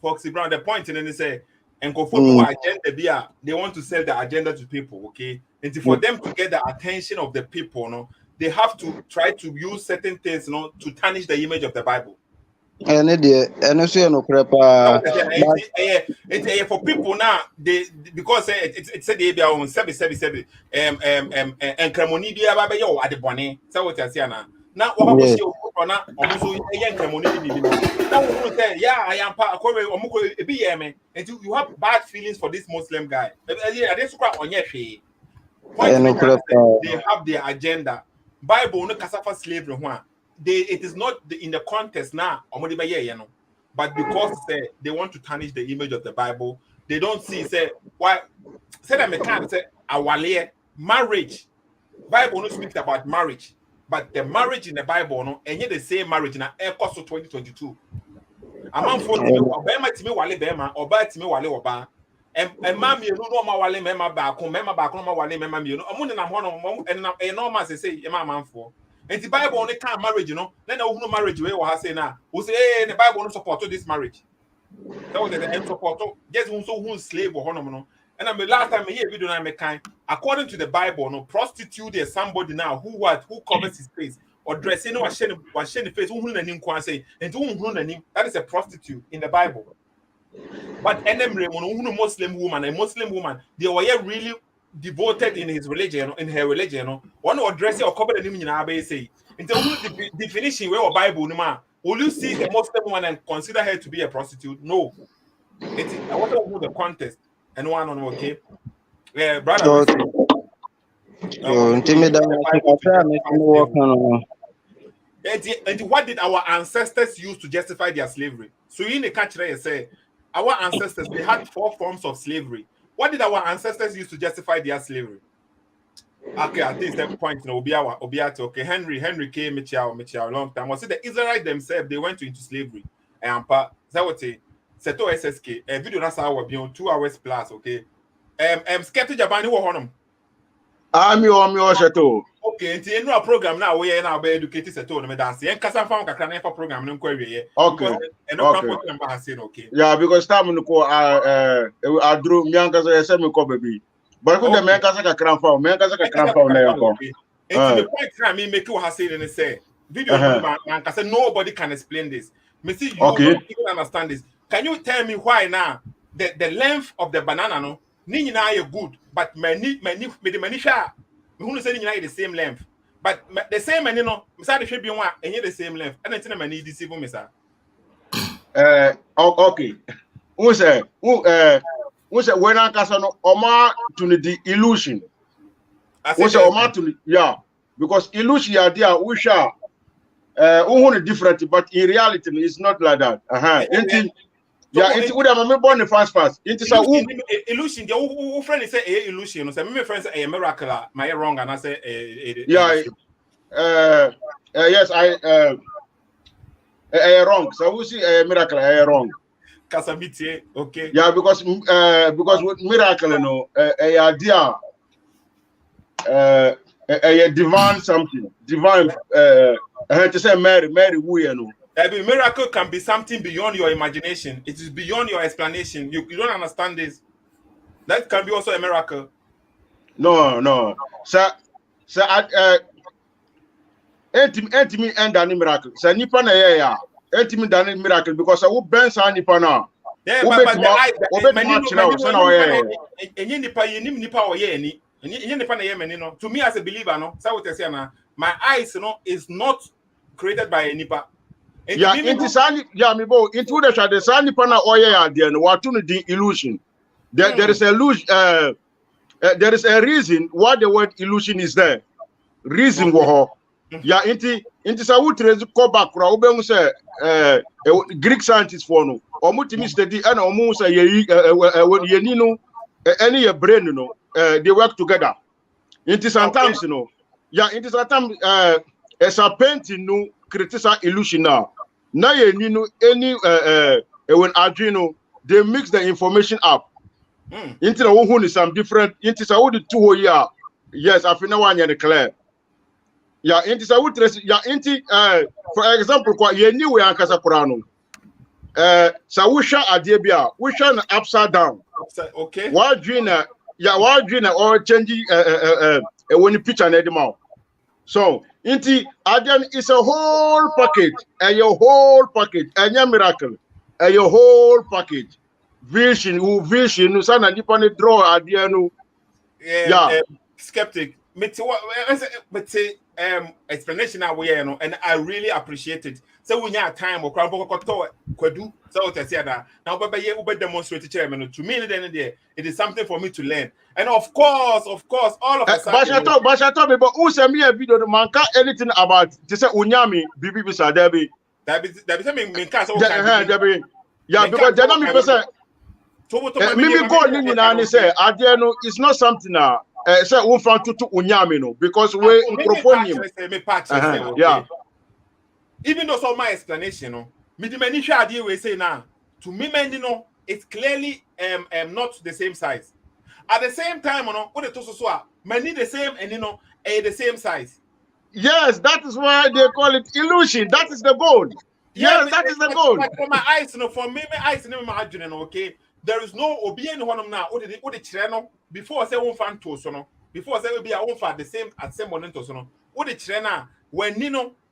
Foxy Brown, the point in say, and conform agenda they want to sell the agenda to people, okay? And for them to get the attention of the people, no, they have to try to use certain things, to tarnish the image of the Bible. And no crepa. For people now, because it said they be on 7 and Cremoni be about at the bonnet. So what I say now what was your now almost young Cremoni? Now we say, yeah, I am part of BM, and you have bad feelings for this Muslim guy. They have their agenda. Bible no cassava slavery one. It is not in the context now, but because they want to tarnish the image of the Bible, they don't see why. Say that mechanic say our marriage. Bible no speaks about marriage, but the marriage in the Bible no, and yet the same marriage in Air Cost 2022. Among 40 Obama to me wale bema, oba to me wale oba. And mammy, you know, my wale member back, my wale member, you know, I'm one and normal say, man for. And the Bible only can't marriage, then no marriage way or say now. Who say, hey, the Bible don't support this marriage. That was the end support. Just who's slave or honour. And the last time I hear video I make kind, according to the Bible, no prostitute is somebody now who covers his face or dressing or shame the face, who name can say, and that is a prostitute in the Bible. But a Muslim woman, they were really devoted in his religion, in her religion, one or dress or cover the name in Abbey say. Until the definition where Bible, will you see the Muslim woman and consider her to be a prostitute? No. I want to know the context and one on okay. Yeah, brother. And what did our ancestors use to justify their slavery? So in the country, say our ancestors they had 4 forms of slavery. What did our ancestors use to justify their slavery? Okay, at this point, Obiato, okay, Henry came, Michel, long time. Was it the Israelites themselves? They went into slavery. And Zawate, Seto SSK, a video that's our beyond 2 hours plus, okay. Skeptic Japan, who are on I'm your Seto. Okay, into no program now, we are now be educated Seto, no dance. And Casa found a crane for program, no query. Okay. And no program, okay. Yeah, because time I drew Mianka, semi baby. But could the Menkasa cramp for Menkasa cramp for Naoko? And the point I mean, make you have said and say, video, Mankasa, nobody can explain this. Missy, you don't even understand this. Can you tell me why now the length of the banana, no? Nini na are good, but many share. Who say the same length, but the same and beside the should be one and the same length. And it's not many deceive me, sir. Okay. Who say when I cast on Oma to the illusion? Who say Oma to yeah, because illusion idea we shall different, but in reality it's not like that. Yeah, it's good. I'm born fast. It's a illusion. The friend say illusion. So my friend say a miracle. My wrong, and I say yeah. Yes, I wrong. So we see a miracle. I wrong. Kasabiti, okay. Yeah, because with miracle, you know, a idea, a divine something, divine. I had to say Mary, who you know. A miracle can be something beyond your imagination. It is beyond your explanation. You don't understand this. That can be also a miracle. No. So me end any miracle. So nipa na ya. Me done miracle because I will burn sa nipa na. Yeah, but to me as a believer, no. So what I say na. my eyes, is not created by anybody. Yeah, into Sani, yeah, me bo into the Sani Pana Oya, then what to the illusion. There is a illusion, there is a reason why the word illusion is there. Reason wo. Yeah, into Sawutres go back, Raubem say, Greek scientists for no, or Mutimi study, and almost a when you know, any brain, they work together. Into sometimes, yeah, into sometimes, as a painting, no, criticize illusion now. Now you know any when Arduino they mix the information up. Into the one is some different. Into the 2 year. Yes, I feel now one clear. Yeah, into the yeah into for example, kwa ye ni we ankasa kurano. So we share adebia, we share upside down. Okay. Why dream or changing when you picture an mouth. So Inti again is a whole package, and your whole package, and your miracle, and your whole package. Vision, sana dipane draw adianu. Yeah. Skeptic. But explanation now we and I really appreciate it. So we have time or kwadu. So what I say that now, but you demonstrate chairman to me. It is something for me to learn, and of course, all of us. Bashato, but who send me a video? Man, can't anything about this? Unyami, bibi bisa debi. That be something me can't. Yeah, because they don't me person. Maybe God in the say, adiano is not something now. Say we found to unyami no because we propose. Yeah. Even though so my explanation, me the many idea we say now to me, it's clearly not the same size. At the same time, what the toso many the same and the same size. Yes, that is why they call it illusion. That is the goal. Yes, that is the goal. Like for my eyes, for me, my eyes never imagine. Okay, there is no obedient one of now. What the channel before I say one fan to so before I say we be a one fan the same at same moment to so what the channel when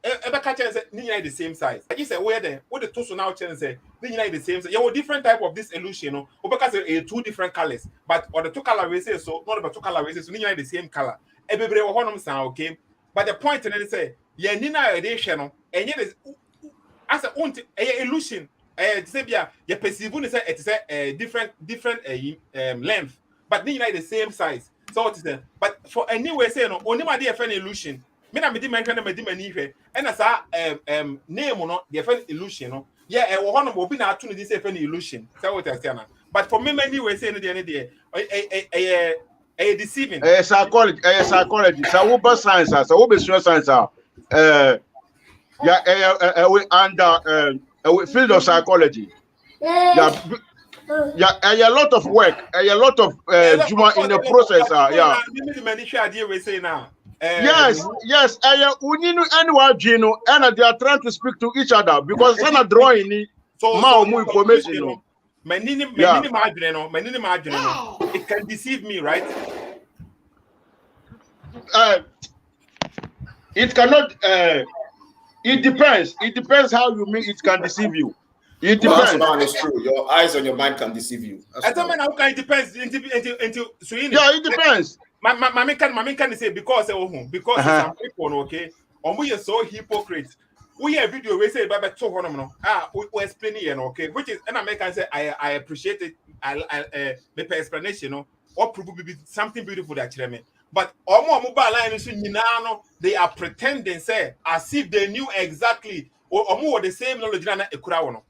ever catch and say the same size. I just say where there what the toso now channel say the same size. You have different type of this illusion, because two different colors, but or the two color races so not about two color races so the same color. Everybody one sound okay, but the point and they say yeah nina edition and yet as a illusion. You perceive it's a different length, but then the same size. So what is that? But for anyway, say no, only my dear friend illusion. Me na me di mention me di manife. And as name no, the friend illusion no. Yeah, one of open out to this friend illusion. So what I say now. But for me, many way say no the a deceiving. Psychology. So what science? So what is science? We under field of psychology. Yeah, a lot of work, a lot of juma in the process. Yeah. Yes. And they are trying to speak to each other because they're not drawing more information. It can deceive me, right? It cannot. It depends. It depends how you mean it can deceive you. It depends. Well, it's true. Your eyes on your mind can deceive you. I tell me how can it depends into yeah, it depends. My can say because some people okay. Or we are so hypocrite. We have video we say about we explain it okay, which is and I can say I appreciate it. I the explanation or probably something beautiful that me. But mobile line they are pretending say as if they knew exactly or more the same knowledge than a crowd.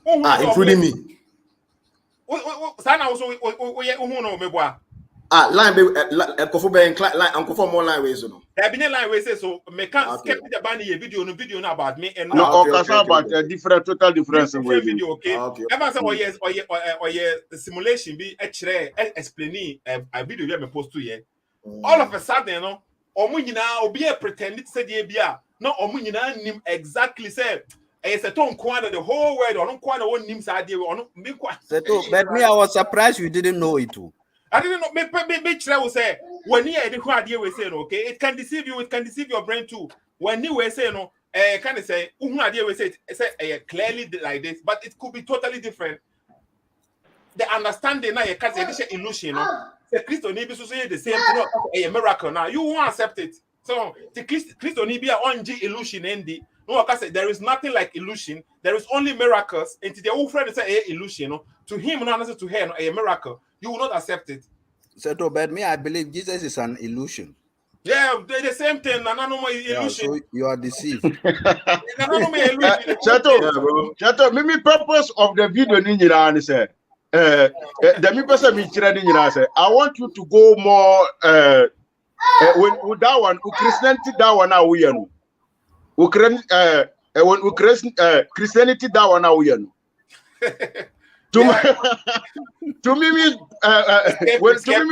Including me. Sana also line more line ways no. There been a line way say so me can't skip the banning a video about me and about a different total difference video okay. Ever say or yes the simulation be explaining a video we me post to here. All of a sudden no omo nyina obi e pretend say dey bia no omo nyina nim exactly say it's a ton quite the whole world or no quite one names idea or no me quite. But me, I was surprised you didn't know it too. I didn't know. Me will say when you had the idea we say okay, it can deceive you. It can deceive your brain too. When you were saying no, kind of say idea we say clearly like this, but it could be totally different. The understanding now you can't say this illusion. No, the Christian maybe so say the same a miracle now. You won't accept it. So the Christo ni be on illusion endi. No, I say there is nothing like illusion. There is only miracles. And to the old friend say illusion, no. To him, not answer to her, no, a miracle. You will not accept it. So to but me, I believe Jesus is an illusion. Yeah, they're the same thing. No more illusion. Yeah, so you are deceived. No more illusion. Chato, me purpose of the video ni nyina ni say the me person me chira ni nyina say I want you to go more when that one Christianity that one now we know. When Christianity that one now we know. To me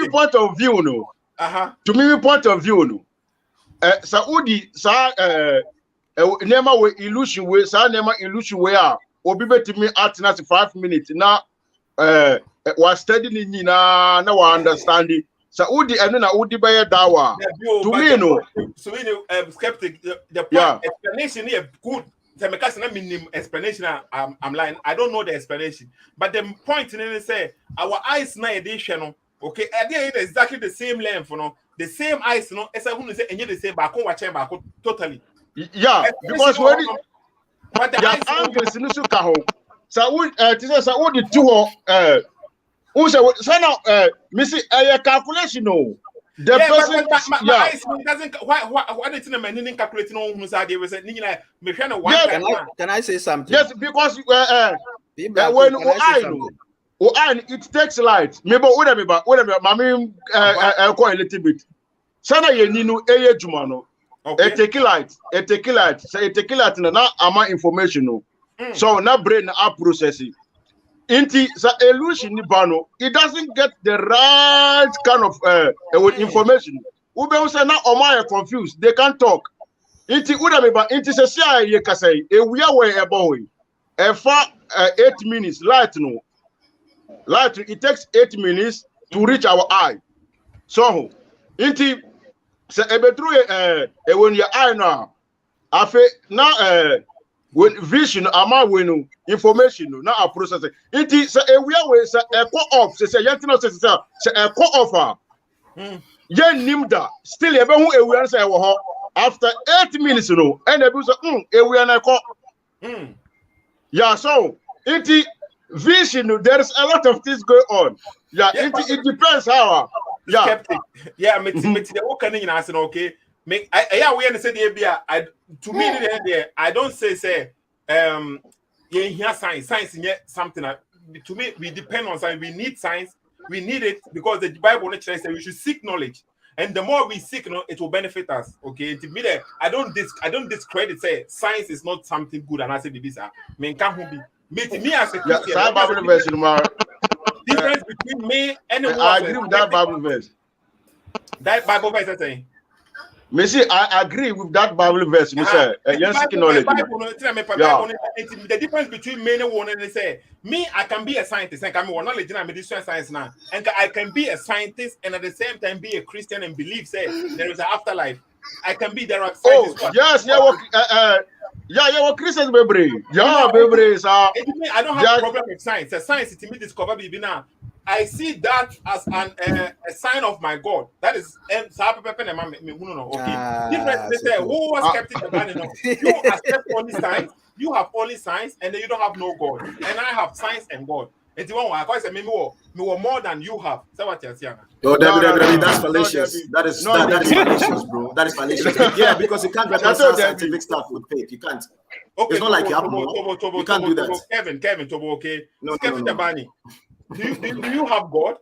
point of view no. To me point of view no. Saudi sa nema we illusion we sa nema illusion we a obi betimi atena 5 minutes na was studying ni na wa understanding Saudi eno na udi be dawa to me no. So we skeptic the point explanation is good. The mechanics minimum explanation. I'm lying. I don't know the explanation, but the point in say our eyes na edition. Okay, they exactly the same length, you know, the same eyes, you know. As I want to say, and you the same back on totally. Yeah, because when but the angles in Sukaho, so we the two who say now Missy a calculation no. The person my eyes doesn't why didn't the man calculating on who's idea was me can I say something? Yes, because when it takes light. Maybe whatever, mami call a little bit. Sana ye ninu eye juma no. It take light. Say it take light na ama information no. So na brain na processing. Inti sa illusion ni bano. It doesn't get the right kind of information. Ube say na oma confused. They can't talk. Inti whatever. Inti se sia ye kasai. E we are a boy. E fa 8 minutes light no. Light, it takes 8 minutes to reach our eye. So, inti se ebetru when your eye now, afe na when vision ama when information na a process. Inti se we se call off se yantina se call offer. Yen nimda still ebe hu we say wo after 8 minutes no and ebi say we na call. Yeah, so inti vision, there is a lot of things going on. Yeah, it depends how. Yeah, skeptic. Yeah, me the what can you answer? Okay, me I we understand the I to me there I don't say yeah here science something to me we depend on science. We need science. We need it because the Bible says we should seek knowledge, and the more we seek, it will benefit us. Okay, to me there I don't discredit say science is not something good, and I say this me can't be. Me as a Christian, difference between me and I agree with that Bible verse. That Bible verse is saying. Me see, I agree with that Bible verse. Me say, knowledge. The difference between me and one and say, me, I can be a scientist and can be one knowledge in medicine science now, and I can be a scientist and at the same time be a Christian and believe say there is an afterlife. I can be there. Yes, what Christians baby. Yeah, baby. I don't have a problem with science. Science to me discover baby now. I see that as a sign of my God. That is okay. Different. They say, who was skeptic about it? You accept only science. You have only science, and then you don't have no God. And I have science and God. And the one I say, me more than you have. So what you're saying? No, that's fallacious. That is fallacious, bro. That is fallacious. Yeah, because you can't reconcile scientific stuff with faith. You can't. Okay, it's not like you have more. You can't do that. Kevin, Tobo, okay. No. Do you have God?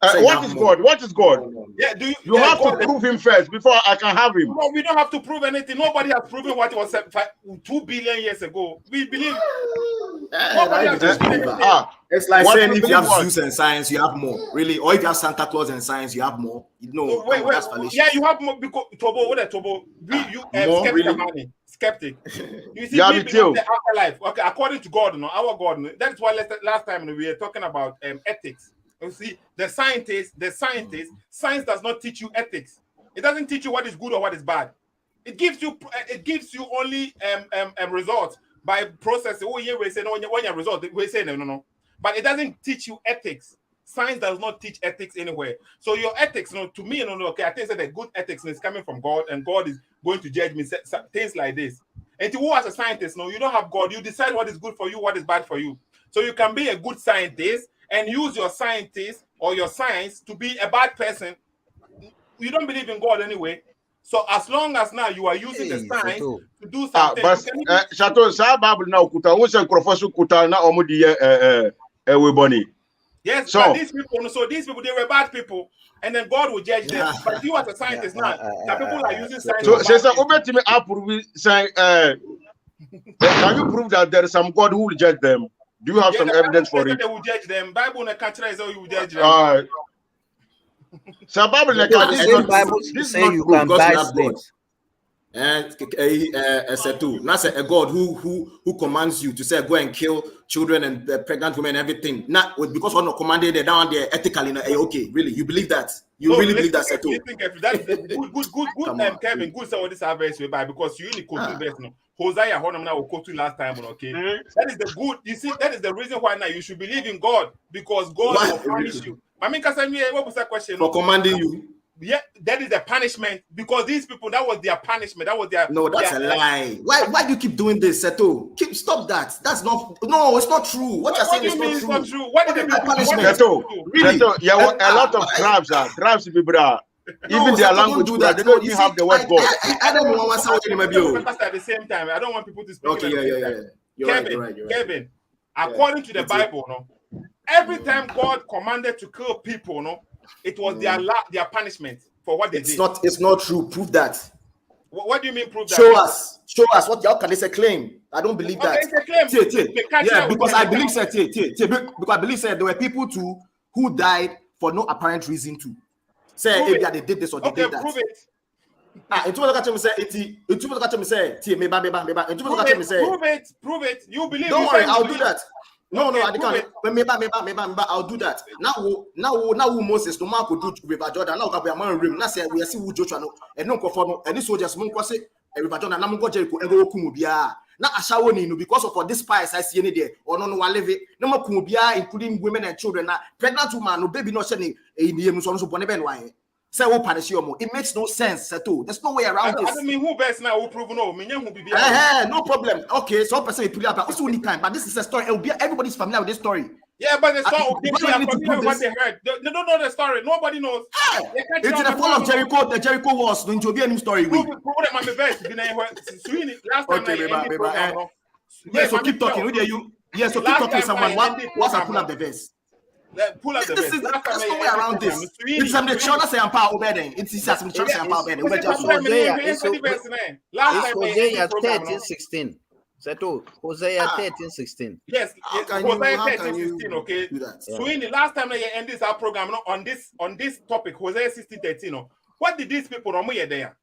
What is God? What is God? Yeah, you have to prove him first before I can have him. No, we don't have to prove anything. Nobody has proven what was 2 billion years ago. We believe. It's like saying if you have Zeus and science, you have more. Really, or if you have Santa Claus and science, you have more. Wait. Yeah, you have more because Tobo. What Tobo? Skeptic really? Money. Skeptic. You see, we believe the afterlife. Okay, according to God, our God. That is why last time we were talking about ethics. You see, science does not teach you ethics. It doesn't teach you what is good or what is bad. It gives you only results by processing. Oh, yeah, we say no, when your result, we say no. But it doesn't teach you ethics. Science does not teach ethics anywhere. So your ethics, to me, okay, I think that the good ethics is coming from God, and God is going to judge me, things like this. And to who as a scientist, you don't have God. You decide what is good for you, what is bad for you. So you can be a good scientist and use your scientist or your science to be a bad person. You don't believe in God anyway. So as long as now you are using the science to do something. But Chateau, sa Bible now kuta, we say professor kuta na omudi we boni. Yes, so, but these people, they were bad people, and then God will judge them. But you as a scientist now, some people are using science. So, say, obetime approve say, can you prove that there is some God who will judge them? Do you have some evidence for it? They will judge them. Bible and country is how you will judge them. So Bible this say you can buy slaves. And now say a God who commands you to say go and kill children and pregnant women and everything. Not because one not commanded they down there ethically. Okay, really, you believe that? You really believe that? Setu? That is good. Kevin, good. So this verse by because you only quote two verse. Hosea, now quote last time. Okay, that is the good. You see, that is the reason why now you should believe in God, because God will punish you. I mean, what was that question? For commanding you. Yeah, that is the punishment, because these people, that was their punishment. That was their. No, that's a lie. Why do you keep doing this, Seto? Stop that. That's not. No, it's not true. What you're saying is not true. What is the punishment? Seto, yeah, a lot of tribes, people. Even their language, they don't even have the word God. I don't know what's happening. At the same time, I don't want people to speak. Okay, yeah. You're right. Kevin, according to the Bible, every time God commanded to kill people, it was their punishment for what they did. It's not true. Prove that. What do you mean prove that? Show us what y'all can. It's a claim. I don't believe that. It's a claim. Yeah, because I believe because I believe there were people too who died for no apparent reason to say if they did this or they did that. Prove it. Prove it. You believe? Don't worry, I'll do that. No, I can't. Maybe I'll do that. Now, Moses, no man could do River Jordan. Now, we are man rim. Now, say we see who Joshua no, and no conform. And this soldiers, Monk was River Jordan. Now, go Jericho and go Kumubia. Now, Ashawoni, because of this spies I see any day or no one live it. No more Kumubia, including women and children. Now, pregnant woman, no baby, not sending a DM so Bonnebenway. Say who punish you. It makes no sense at all. There's no way around this. I don't mean who best now who prove no. No problem. Okay, so person is pretty about. It's only time, but this is a story. Everybody's familiar with this story. Yeah, but the story people are familiar with what they heard. They don't know the story. Nobody knows. It's in the fall of Jericho. The Jericho wars. Going to be a new story. Prove that my best. Last time. Yeah, so keep talking. Yeah, so keep talking to someone. What's happened at the verse? Pull up the verse. There's no way around this. It's some the children say empower obedient. It's some children say empower obedient. Hosea 13:16. Seto, Hosea 13:16. Yes, Hosea 13:16. Okay. So in the last time they end this our program on this topic, Hosea 16:13. What did these people know there?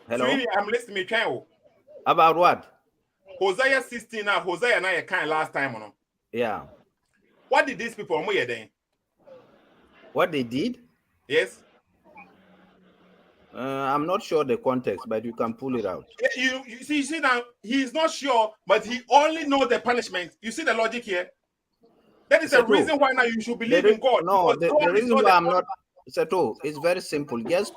Hello. So I'm listening to you. About what? Hosea 16 now, Hosea now kind last time, Yeah. What did these people know then? What they did? Yes. I'm not sure the context, but you can pull it out. You see now, he's not sure, but he only knows the punishment. You see the logic here? That is the reason why now you should believe in God. No, the reason why I'm not. Seto, it's very simple. Just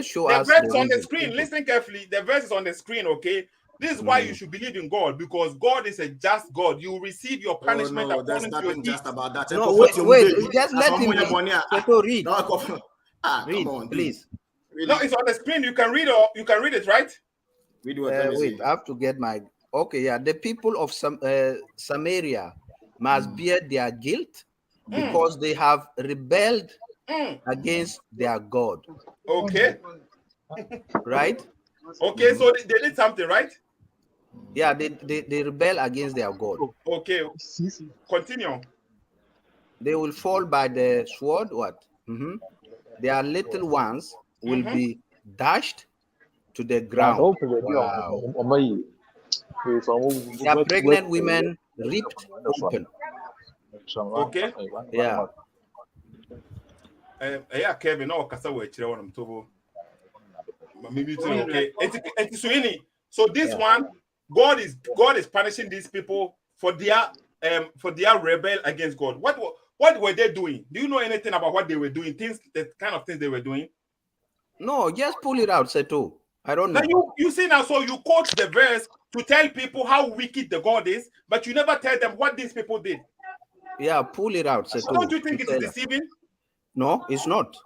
show us. The verse is on the screen. Listen carefully. The verse is on the screen, okay? This is why you should believe in God, because God is a just God. You receive your punishment. No, there's nothing just about that. No, wait, just let him read. Read, please. No, it's on the screen. You can read it, right? Wait, I have to get my. Okay, yeah. The people of Samaria must bear their guilt because they have rebelled against their God. Okay. Right? Okay, so they did something, right? Yeah, they rebel against their God. Okay, continue. They will fall by the sword. What? Their little ones will be dashed to the ground. Wow. Their pregnant women ripped open. Okay. Yeah. Yeah, Kevin. No, kasa we chire wonam tobo. Maybe okay. So this one, God is punishing these people for their rebel against God. What were they doing? Do you know anything about what they were doing? The kind of things they were doing? No, just pull it out, Seto. I don't know. Now you see now, so you quote the verse to tell people how wicked the God is, but you never tell them what these people did. Yeah, pull it out, Seto. Don't you think it is deceiving? No, it's not.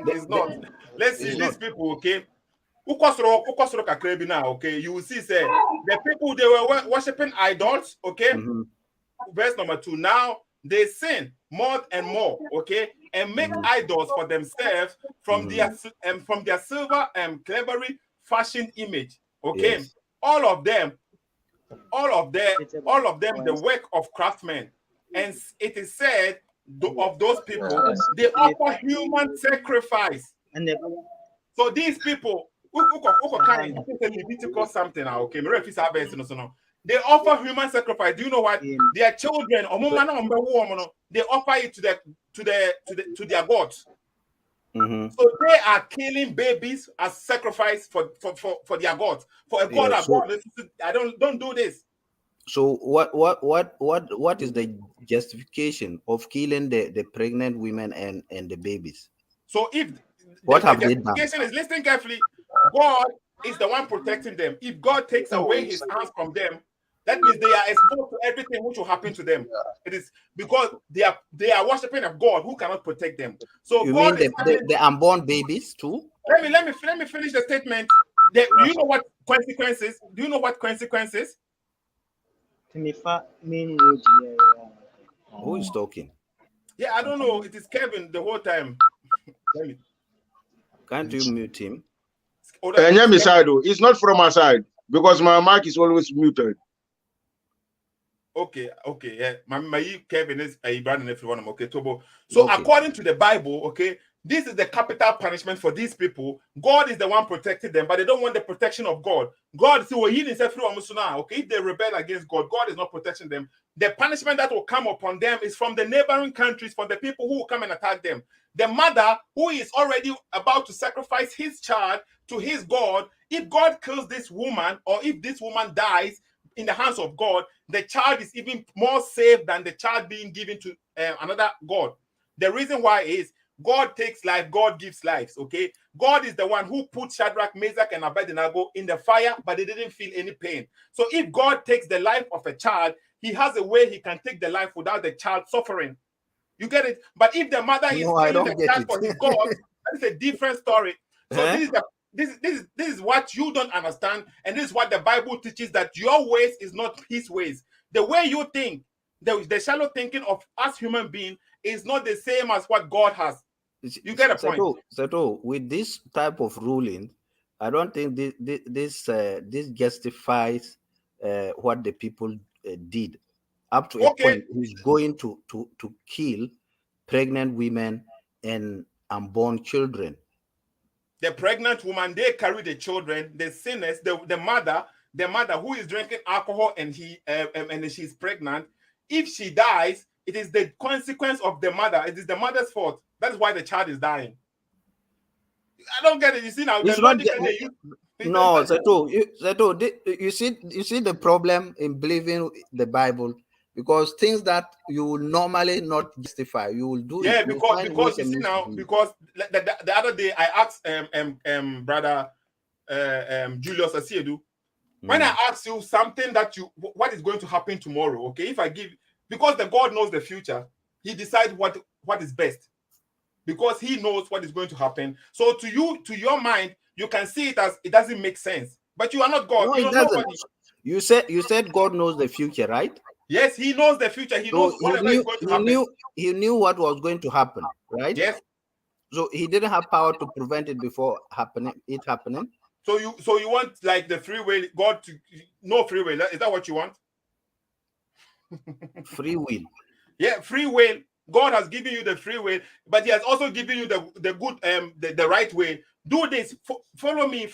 It's not. Let's see these people, okay? Okay, you will see, say the people they were worshiping idols, okay? Verse number 2. Now they sin more and more, okay, and make idols for themselves from their silver and cleverly fashioned image, okay? Yes. All of them, the work of craftsmen, and it is said of those people, they offer human sacrifice. So these people, something, okay, they offer human sacrifice. Do you know what? Their children, they offer it to their gods. So they are killing babies as sacrifice for their gods. For a god, I don't do this. So what is the justification of killing the pregnant women and the babies? So if what the have they done? justification is, listen carefully, God is the one protecting them. If God takes away his hands from them, that means they are exposed to everything which will happen to them. It is because they are worshiping a God who cannot protect them. So you God mean the unborn babies too? Let me finish the statement. Do you know what consequences? Do you know what consequences? Who is talking? Yeah, I don't know. It is Kevin the whole time. Can't you mute him? It's not from my side because my mic is always muted. Okay, yeah. My Kevin is a brand and everyone. Okay, Tobo. So according to the Bible, okay, this is the capital punishment for these people. God is the one protecting them, but they don't want the protection of God. God, see, okay, if they rebel against God, God is not protecting them. The punishment that will come upon them is from the neighboring countries, from the people who will come and attack them. The mother who is already about to sacrifice his child to his God, if God kills this woman, or if this woman dies in the hands of God, the child is even more safe than the child being given to another God. The reason why is God takes life, God gives lives, okay? God is the one who put Shadrach, Meshach, and Abednego in the fire, but they didn't feel any pain. So if God takes the life of a child, he has a way he can take the life without the child suffering. You get it? But if the mother is killing the child for his God, that is a different story. So this is what you don't understand, and this is what the Bible teaches, that your ways is not his ways. The way you think, the shallow thinking of us human beings is not the same as what God has. You get a point? Seto, with this type of ruling, I don't think this justifies what the people did. Up to a point, he's going to kill pregnant women and unborn children. The pregnant woman, they carry the children, the sinners, the mother who is drinking alcohol and she's pregnant. If she dies, it is the consequence of the mother. It is the mother's fault. That's why the child is dying. I don't get it. You see now, it's not no, Seto, you see the problem in believing the Bible, because things that you will normally not justify, you will do. Yeah, because you see now, because the other day I asked brother Julius Asiedu, when I asked you something that what is going to happen tomorrow, okay, if I give, because the God knows the future, he decides what is best, because he knows what is going to happen. So to your mind, you can see it as it doesn't make sense, but you are not God. No, you it doesn't. You said God knows the future, right? Yes, he knows the future. He knows whatever is going to happen. He knew what was going to happen, right? Yes. So he didn't have power to prevent it before happening. So you want like the free will, God to no free will? Is that what you want? Free will. Yeah, free will. God has given you the free will, but he has also given you the good the right way. Do this. Follow me.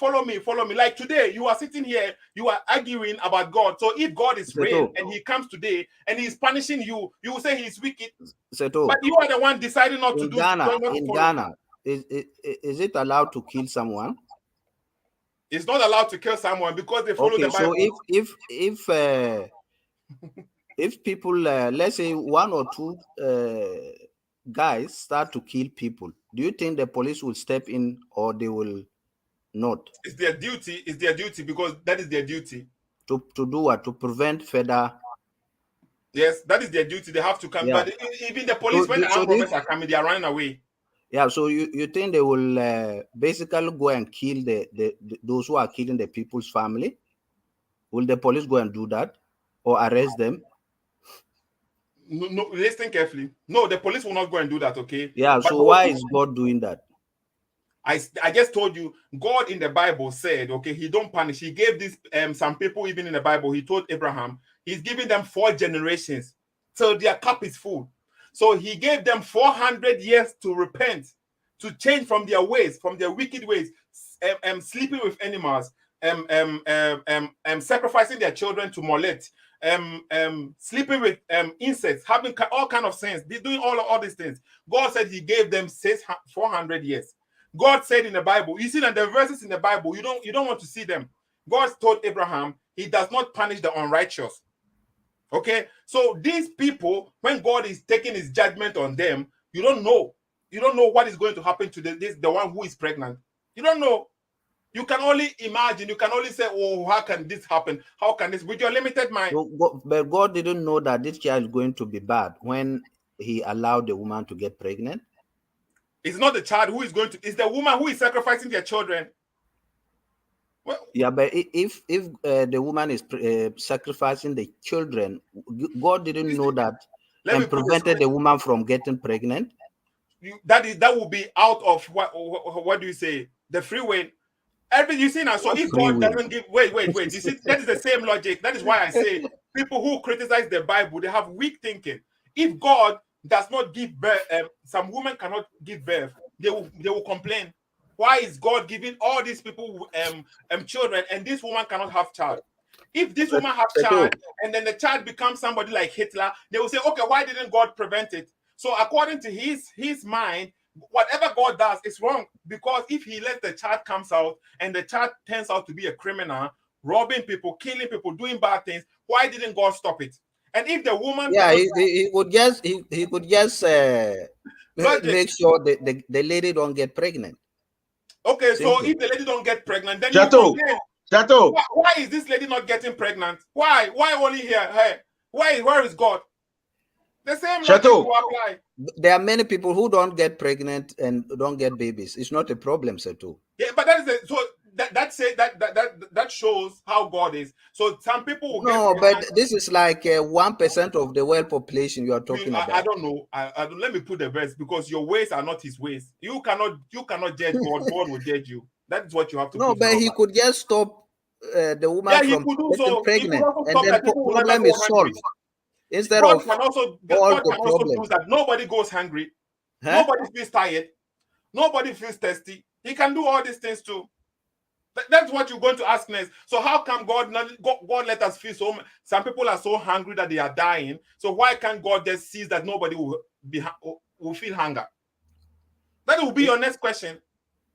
Like today, you are sitting here, you are arguing about God. So if God is real and he comes today and he's punishing you, you will say he's wicked. Seto, but you are the one deciding not to do. In Ghana, is it allowed to kill someone? It's not allowed to kill someone because they follow the Bible. So if if people, let's say one or two guys start to kill people, do you think the police will step in or they will not? It's their duty. It's their duty because that is their duty. To do what? To prevent further. Yes, that is their duty. They have to come. Yeah. But even the police, when the armed robbers are coming, they are running away. Yeah, so you think they will basically go and kill those who are killing the people's family? Will the police go and do that or arrest them? No, listen carefully. No, the police will not go and do that, okay? Yeah, but so why is God doing that? I just told you, God in the Bible said, okay, he don't punish. He gave this some people, even in the Bible, he told Abraham, he's giving them 4 generations. So their cup is full. So he gave them 400 years to repent, to change from their ways, from their wicked ways, sleeping with animals, sacrificing their children to Molech, sleeping with insects, having all kind of sins, doing all these things. God said he gave them 400 years. God said in the Bible, you see that the verses in the Bible, you don't want to see them. God told Abraham, he does not punish the unrighteous. Okay, so these people, when God is taking his judgment on them, you don't know what is going to happen to the one who is pregnant. You don't know. You can only imagine. You can only say, oh, how can this happen? How can this, with your limited mind? But God didn't know that this child is going to be bad when he allowed the woman to get pregnant. It's not the child who is going to, it's the woman who is sacrificing their children. Well, yeah, but if the woman is sacrificing the children, God didn't know that and prevented the woman from getting pregnant. That will be out of what do you say? The free will. You see now, so if God doesn't give, wait. You see, that is the same logic. That is why I say people who criticize the Bible, they have weak thinking. If God does not give birth, some women cannot give birth, they will complain. Why is God giving all these people children and this woman cannot have child? If this woman have child and then the child becomes somebody like Hitler, they will say, okay, why didn't God prevent it? So according to his mind, whatever God does is wrong, because if he lets the child comes out and the child turns out to be a criminal, robbing people, killing people, doing bad things, why didn't God stop it? And if the woman, yeah, he could just make sure the lady don't get pregnant. Okay, so if the lady don't get pregnant, then you complain. Why is this lady not getting pregnant? Why only her? Where is God? The same logic will apply. There are many people who don't get pregnant and don't get babies. It's not a problem, Seto. Yeah, but that shows how God is. So some people will but this is like 1% of the world population you are talking about. I don't know. I don't. Let me put the verse, because your ways are not his ways. You cannot judge God. God will judge you. That is what you have to. No, but he could just stop the woman from getting pregnant, and then the problem is solved. Instead God of can also do that. Nobody goes hungry. Huh? Nobody feels tired. Nobody feels thirsty. He can do all these things too. That's what you're going to ask next. So how come God let us feel so? Some people are so hungry that they are dying. So why can't God just see that nobody will feel hunger? That will be your next question.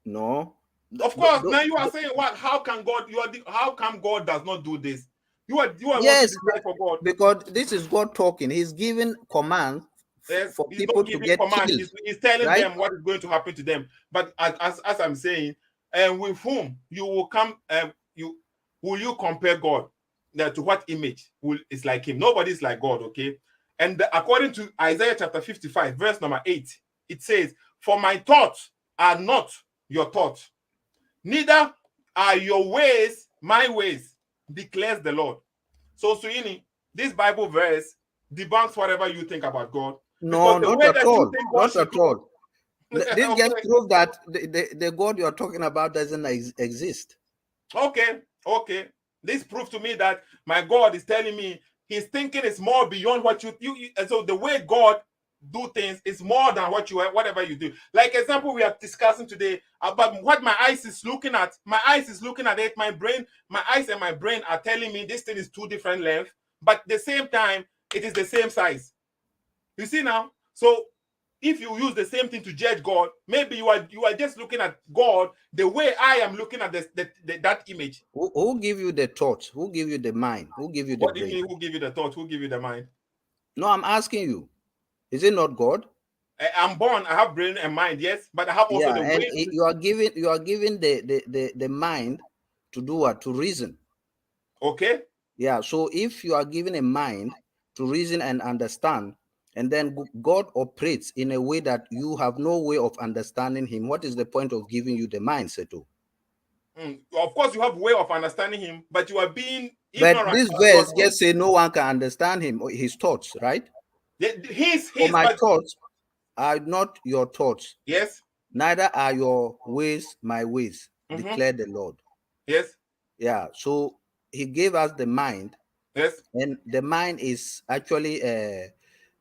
No. Of course. Now you are saying what? How can God? How come God does not do this? You are yes, for God, because this is God talking. He's giving commands for people to get killed. He's telling them what is going to happen to them. But as I'm saying, with whom you will come, will you compare God to what image is like him? Nobody is like God, okay? And according to Isaiah chapter 55, verse number 8, it says, "For my thoughts are not your thoughts, neither are your ways my ways, declares the Lord." So, Suini, this Bible verse debunks whatever you think about God. No, not at all. Not at all. This just proves that the God you're talking about doesn't exist. Okay. This proves to me that my God is telling me his thinking is more beyond what you and so the way God do things is more than whatever you do. Like example, we are discussing today about what my eyes is looking at. My eyes is looking at it. My eyes and my brain are telling me this thing is 2 different lengths, but at the same time, it is the same size. You see now? So if you use the same thing to judge God, maybe you are just looking at God the way I am looking at that image. Who give you the thoughts? Who give you the mind? Who give you the What do you brain? mean? Who give you the thought? Who give you the mind? No, I'm asking you. Is it not God? I'm born. I have brain and mind, yes, but I have also the and way. you are given the mind to do what? To reason. Okay. Yeah. So if you are given a mind to reason and understand, and then God operates in a way that you have no way of understanding him, what is the point of giving you the mind, Seto? Of course, you have a way of understanding him, but you are being ignorant. But this verse just say no one can understand him or his thoughts, right? My thoughts are not your thoughts. Yes. Neither are your ways my ways, declare the Lord. Yes. Yeah. So he gave us the mind. Yes. And the mind is actually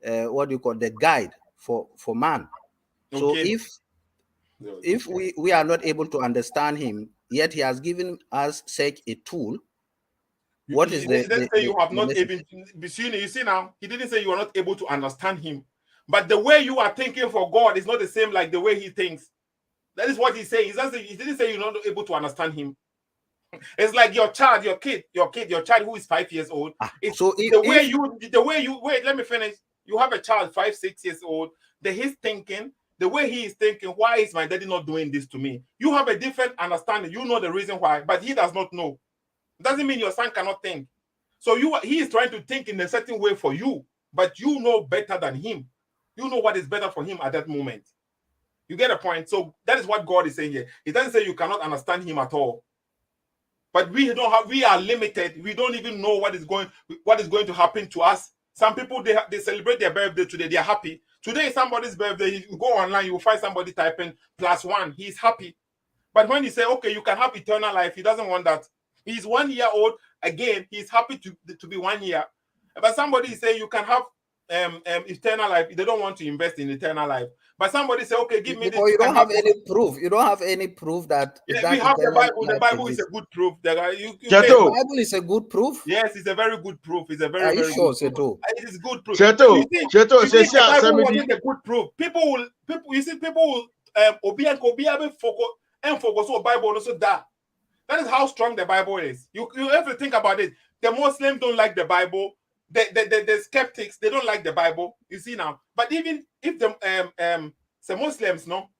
what do you call the guide for man. So Okay. if we are not able to understand him, yet he has given us such a tool. What is He didn't say you have not even you see now, he didn't say you are not able to understand him. But the way you are thinking for God is not the same like the way he thinks. That is what he's saying. He didn't say you're not able to understand him. It's like your child who is 5 years old. The way you wait, let me finish. You have a child 5, 6 years old. His thinking, the way he is thinking, why is my daddy not doing this to me? You have a different understanding. You know the reason why, but he does not know. Doesn't mean your son cannot think. So he is trying to think in a certain way for you, but you know better than him. You know what is better for him at that moment. You get a point? So that is what God is saying here. He doesn't say you cannot understand him at all. But we are limited. We don't even know what is going to happen to us. Some people they celebrate their birthday today. They are happy. Today is somebody's birthday. You go online, you will find somebody typing +1. He's happy. But when you say, okay, you can have eternal life, he doesn't want that. He's 1 year old. Again, he's happy to be 1 year. But somebody is saying you can have eternal life. They don't want to invest in eternal life. But somebody say, okay, give me this. You don't have any proof. You don't have any proof that. We have the Bible. The Bible is a good proof. The Bible is a good proof. Yes, it's a very good proof. It's a very, Are you very sure, good proof. Seto? It is good proof. Seto, the Bible wasn't a good proof. People will focus on Bible also that. That is how strong the Bible is. You have to think about it. The Muslims don't like the Bible. The skeptics, they don't like the Bible. You see now. But even if the Muslims, no,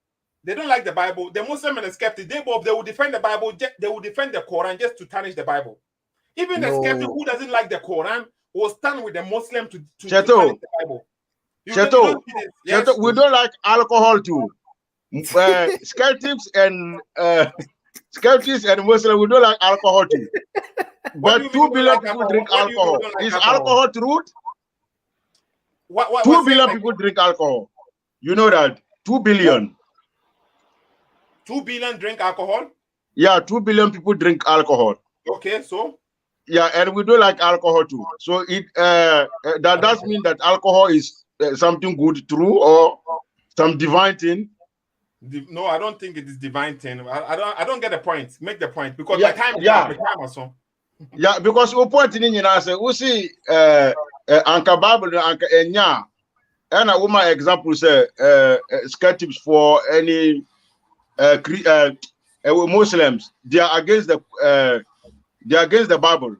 they don't like the Bible. The Muslim and the skeptic, they will defend the Bible. They will defend the Quran just to tarnish the Bible. Even the skeptic who doesn't like the Quran will stand with the Muslim to tarnish the Bible. Cheto, we don't like alcohol too. Skeptics and Muslims, we don't like alcohol too. But 2 billion people drink alcohol. Is alcohol truth? 2 billion people drink alcohol. You know that? 2 billion. 2 billion drink alcohol? Yeah, 2 billion people drink alcohol. Okay, so? Yeah, and we don't like alcohol too. So that does mean that alcohol is something good, true, or some divine thing. No, I don't think it is divine thing. I don't get the point. Make the point because my time also. Yeah, because we point in we see Anka Bible Anka Enya and a woman example say skeptics for any Muslims, they are against the Bible,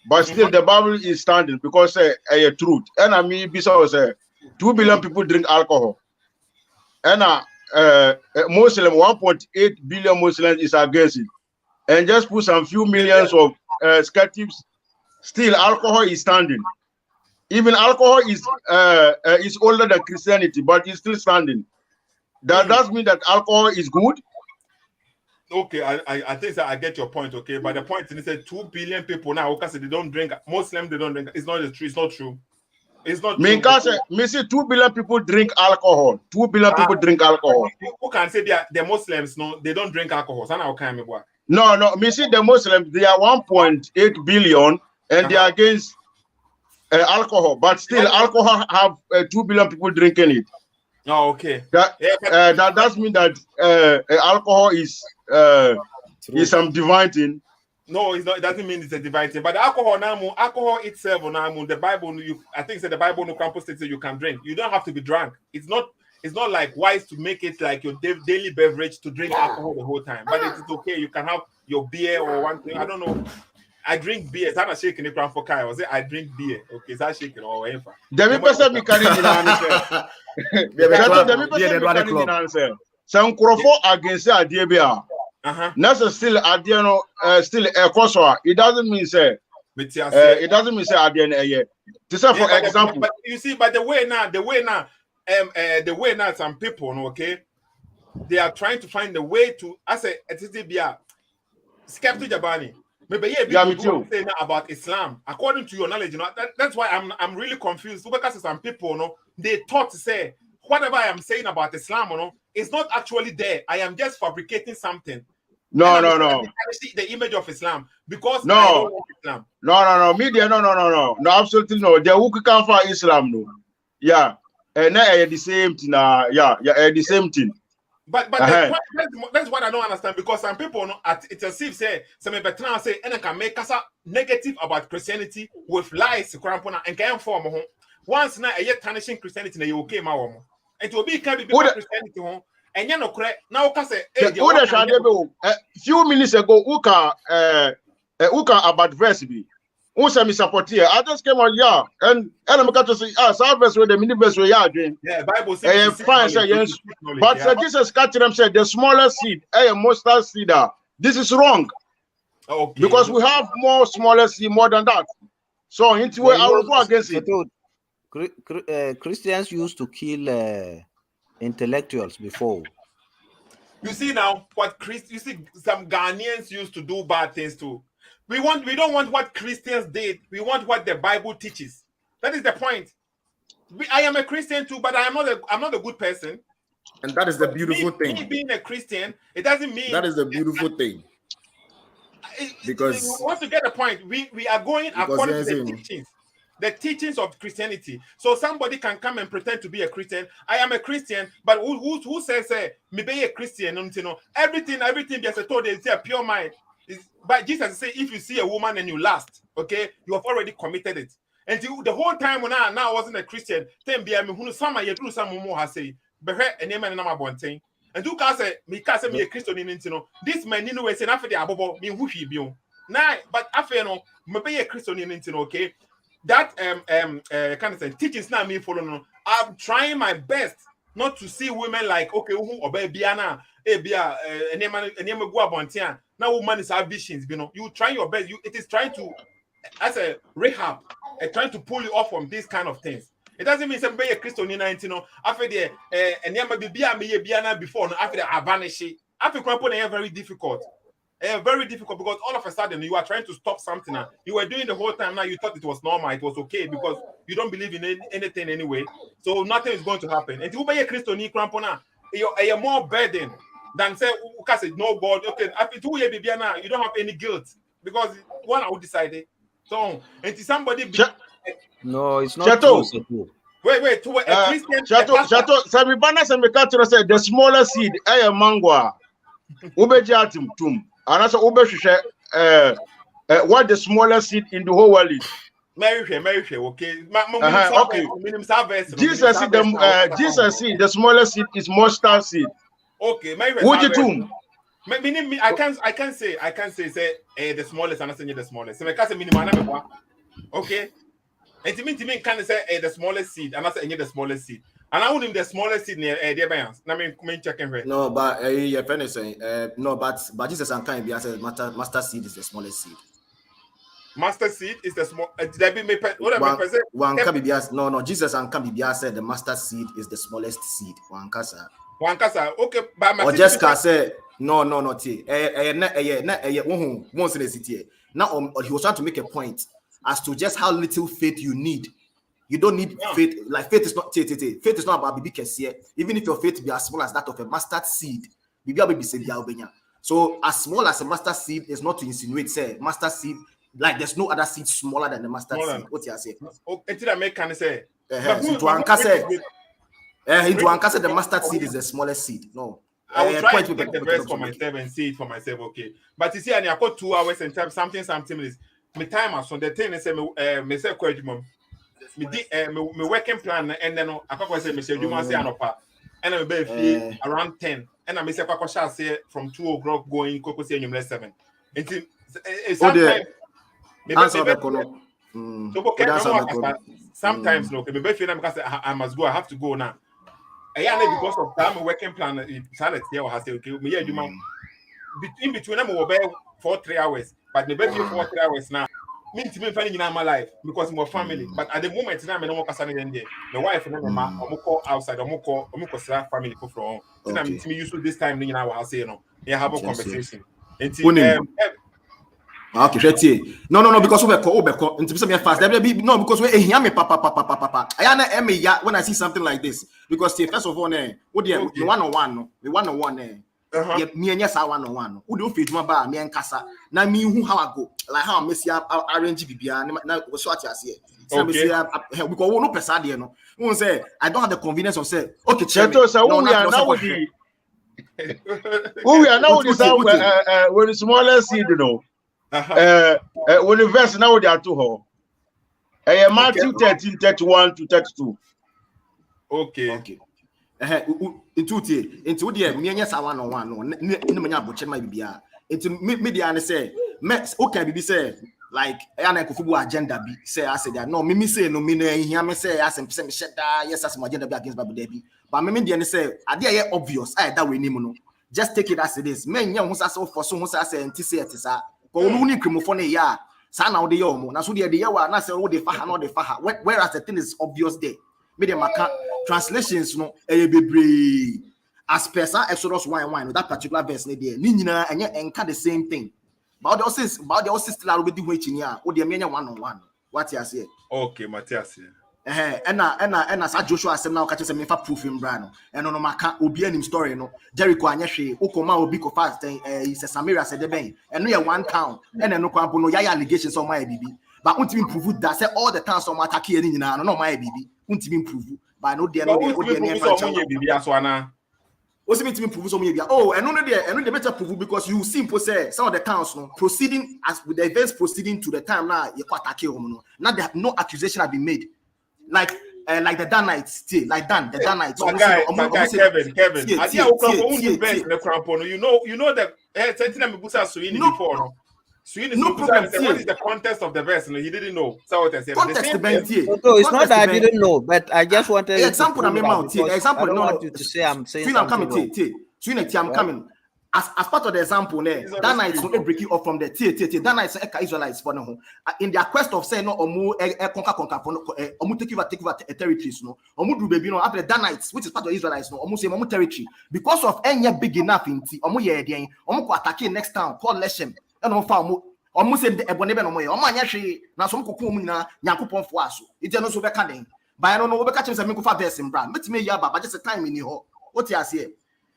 but still the Bible is standing because a truth. And I mean, besides 2 billion people drink alcohol, and Muslim 1.8 billion Muslims is against it, and just put some few millions of skeptics. Still, alcohol is standing. Even alcohol is older than Christianity, but it's still standing. That does mean that alcohol is good. Okay, I think that I get your point. Okay, but the point is that 2 billion people now, because they don't drink. Muslims they don't drink. It's not true. It's not true. It's not true. Me see 2 billion people drink alcohol. 2 billion people drink alcohol. Who can say the Muslims? No, they don't drink alcohol. No. Me see the Muslims. They are 1.8 billion, and they are against alcohol. But still, alcohol have 2 billion people drinking it. Oh, okay. That does mean that alcohol is some divine thing. No, it's not. It doesn't mean it's a divine thing. But alcohol itself, the Bible, I think the Bible no campus states that you can drink. You don't have to be drunk. It's not it's not like wise to make it like your daily beverage to drink alcohol the whole time. But it is okay. You can have your beer or one thing. I don't know. I drink beer. It's not a shaking it for Kai. I say I drink beer. Okay, is that shaking or whatever? The person me carry in answer. The person me carry in answer. Some crofo against the idea bia. Nasa still idea no still a it doesn't mean say. It doesn't mean say idea na ye. To say for example. But you see, but the way now, some people, okay, they are trying to find the way to. I say, bia skeptic Jabani. Maybe people say about Islam according to your knowledge. You know, that's why I'm really confused because some people, you know, they thought to say whatever I am saying about Islam, you know, is not actually there. I am just fabricating something. No. The image of Islam because no. I don't want Islam. No. Media, no, absolutely no. The who can find Islam, no. Yeah, and the same thing. The same thing. But that's what I don't understand because some people know it's as if say some better say and can make us negative about Christianity with lies and can form once now a tarnishing Christianity na you okay ma womo and to be can be Christianity home and you know correct now can say few minutes ago who can about verse be who say me support here I just came on and I'm going to say some verse with the mini verse we are doing Bible says fine say yes but Jesus catch them say the smallest seed a mustard seed this is wrong because we have more smaller seed more than that so into I will go against it. Christians used to kill intellectuals before. You see now what you see some Ghanaians used to do bad things too. We don't want what Christians did. We want what the Bible teaches. That is the point. I am a Christian too, but I'm not a good person. And that is the beautiful thing. Me being a Christian, it doesn't mean that is the beautiful thing. Because we want to get the point. We are going according to the teachings of Christianity. So somebody can come and pretend to be a Christian. I am a Christian, but who says me be a Christian? You know, everything just told is a pure mind. But Jesus say if you see a woman and you lust, okay, you have already committed it. And the whole time when I wasn't a Christian, then be who some more has say, but and name and number one thing. And you can say me a Christian in this man you know say after the abobo me who he be now, but after no me be a Christian in okay. That kind of thing teachings now me follow no. I'm trying my best not to see women like okay who obey biana bia go abontia now woman is ambitions you know you try your best it is trying to as a rehab trying to pull you off from these kind of things. It doesn't mean somebody a Christian in 19 after the bia me biana before no after the abanish after crampon very difficult. Very difficult because all of a sudden you are trying to stop something. You were doing the whole time now. You thought it was normal, it was okay because you don't believe in anything anyway. So nothing is going to happen. And you be a Christian, you're more burden than say no God. Okay, after 2 years, you don't have any guilt because one I would decide it. So and somebody no, it's not true. Wait, to a Christian. Chateau, Samibana Samikatura said the smaller seed, a mango, Ubejatum tum. And also, what the smallest seed in the whole world is. Mary, okay. Okay. Jesus seed, the smallest seed is mustard seed. Okay, Mary. Would you too? I can't say the smallest and I say the smallest. So I can't say minimum. Okay. And to me can say the smallest seed and I say the smallest seed. And I wouldn't the smallest seed near their bands. I mean, checking right. No, but your friend is saying no, but Jesus and kind be said master seed is the smallest seed. Master seed is the small. One can be no. Jesus and can be said the master seed is the smallest seed. One casa. Okay, but or just can say no. Once in the city. Now, he was trying to make a point as to just how little faith you need. You don't need faith. Like faith is not faith is not about baby here. Even if your faith be as small as that of a mustard seed, baby say so as small as a mustard seed is not to insinuate say mustard seed like there's no other seed smaller than the mustard seed. What you say? Until I make can say into Ankasa the mustard seed is the smallest seed. No. I will try to get the verse for myself and see it for myself. Okay, but you see, I got 2 hours and time something minutes. My time as on the thing is me say me working plan and then I can't say Mr. Juma say anopa. and I'm be around 10, and I may say Kwakwa say from 2 o'clock going Koko say you 7. Until sometimes sometimes no, because I must go, I have to go now. Because of time working plan has okay, in between them will be for 3 hours, but the best for 3 hours now. Me to me finding in my life because my family. But at the moment, I'm no more concerned in there. My wife and my call outside, call family for from. So I'm to me used to this time, you know, I say no, yeah, have a conversation. Okay, no, because we call into me fast. No, because we hear me papa. I when I see something like this because first of all, the one-on-one, me and yes, I one-on-one. Who do fit my bar, me and Casa. Now me who how I go, like how Messi arrange BBA. Now what's what I see. So we say because we no pesadi no. We say I don't have the convenience of say okay, Cheto, so we are now with the we are now with the when the smallest seed, you know. When the verse now they are to her. Matthew 13:31 to 32. Okay. Into the me anya sa one no ne manya boche ma bibia into media say okay bibi say like na kofubu agenda bi say I said no me say no me na hia me say asem say me sheda yes as my agenda be against bible there bi but me dey say ade ye obvious that we nim no just take it as it is men nya ho sa for so ho sa say anti say it sa ko no ni krimofo na ya sa na wo dey omo na so dey ye wa na say wo dey fa ha no dey fa ha whereas the thing is obvious there media maka translations no bebre as per Exodus 1:1 that particular verse ne there ni nyina enka the same thing but the also still are be di hwechi a wo dey me nya one-on-one what you say okay Matthias and as Joshua asem na catch say me fa proof him bra no eno no maka obi anim story no Jericho anya hwe ukoma obi ko fast is Samaria said ben eno ye one town and eno kwampo no ya allegations on my bibi but untimi prove that say all the towns on attack here ni nyina no my bibi untimi prove but no there near prove some bia oh and no there better prove because you simple say some of the towns no proceeding as with the events proceeding to the time now you attack him no now there no accusation have been made like the Danites still like the Danites Kevin you know that something me busa so in before no no problem. What is the context of the verse? No, he didn't know. So what I said. Context so it's not that I didn't know, but I just wanted example. Example. I don't want you to say I'm saying I'm coming. I'm coming. As part of the example, Danites will break off from the Danites Israelites for no in their quest of saying no omu conquer omu take over territories no omu do baby no after the Danites which is part of Israelites no omu say omu territory because of any big enough in omu ye den omu ko attack next town called Leshem. And on farm almost said the Ebonebe no way. Oh, my yashi, now some cucumina, Yakupon Fuasu. It's no so becoming. But I don't know what catches a Mikufa verse in Brand. But me, Yaba, but just a time in your what you say.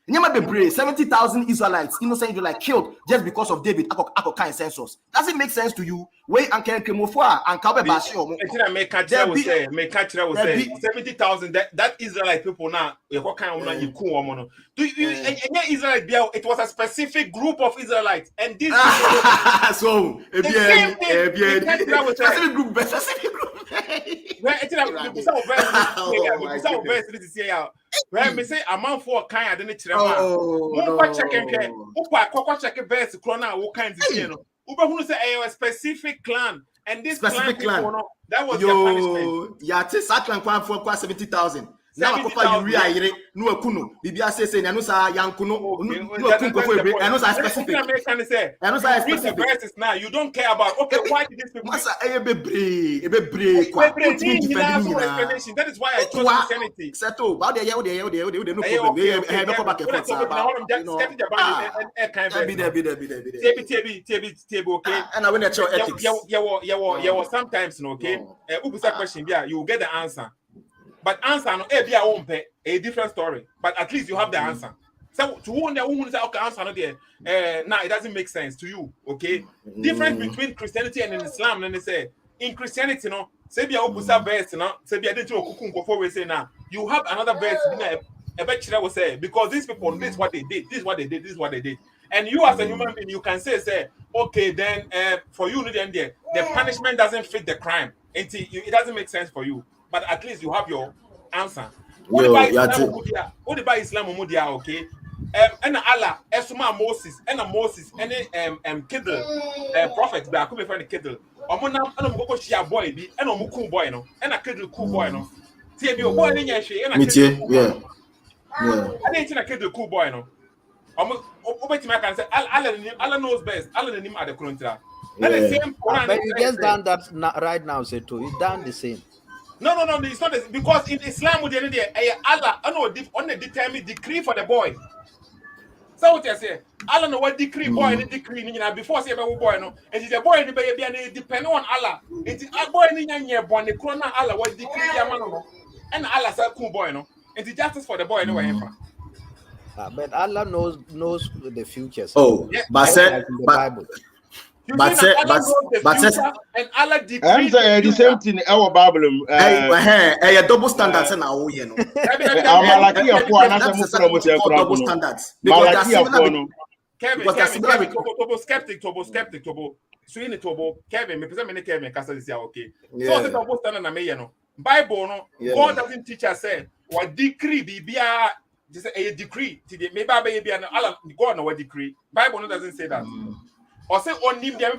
Never be brave. 70,000 Israelites, innocent Israelites killed just because of David. Ako kind census. Does it make sense to you? Wait and can Kemofua and Kabe Bashio. Make catch 70,000 that Israelite people now. What kind of man you cool woman? Do you Israelite? It was a specific group of Israelites, and this so specific group. Where me say amount for kind I didn't check verse clona what kinds of you know. Who say a specific clan and this specific clan that was your punishment. Yeah, clan for 70,000. Now you reire no akuno bibia say na no sa yankuno no akuno for ebe and no sa specific and no sa specific verses now you don't care about okay why did this people masa ebebre kwa explanation that is why I chose Christianity settle about the no problem no come back and okay and I when the ethics yeah sometimes okay ubusa question you will get the answer. But answer no a different story. But at least you have the answer. So to who say okay answer no there. Now it doesn't make sense to you. Okay. Difference between Christianity and Islam. Then they say in Christianity no say be obusa verse no say be adenti okukun kofo we say now you have another verse a bet will say because these people this is what they did this is what they did this is what they did and you as a human being you can say okay then for you then the punishment doesn't fit the crime. It doesn't make sense for you. But at least you have your answer. What about Islam mudia, okay? And Allah, Esuma Moses, and Moses, and Kiddle, prophet, but I could be friend Kiddle. Omona, and I'm going to share boy, and I'm cool boy, no, and a Kiddle cool boy, no. See, if you're boy in your shade, and I didn't a Kiddle cool boy, no. I'm going to make and say, Allah knows best, Allah name at the Kuruntra. But you just done that right now, say too. You done the same. No, it's not this, because in Islam, Allah, on the determined decree for the boy. So what you say? Allah know what decree boy and decree before say about boy no, and the boy the baby and depend on Allah. It's a boy in your born the corona Allah what decree no, and Allah say cool boy no, and the justice for the boy no way. But Allah knows the future. Oh, yeah. But and Allah decree. I'm saying the same thing. Our Bible. Hey, double standards now, you know. Malaki for another double standards. Malaki for Kevin, Turbo skeptic. So in the Turbo, Kevin, me present me Kevin, Castle is okay. So the double standard na me no. Bible no. God doesn't teach us say what decree be just a decree. Maybe Allah God no what decree. Bible no doesn't say that. Or say on him the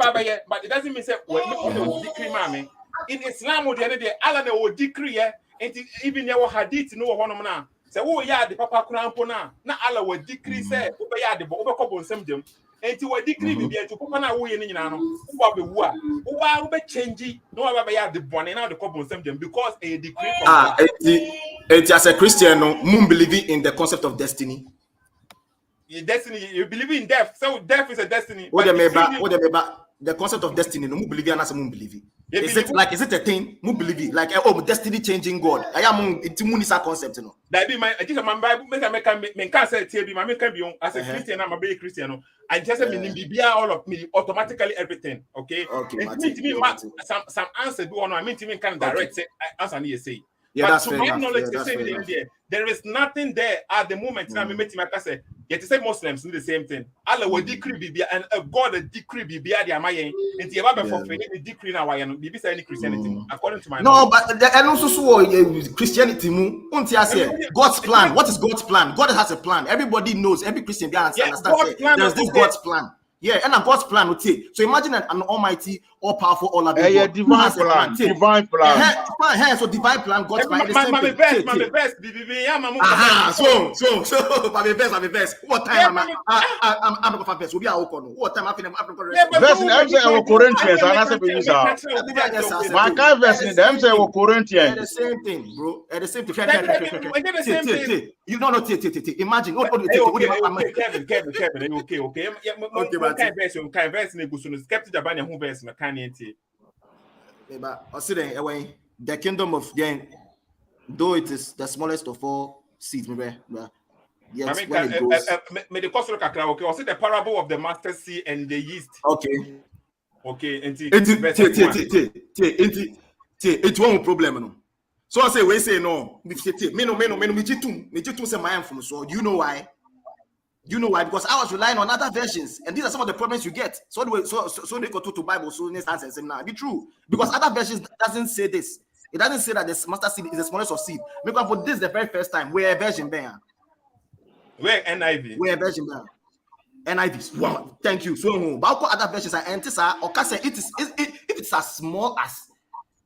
but it doesn't mean say what decree mommy. In Islam the other day Allah no decree and even your hadith no one na say oh yeah the papa krampo na Allah will decree say obe ya the obe nsem dem enti we decree be to papa na wo ye ni nyina no wo be wu a wo be change no wa be ya the bone na the kobo nsem dem because a decree enti as a Christian no moon believe in the concept of destiny. Your destiny, you believe in death. So death is a destiny. What the concept of destiny, no believe and as moon believe. Is it a thing? Moon believe like destiny changing God. I am it's a concept, you know. That be my I just my Bible make can say TB my can be as a Christian, I'm a big Christian. I just be all of me automatically everything. Okay. Some answer do I mean to me can direct say answer me say. Yeah, but to my knowledge, there is nothing there at the moment. Now, me say, yet to say Muslims do the same thing. Allah will decree be and God will decree be the Amaye, and the Abba for the decree now. I am be any Christianity according to my knowledge. But and also Christianity. God's plan. What is God's plan? God has a plan. Everybody knows. Every Christian understands. There's this God's plan. Yeah, and God's plan would say. So imagine an almighty, all powerful, all of God. Divine plan. Divine plan. So divine plan, God's plan. My best. So my best. What time am I? I'm not best. We are all what time I'm verse in them say Corinthians, and I say we use my kind verse in them say Corinthians. The same thing, bro. The same thing. You don't know. Imagine. Kevin. Okay. Kind verse ne go so no skeptic abanya hu verse na kan enti but consider the kingdom of then though it is the smallest of all seeds yes, I mean me the cost kakra okay was it the parable of the mustard seed and the yeast okay enti it won't problem no so I say we say no me jitum say my from so you know why. You know why? Because I was relying on other versions, and these are some of the problems you get. So they go to Bible, so next answer say now be true. Because other versions doesn't say this. It doesn't say that the mustard seed is the smallest of seed. Because for this the very first time, we're a version there. Where NIV? We're a version there. NIV. Wow, thank you. So, but other versions are empty, or can say if it's as small as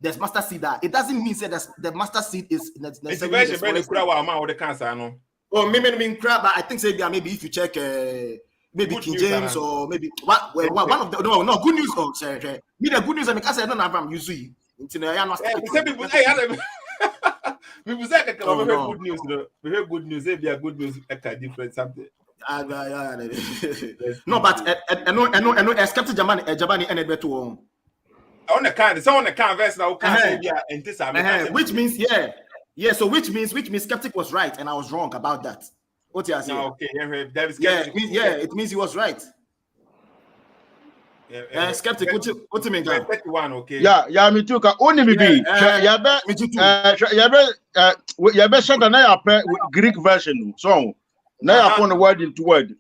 the mustard seed, it doesn't mean that the mustard seed is the version when the cancer no. Oh, maybe crap, but I think maybe if you check maybe good King news, James or maybe one of the no good news. Oh, sorry. Me the good news and because I don't have usually. People say good news. We hear good news. If they are good news, different something. No, but I know. Skeptic Jamani and better on the kind verse now. Which means yeah. So which means skeptic was right and I was wrong about that. What you are saying? Okay, it means he was right. Skeptic. What you mean? 31. Okay. Yeah. Me too. Only me be. Me too. Shut down Greek version. So now upon the word into word.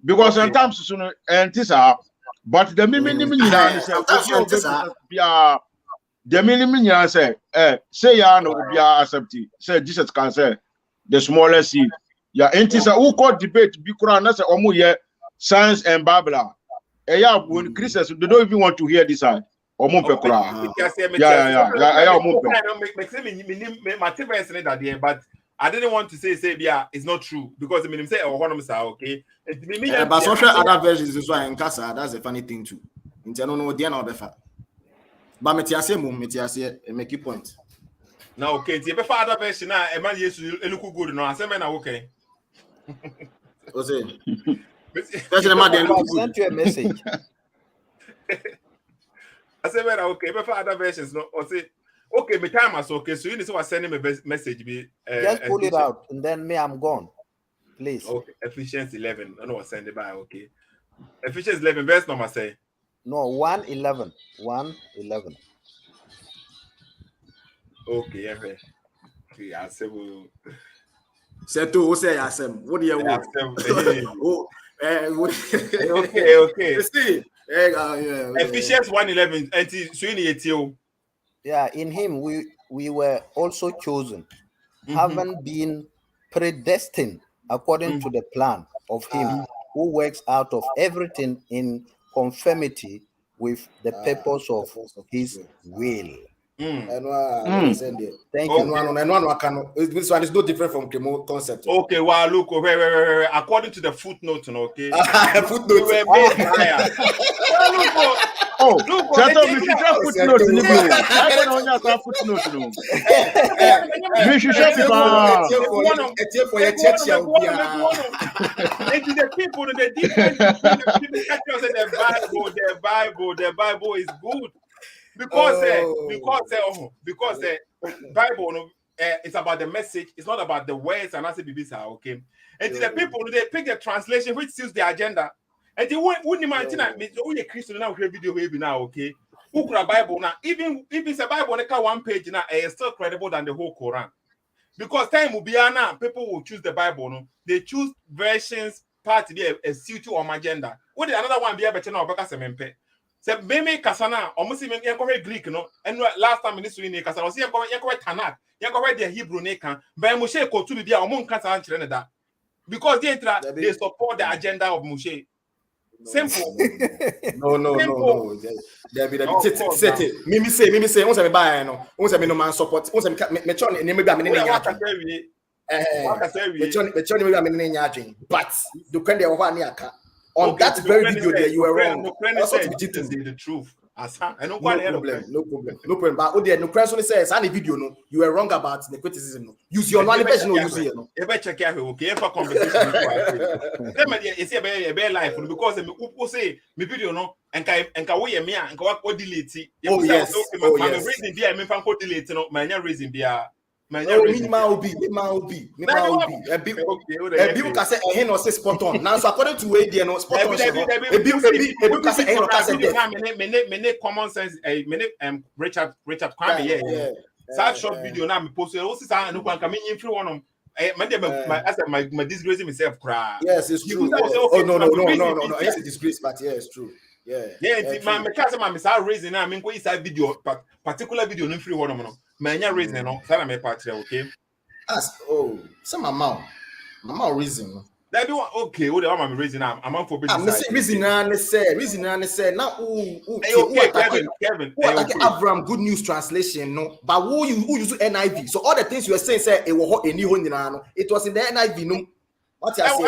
Because sometimes and this but the meaning the minimum say say ya no be accept it. Say Jesus can say the smallest seed. Yeah, enti say who call debate be kura na say omo ye science and Bible. Yeah, when Christians they don't even want to hear this side. Omo pe kura. Yeah. But I didn't want to say it's not true because I mean say okay. But social other versions is why in Casa, that's a funny thing too. In no they no befa. But metiase make you point. Now okay, the befa other version na e man yesu eluku good no asem na okay. Ose. Version ma dey look Send you a message. Asem na okay, befa other versions no or say okay, my time is okay. So you need to send him a message. Just pull it out, and then me, I'm gone. Please. Okay, Ephesians 11. I know what send it by. Okay, Ephesians 11, verse number say. No, 1:11. 1:11. Okay, okay. I say Seto, say asem. What do you want? Okay. See, Ephesians 1:11. So you need to. Yeah, in him we were also chosen, having been predestined according to the plan of him who works out of everything in conformity with the purpose of his will. Thank you. This one is no different from Cremo concept. Okay, well, look, wait. According to the footnote, okay? Footnote. Oh, shut up, if you have footnote in the blue. I don't know your footnote. You should shut it down. It's for your church. The people, the difference between the Bible is good. Because Bible it's about the message, it's not about the words and as it be okay. And the people they pick the translation which suits their agenda. And they wouldn't imagine that a Christian now video maybe now, okay. Who could Bible now? Even if it's a Bible on one page now, it's still credible than the whole Quran. Because time will be now, people will choose the Bible, no? They choose versions part to be a suit to agenda. What did another one be able to know about Kasemempe? Se meme kasana almost even Greek no and last time in this week kasana was Tanakh the Hebrew neka Ben Moshe ko to be among kasa that because they support the agenda of Moshe. Simple. No. There be the Mimi say once I buy no once I no man support once me chon maybe I mean but the kind of one aka on that very video there, you were wrong. Also to the truth. No problem. But no question says any video no, you were wrong about the criticism. No. Use your knowledge no use it no. If I check out okay, if a conversation it's a bear life because me say me video no and ka we me and ka what delete it. Oh yes. I'm reason there me fan ko delete no, my reason there. Minimal be. People can say he no say spot on. Now so according to way there no spot on. People can say he no can say me common sense Richard Kwame yeah. That short video now me post o si say no kan me free one my disgracing myself cry. Yes, it's true. Oh no. It's a disgrace but yeah, it's true. Yeah, me can't say say reason now me go inside video particular video no free one no. My reason no, sana me part okay. Some amount reason. That be okay. What am I reason? I'm for business. Reason and say now. Kevin. Avraham Good News Translation no, but who use NIV? So all the things you were saying say it was it was in the NIV no. What you say?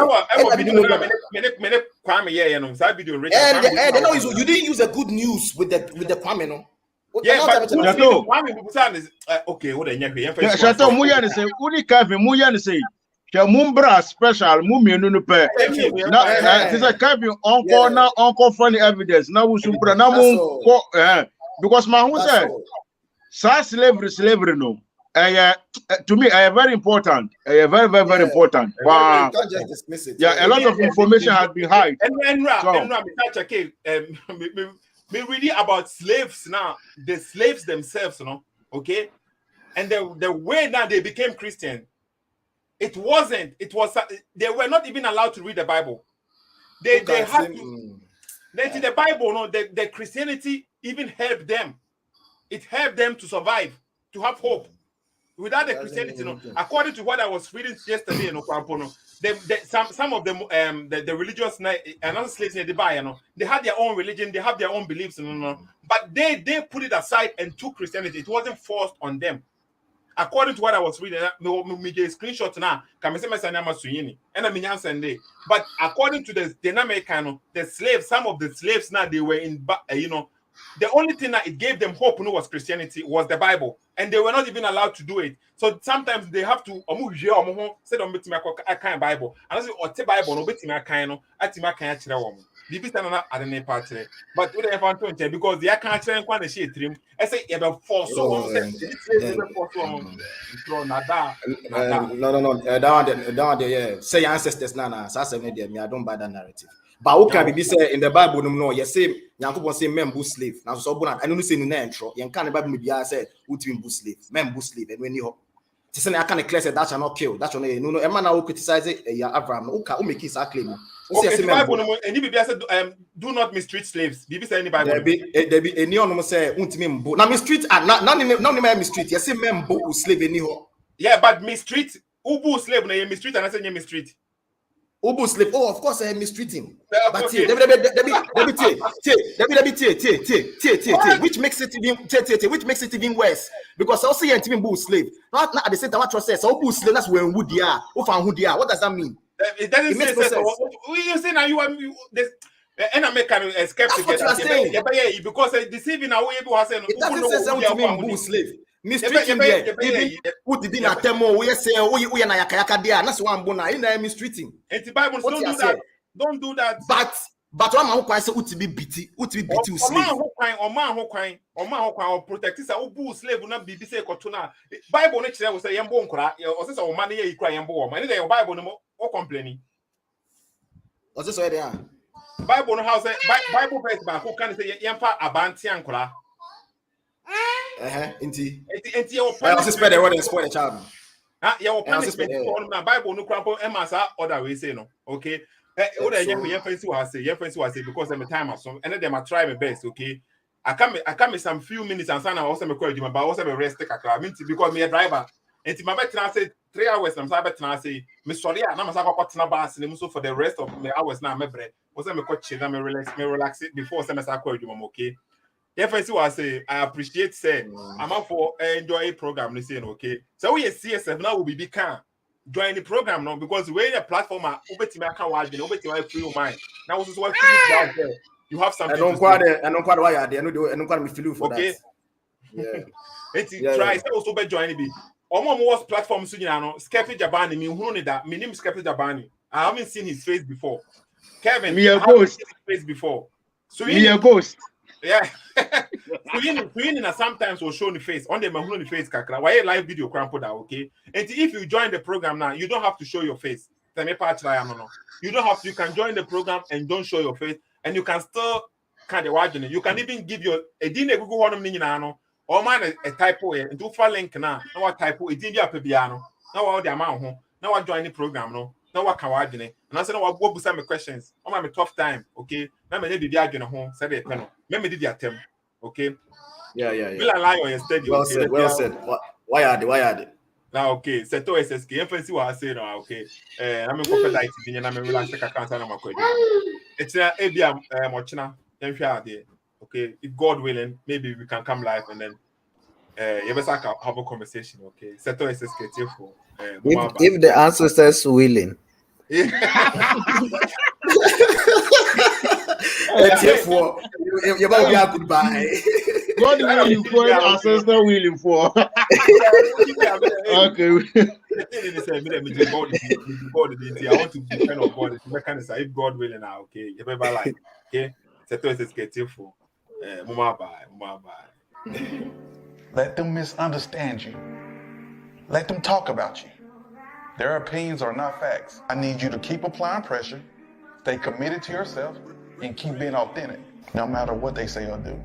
You didn't use the Good News with the Kwame no. Yeah, but okay, what the Chateau Muyan say, Uni Kevin Muyan say, Mumbra special, Mumian no pay. Now, it is a Kevin uncle funny evidence. Now we should because my who said, slavery no. To me, very important. Very important. Wow. Can't just dismiss it. Yeah, a lot of information has been hidden. Me reading about slaves now, the slaves themselves, you know, okay, and the way that they became Christian, it was they were not even allowed to read the Bible. They had to. The Bible, no, the Christianity even helped them. It helped them to survive, to have hope. Without the Christianity, according to what I was reading yesterday, some of them, the religious another slaves they buy, they had their own religion, they have their own beliefs, but they put it aside and took Christianity. It wasn't forced on them. According to what I was reading, me get screenshot now. But according to the dynamic, the slaves, some of the slaves now they were in, the only thing that it gave them hope was Christianity, was the Bible, and they were not even allowed to do it. So sometimes they have to say don't Bible, and I say or Bible no beti me kan no but we don't have to because they can't change when they share trim. I say you have force so no. Down there, yeah. Say your ancestors, nana. So I say me, I don't buy that narrative. But who can be say in the Bible? No, you say Yankupon say men bu slave. Now so bona. I don't say no intro. You can't Bible me be say who to bu slave, men bu slave, and when you. To say I can't declare that shall not kill. That's no. A man who criticize Abraham. Who make his claim? Okay, the Bible and if said do not mistreat slaves. Bibi say any Bible. There be any on say untimi mbu. Na mistreat not mistreat. You say men bu slave anyhow. Yeah, but mistreat ubu slave na you mistreat and I say you mistreat. Ubu slave. Oh, of course I am mistreating. But Okay. Which makes it even worse. Because also you intimate bu slave. Not at the same time what you say. So bu slave that's when who they are. Who found who they are. What does that mean? It doesn't say so. You say now you are this and I make an skeptic. That's what you are saying. Yeah, because deceiving our way was saying it doesn't say something bu slave. Mistreating there. Who did not tell me we say we na yakayaka there. That's one bona. You know mistreating. And the Bible don't do that. Don't do that. But one man who can say who to be beaten slave. Or protect this who slave will not be say kotuna. Bible next year will say yambo nkra. Or say o man here you cry yambo. Man your Bible no or complaining. What's this way there? Bible no how say Bible verse ba who can say yamfa abanti ankra. Inti. I also spell the word and spoil the child. Your punishment on my Bible no crampo emasa other way say no. Okay. What I your fancy was say because I'm a time or so and then I try my best, okay. I come in some few minutes and son I also make you but also a rest take a mean because me a driver. And my bet I say 3 hours and I say Miss sorry I'm not bus and so for the rest of the hours now my bread was I'm a coach and me relax it before semester call you okay. If I see what I say, I appreciate say I'm up for enjoy a program. They say okay. So we CSF now will be can join the program now because we're a platform. Obetima can watch me. Obetima free your mind. Now this is what you have something. I don't quite why I don't quite me feel for okay. That. Yeah. Try. So also be join me. Omo was platform so you know. Skepi Jabani. Me who know that. Me name Skepi Jabani. I haven't seen his face before. Kevin, me a ghost. His face before. So me a ghost. Yeah. Queen sometimes will show the face on the mahuni face kakra. Why live video crampo that okay? And if you join the program now, you don't have to show your face. You don't have to. You can join the program and don't show your face, and you can still kind of watch it. You can even give your a dinner Google one minute or man a typo and do for link now. Now what typo? It didn't be a piano. Now what the amount? Now what join the program? No. Now what can watch it? And I said, no, what go some questions. I'm a tough time. Okay. Now me be arguing home. Say the panel. Me did the attempt. Okay. Yeah. Will allow you steady. Well said. Why are they? Now, okay. Seto SSK. If you are saying, okay. I'm a couple light. I'm a relax. I can't say I'm a question. It's a ABM mochina. Okay. If God willing, maybe we can come live and then you best have a conversation. Okay. Seto SSK. If the ancestors willing. God willing for ancestor willing for. Okay. I want to be kind of God. If God willing now, okay. You better like, okay. Seto SSK for bye. Let them misunderstand you. Let them talk about you. Their opinions are not facts. I need you to keep applying pressure, stay committed to yourself, and keep being authentic, no matter what they say or do.